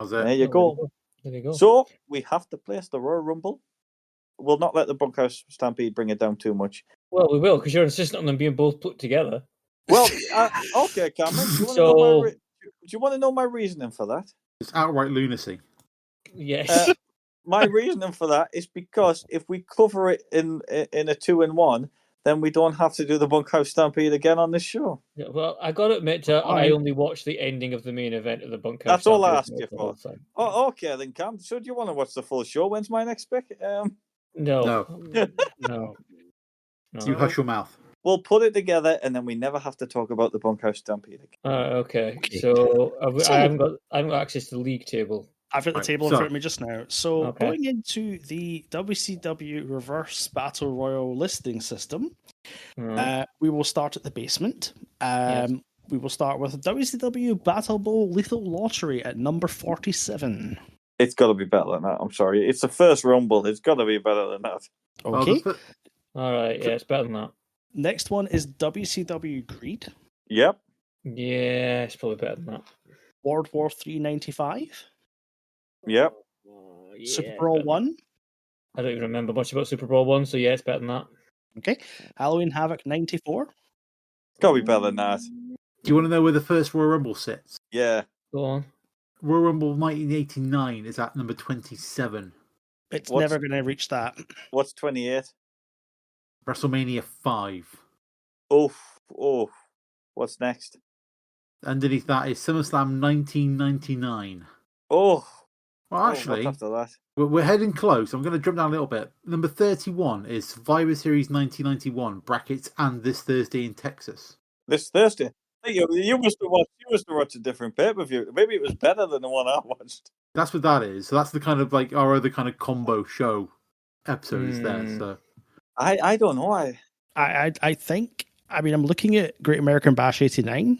there you go. There you go. So we have to place the Royal Rumble. We'll not let the Bunkhouse Stampede bring it down too much. Well, we will, because you're insisting on them being both put together. Well, okay, Cameron. Do you want to know my reasoning for that? It's outright lunacy. Yes. My reasoning for that is because if we cover it in a 2-in-1, then we don't have to do the Bunkhouse Stampede again on this show. Yeah, well, I got to admit, I only watched the ending of the main event of the Bunkhouse. That's all I asked you for. Oh, okay, then, Cam. So do you want to watch the full show? When's my next pick? No. You hush your mouth. We'll put it together, and then we never have to talk about the Bunkhouse Stampede again. Okay. So I haven't got access to the league table. I've got the table in front of me just now. So going into the WCW Reverse Battle Royal listing system, we will start at the basement. We will start with WCW Battle Bowl Lethal Lottery at number 47. It's got to be better than that. I'm sorry. It's the first Rumble. It's got to be better than that. Okay. All right. Yeah, it's better than that. Next one is WCW Greed. Yep. Yeah, it's probably better than that. World War 395. Yep. Super Brawl 1. I don't even remember much about Super Brawl 1, so yeah, it's better than that. Okay. Halloween Havoc 94. Got to be better than that. Do you want to know where the first Royal Rumble sits? Yeah. Go on. Royal Rumble 1989 is at number 27. It's never going to reach that. What's 28? WrestleMania 5. Oh, what's next? Underneath that is SummerSlam 1999. Oh, well, actually, what's after that? We're heading close. I'm going to jump down a little bit. Number 31 is Survivor Series 1991 brackets, and this Thursday in Texas. This Thursday. You must have watched a different pay-per-view. Maybe it was better than the one I watched. That's what that is. So that's the kind of like our other kind of combo show episode is there. So I don't know. I think. I mean, I'm looking at Great American Bash '89.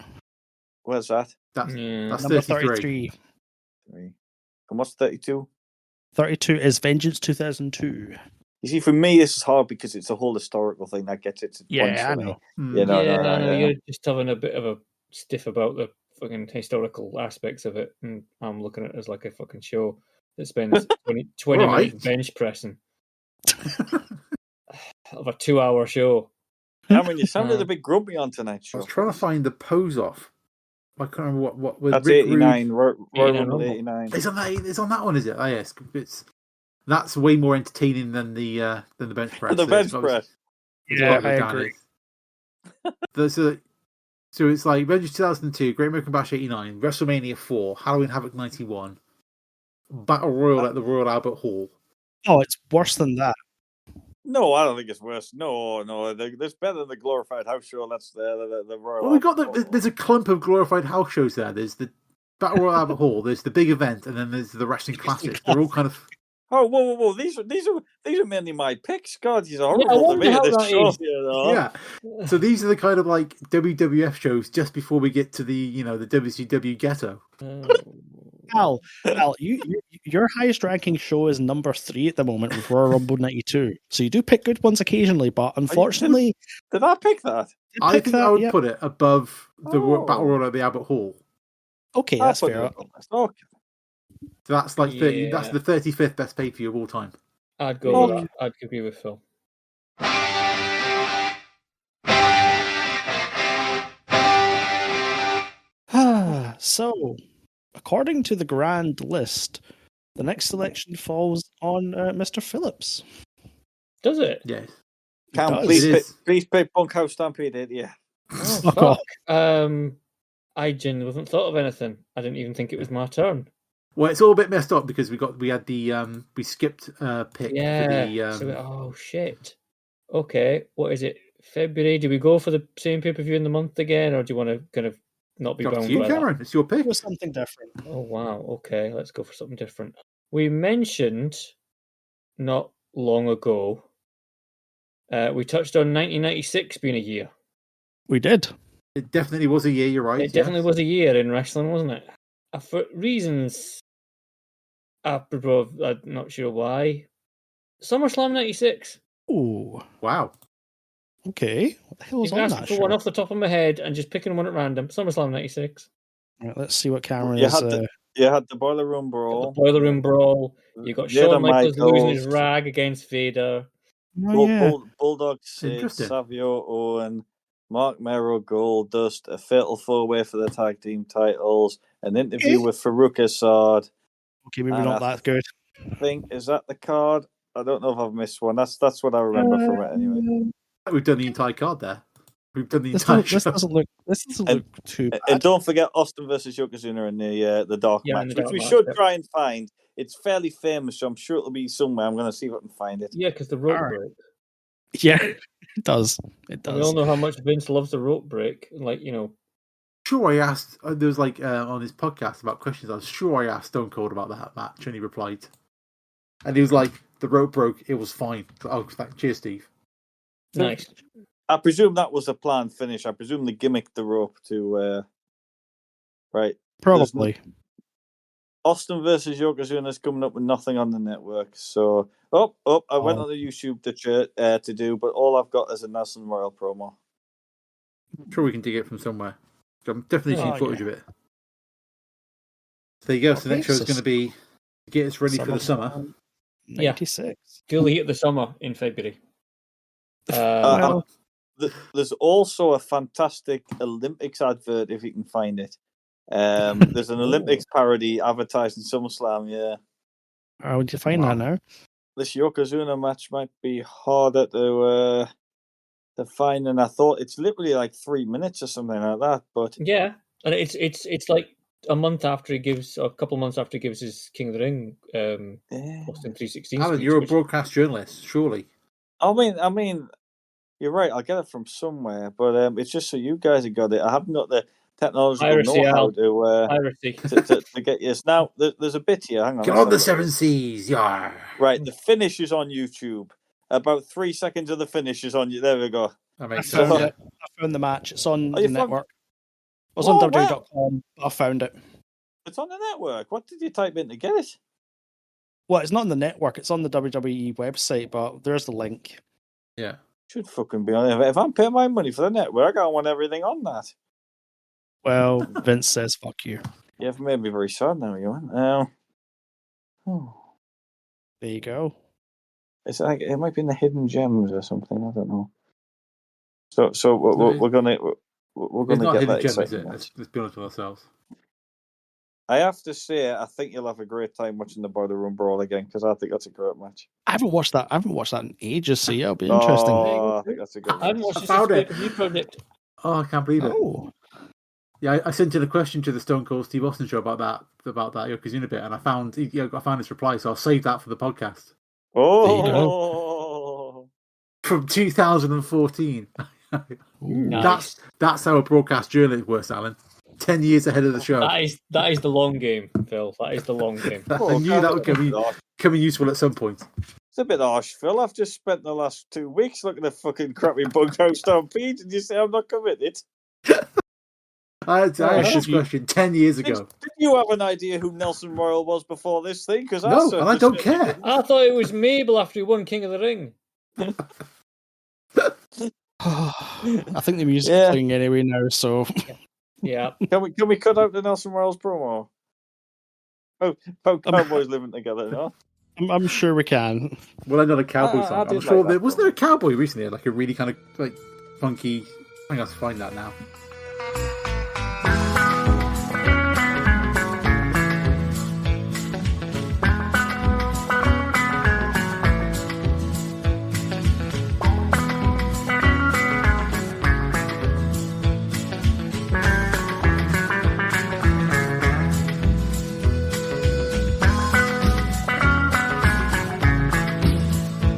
Where's that? That's number 33. And what's 32? 32 is Vengeance 2002. You see, for me, this is hard because it's a whole historical thing that gets it to points for me. You're just having a bit of a stiff about the fucking historical aspects of it, and I'm looking at it as like a fucking show that spends 20 minutes bench pressing of a 2-hour show. Cameron, you sounded a bit grumpy on tonight's show. I was trying to find the pose off. I can't remember what was. That's 89. Royal Rumble 89. It's on that one, is it? Oh, yes. That's way more entertaining than the bench press. The bench press. Yeah, I agree. So it's like Vengeance 2002, Great American Bash 89, WrestleMania 4, Halloween Havoc 91, Battle Royal at the Royal Albert Hall. Oh, it's worse than that. No, I don't think it's worse. No, there's better than the glorified house show. That's the Royal. Well, we got there's a clump of glorified house shows there. There's the Battle Royal Albert Hall. There's the big event, and then there's the Wrestling Classics. They're all kind of. Oh, whoa! These are mainly my picks. God, these are horrible. Yeah. So these are the kind of like WWF shows just before we get to the the WCW ghetto. Al, your highest ranking show is number 3 at the moment with Royal Rumble 92. So you do pick good ones occasionally, but unfortunately, did I pick that? I think I would put it above the Battle Royal at the Albert Hall. Okay, that's fair. Okay. So that's like 30. That's the 35th best pay per view of all time. I'd go with that. I'd agree with Phil. So, according to the grand list, the next selection falls on Mr. Phillips. Does it? Yes. Please pay Bunkhouse Stampede. Yeah. Oh, fuck. I genuinely haven't thought of anything. I didn't even think it was my turn. Well, it's all a bit messed up because we had the we skipped pick. Yeah. For the, oh shit. Okay. What is it? February? Do we go for the same pay-per-view in the month again, or do you want to kind of not be bound by Cameron? That? It's your pick. Or something different. Oh wow. Okay, let's go for something different. We mentioned not long ago. We touched on 1996 being a year. We did. It definitely was a year. You're right. It definitely was a year in wrestling, wasn't it? For reasons apropos, I'm not sure why. SummerSlam 96. Oh wow. Okay, what the hell was on that? For one off the top of my head and just picking one at random. SummerSlam 96. Right, let's see what Cameron you is. You had the Boiler Room Brawl. The Boiler Room Brawl. You got Shawn Michaels losing his rag against Vader. Bulldog Sid, Savio Owen, Mark Mero, Goldust, a fatal 4-way for the tag team titles, an interview with Farouk Assad. Okay, maybe not that good. I think, is that the card? I don't know if I've missed one. That's what I remember from it anyway. We've done the entire card there. We've done the entire show. This doesn't look too bad. And don't forget Austin versus Yokozuna in the dark match, which we should try and find. It's fairly famous, so I'm sure it'll be somewhere. I'm going to see if I can find it. Yeah, because the rope break. Yeah, it does. It does. We all know how much Vince loves the rope break. Like, Sure, I asked. There was on his podcast about questions. I was sure I asked Stone Cold about that match, and he replied, and he was like, "The rope broke. It was fine." Oh, cheers, Steve. Nice. I presume that was a planned finish. I presume they gimmicked the rope to, right? Probably. Austin versus Yokozuna is coming up with nothing on the network. So, I went on the YouTube to do, but all I've got is a Nelson Royal promo. I'm sure we can dig it from somewhere. I'm definitely seeing footage of it. So there you go. So the next show is going to be get us ready for the summer. 96. Fully hit the summer in February. There's also a fantastic Olympics advert if you can find it. There's an Olympics parody advertising SummerSlam. Yeah. How would you find that now? This Yokozuna match might be harder to they're fine, and I thought it's literally like 3 minutes or something like that. But yeah, and it's like a month after he gives, or a couple of months after he gives his King of the Ring Austin 316. Alan, you're a broadcast journalist, surely. I mean, you're right. I'll get it from somewhere, but it's just so you guys have got it. I haven't got the technological know-how to get you. Now, there's a bit here. Hang on. Get on the 7 Seas, yeah. Right, the finish is on YouTube. About 3 seconds of the finish is on you. There we go. That makes sense. I found the match. It's on the network. It was on WWE.com, but I found it. It's on the network. What did you type in to get it? Well, it's not on the network. It's on the WWE website, but there's the link. Yeah. Should fucking be on it. If I'm paying my money for the network, I want everything on that. Well, Vince says fuck you. Yeah, it made me very sad now, Euan. There you go. It's like it might be in the hidden gems or something. I don't know. So we're gonna get that exciting. Let's be honest with ourselves. I have to say, I think you'll have a great time watching the Boiler Room Brawl again, because I think that's a great match. I haven't watched that in ages, so yeah, it'll be interesting. I think that's a good match. I haven't watched it. Oh, I can't believe it. Yeah, I sent in a question to the Stone Cold Steve Austin show about that Yokozuna bit, and I found his reply, so I'll save that for the podcast. Oh, from 2014. Nice. That's how a broadcast journalist works, Alan. 10 years ahead of the show. That is the long game, Phil. That is the long game. I knew that would come in useful at some point. It's a bit harsh, Phil. I've just spent the last 2 weeks looking at fucking crappy Bunkhouse Stampede, and you say I'm not committed. I asked this question 10 years ago. Did you have an idea who Nelson Royal was before this thing? No, and I don't care. I thought it was Mabel after he won King of the Ring. I think the music's playing anyway now, so... Yeah. Can we cut out the Nelson Royals promo? Cowboys living together, no? I'm sure we can. Well, another cowboy song. I'm sure wasn't there a cowboy recently, like a really kind of like funky. I think I'll find that now.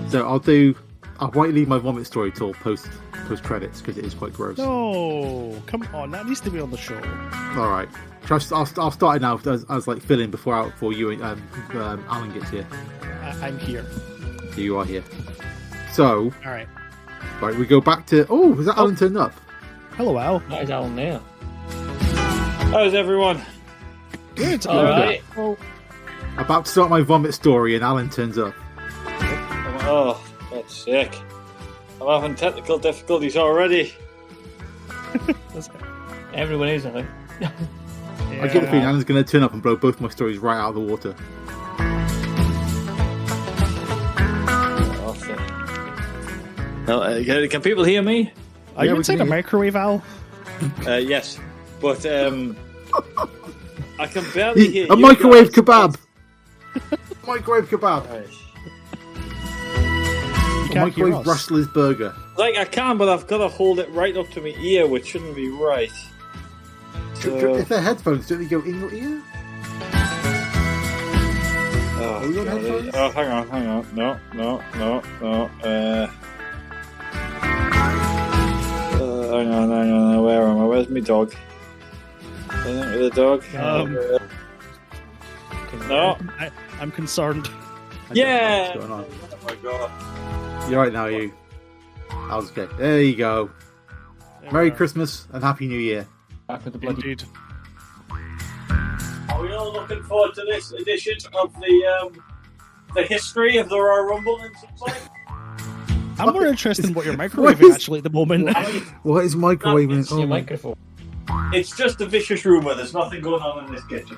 So I'll wait leave my vomit story till post credits because it is quite gross. No, come on, that needs to be on the show. All right, I'll start it now as like fill in before you and Alan gets here. I'm here. So you are here. So all right, we go back to. Oh, is that Alan turned up? Hello, Al. That is Alan there. How's everyone? Good. All right. About to start my vomit story, and Alan turns up. Oh, that's sick. I'm having technical difficulties already. Everyone is, I think. Yeah. I get the feeling Alan's going to turn up and blow both my stories right out of the water. Can people hear me? Are you inside a microwave, Al? Yes, but I can barely hear a microwave kebab. Microwave kebab. Right. Microwave Rustler's burger. Like I can, but I've got to hold it right up to my ear, which shouldn't be right. So... If they're headphones, don't they go in your ear? Oh, hang on. No. Hang on. Where am I? Where's my dog? The dog. No. I'm concerned. Yeah. What's going on? Oh my god. You're right now, you. I was okay. There you go. Merry Christmas and Happy New Year. Back with the bloody. Indeed. Are we all looking forward to this edition of the history of the Royal Rumble in some way? I'm more interested in what you're microwaving actually at the moment. What is microwaving? It's your microphone. It's just a vicious rumour. There's nothing going on in this kitchen.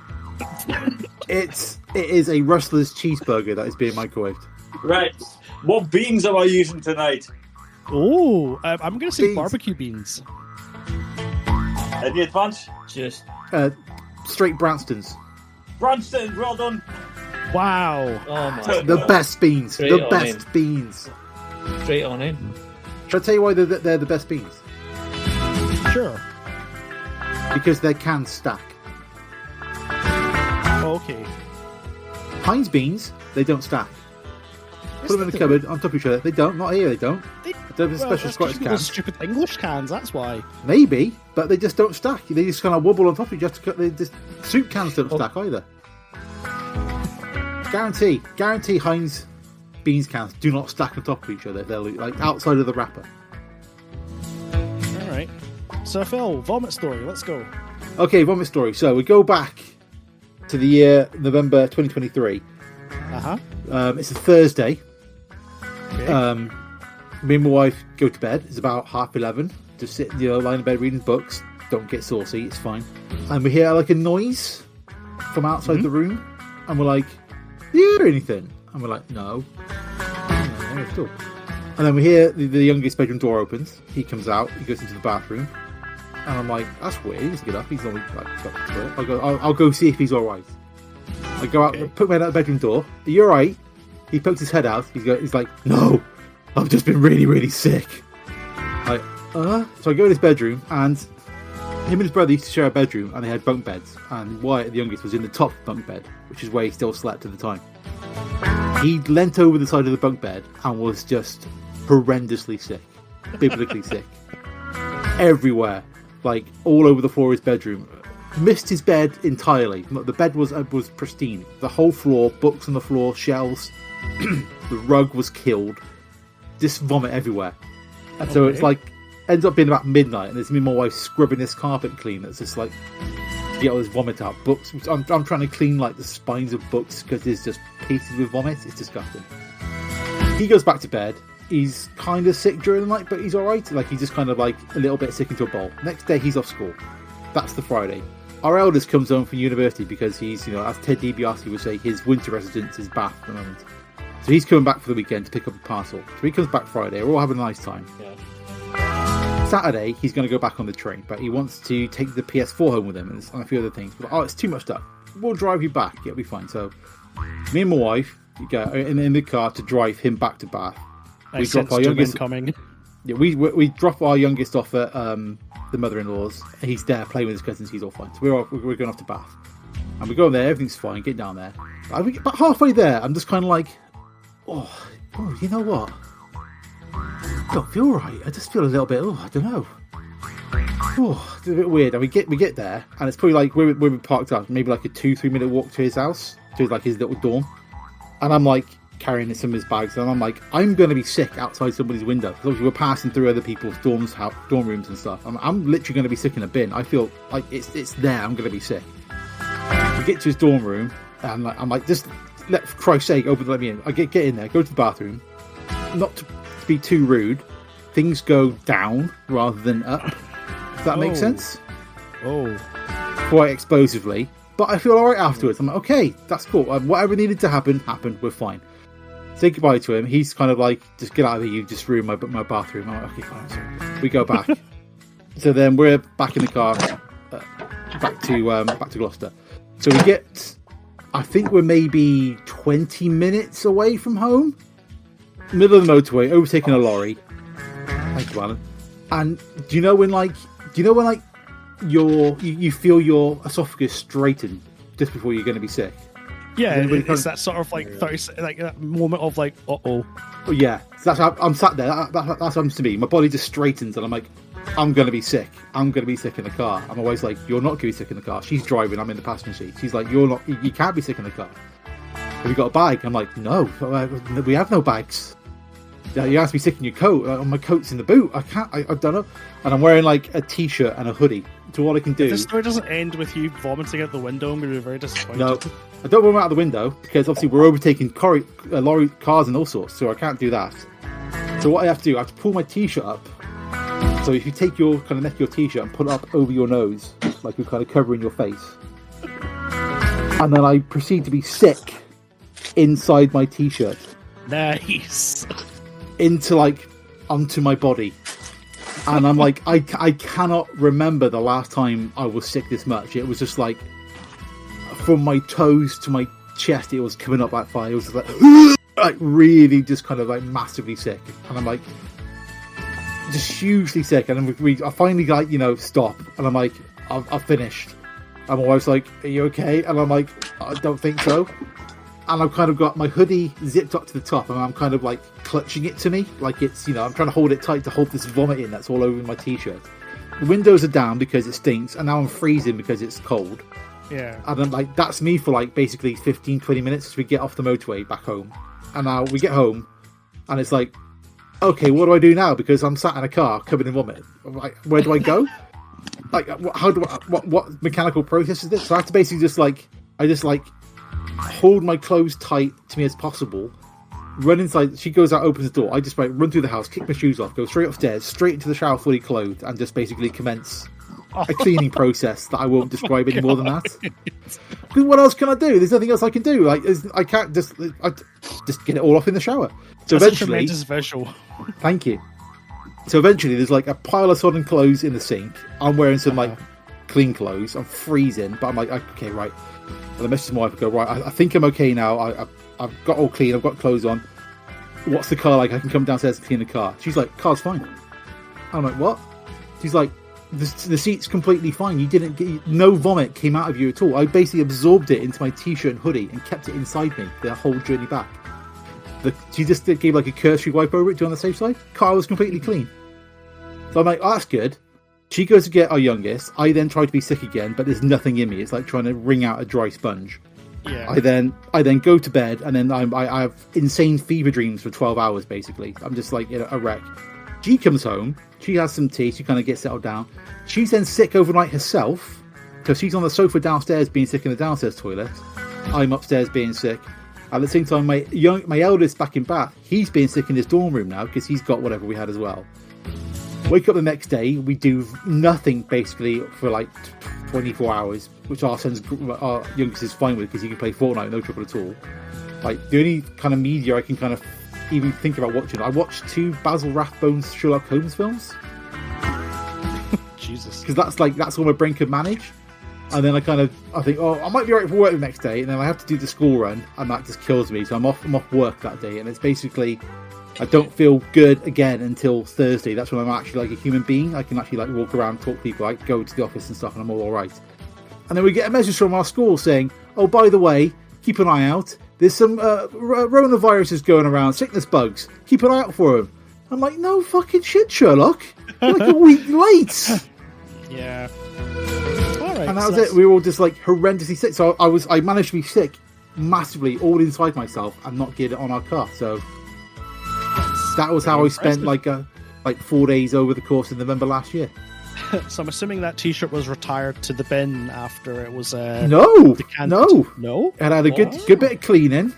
It is a Rustler's cheeseburger that is being microwaved. Right. What beans am I using tonight? Oh, I'm going to say barbecue beans. Any advance? Just straight Branston's. Branston, well done. Wow. Oh my The best beans. Straight the on best in. beans. Straight on in. Shall I tell you why they're the best beans? Sure. Because they can stack. Oh, okay. Heinz beans, they don't stack. Put them in the cupboard on top of each other. They don't. Not here. They don't. They have special Scottish cans. Stupid English cans. That's why. Maybe, but they just don't stack. They just kind of wobble on top of each other. Soup cans don't stack either. Guarantee Heinz beans cans do not stack on top of each other. They're like outside of the wrapper. All right. So Phil, vomit story. Let's go. Okay, vomit story. So we go back to the year November 2023. It's a Thursday. Okay. Me and my wife go to bed. It's about 11:30. Just sit, lying in bed reading books. Don't get saucy. It's fine. And we hear like a noise from outside the room, and we're like, "Do you hear anything?" And we're like, "No." And then we hear the youngest bedroom door opens. He comes out. He goes into the bathroom, and I'm like, "That's weird. He doesn't get up. He's normally like got to the toilet." I'll go see if he's all right. I go out, put my head out the bedroom door. Are you all right? He pokes his head out. He's like, "No, I've just been really, really sick." Like, So I go in his bedroom, and him and his brother used to share a bedroom, and they had bunk beds. And Wyatt, the youngest, was in the top bunk bed, which is where he still slept at the time. He leant over the side of the bunk bed and was just horrendously sick, biblically sick, everywhere, like all over the floor of his bedroom. Missed his bed entirely. The bed was pristine. The whole floor, books on the floor, shelves. The rug was killed. Just vomit everywhere. And so it's like ends up being about midnight, and there's me and my wife scrubbing this carpet clean. That's just like to get all this vomit out. Books. I'm trying to clean like the spines of books because there's just pieces with vomit. It's disgusting. He goes back to bed. He's kind of sick during the night, but he's all right. Like he's just kind of like a little bit sick into a bowl. Next day he's off school. That's the Friday. Our eldest comes home from university because he's, as Ted DiBiase would say, his winter residence is Bath at the moment. So he's coming back for the weekend to pick up a parcel. So he comes back Friday. We're all having a nice time. Yeah. Saturday, he's going to go back on the train, but he wants to take the PS4 home with him and a few other things. But, it's too much stuff. We'll drive you back. It'll be fine. So me and my wife go in the car to drive him back to Bath. We drop our youngest coming. Yeah, we drop our youngest off at the mother-in-law's. He's there playing with his cousins. He's all fine. So we're going off to Bath, and we go there. Everything's fine. Get down there. About halfway there, I'm just kind of like, oh, you know what? I don't feel right. I just feel a little bit. I don't know. Oh, it's a bit weird. And we get there, and it's probably like where we parked up. Maybe like a 2-3 minute walk to his house, to like his little dorm. And I'm like carrying some of his bags, and I'm like, I'm going to be sick outside somebody's window. Because obviously we're passing through other people's dorm rooms and stuff. I'm literally going to be sick in a bin. I feel like it's there. I'm going to be sick. We get to his dorm room, and I'm like, just for Christ's sake, let me in. I get in there, go to the bathroom. Not to be too rude, things go down rather than up. If that makes sense. Oh. Quite explosively. But I feel alright afterwards. I'm like, okay, that's cool. Whatever needed to happen, happened. We're fine. Say goodbye to him. He's kind of like, just get out of here. You just ruined my bathroom. I'm like, okay, fine. So we go back. So then we're back in the car, back to Gloucester. So we get, I think we're maybe 20 minutes away from home. Middle of the motorway, overtaking a lorry. Thank you, Alan. And do you know when you feel your esophagus straighten just before you're going to be sick? Yeah, it's that sort of like 30, like that moment of like, uh-oh. Oh, yeah, so that's how I'm sat there. That happens to me. My body just straightens, and I'm like, I'm going to be sick. I'm going to be sick in the car. I'm always like, you're not going to be sick in the car. She's driving. I'm in the passenger seat. She's like, you're not. You can't be sick in the car. Have you got a bag? I'm like, no, we have no bags. You asked me sick in your coat. My coat's in the boot. I can't. I don't know. And I'm wearing like a t-shirt and a hoodie. So all I can do. If this story doesn't end with you vomiting out the window, I'm going to be very disappointed. No, I don't want them out the window because obviously we're overtaking lorry cars and all sorts. So I can't do that. So what I have to do, I have to pull my t-shirt up. So if you take your kind of neck of your t-shirt and put it up over your nose, like you're kind of covering your face, and then I proceed to be sick inside my t-shirt. Nice. Onto my body. And I'm like, I cannot remember the last time I was sick this much. It was just like, from my toes to my chest, it was coming up like fire. It was like really just kind of like massively sick. And I'm like, just hugely sick, and I finally stop, and I'm like, I've finished. And my wife's like, "Are you okay?" And I'm like, "I don't think so." And I've kind of got my hoodie zipped up to the top, and I'm kind of like clutching it to me, like it's I'm trying to hold it tight to hold this vomit in that's all over my t-shirt. The windows are down because it stinks, and now I'm freezing because it's cold. Yeah. And then that's me for basically 15-20 minutes as we get off the motorway back home. And now we get home, and it's like, okay, what do I do now? Because I'm sat in a car covered in vomit. Like, where do I go? How do I? What mechanical process is this? So I have to basically just hold my clothes tight to me as possible. Run inside. She goes out, opens the door. I just run through the house, kick my shoes off, go straight upstairs, straight into the shower, fully clothed, and just basically commence a cleaning process that I won't describe any more than that. Because what else can I do? There's nothing else I can do. I can't just get it all off in the shower. So that's eventually, a tremendous visual. Thank you. So eventually, there's a pile of sodden clothes in the sink. I'm wearing some clean clothes. I'm freezing, but I'm like, okay, right. And I message my wife and go, right, I think I'm okay now. I've got all clean. I've got clothes on. What's the car like? I can come downstairs and clean the car. She's like, car's fine. I'm like, what? She's like, the seat's completely fine. You didn't get no vomit came out of you at all. I basically absorbed it into my t-shirt and hoodie and kept it inside me the whole journey back. She just gave a cursory wipe over it to on the safe side. Car was completely clean. So I'm like, oh, that's good. She goes to get our youngest. I then try to be sick again, but there's nothing in me. It's like trying to wring out a dry sponge. Yeah. I then go to bed, and then I have insane fever dreams for 12 hours, basically. I'm just like a wreck. She comes home. She has some tea. She kind of gets settled down. She's then sick overnight herself, because she's on the sofa downstairs being sick in the downstairs toilet. I'm upstairs being sick. At the same time, my eldest back in Bath, he's being sick in his dorm room now because he's got whatever we had as well. Wake up the next day, we do nothing basically for 24 hours, which our youngest is fine with because he can play Fortnite, no trouble at all. The only kind of media I can kind of even think about watching, I watched 2 Basil Rathbone's Sherlock Holmes films. Jesus. Because that's all my brain could manage. And then I think, oh, I might be right for work the next day, and then I have to do the school run, and that just kills me. So I'm off work that day, and it's basically, I don't feel good again until Thursday. That's when I'm actually a human being. I can actually walk around, talk to people, go to the office and stuff, and I'm all right. And then we get a message from our school saying, oh, by the way, keep an eye out. There's some coronaviruses going around, sickness bugs. Keep an eye out for them. I'm like, no fucking shit, Sherlock. You're a week late. Yeah. And that was it. We were all just horrendously sick. So I managed to be sick massively, all inside myself, and not get it on our car. So that was how I spent 4 days over the course of November last year. So I'm assuming that T-shirt was retired to the bin after it was No. It had a good bit of cleaning.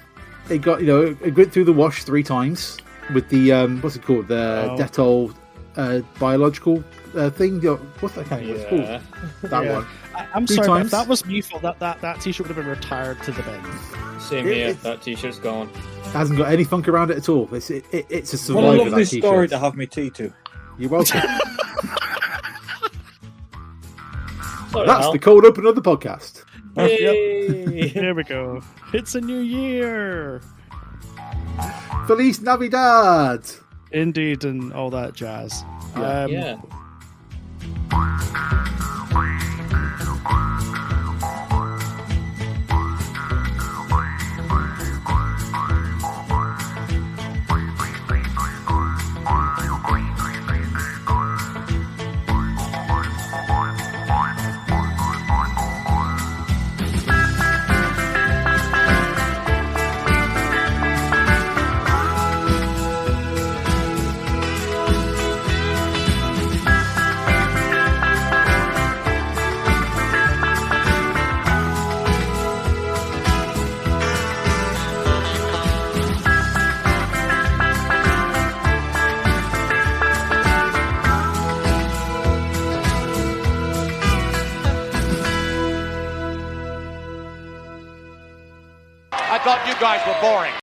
It got it went through the wash 3 times with the what's it called, the Dettol biological thing. What's that kind of what's it called? That one. I'm sorry, but if that was me, that T-shirt would have been retired to the bin. Same here. That T-shirt's gone. It hasn't got any funk around it at all. It's a survivor. What a lovely story to have me tea to. You're welcome. That's the cold open of the podcast. Yep. Here we go. It's a new year. Feliz Navidad. Indeed, and all that jazz. Yeah. I thought you guys were boring.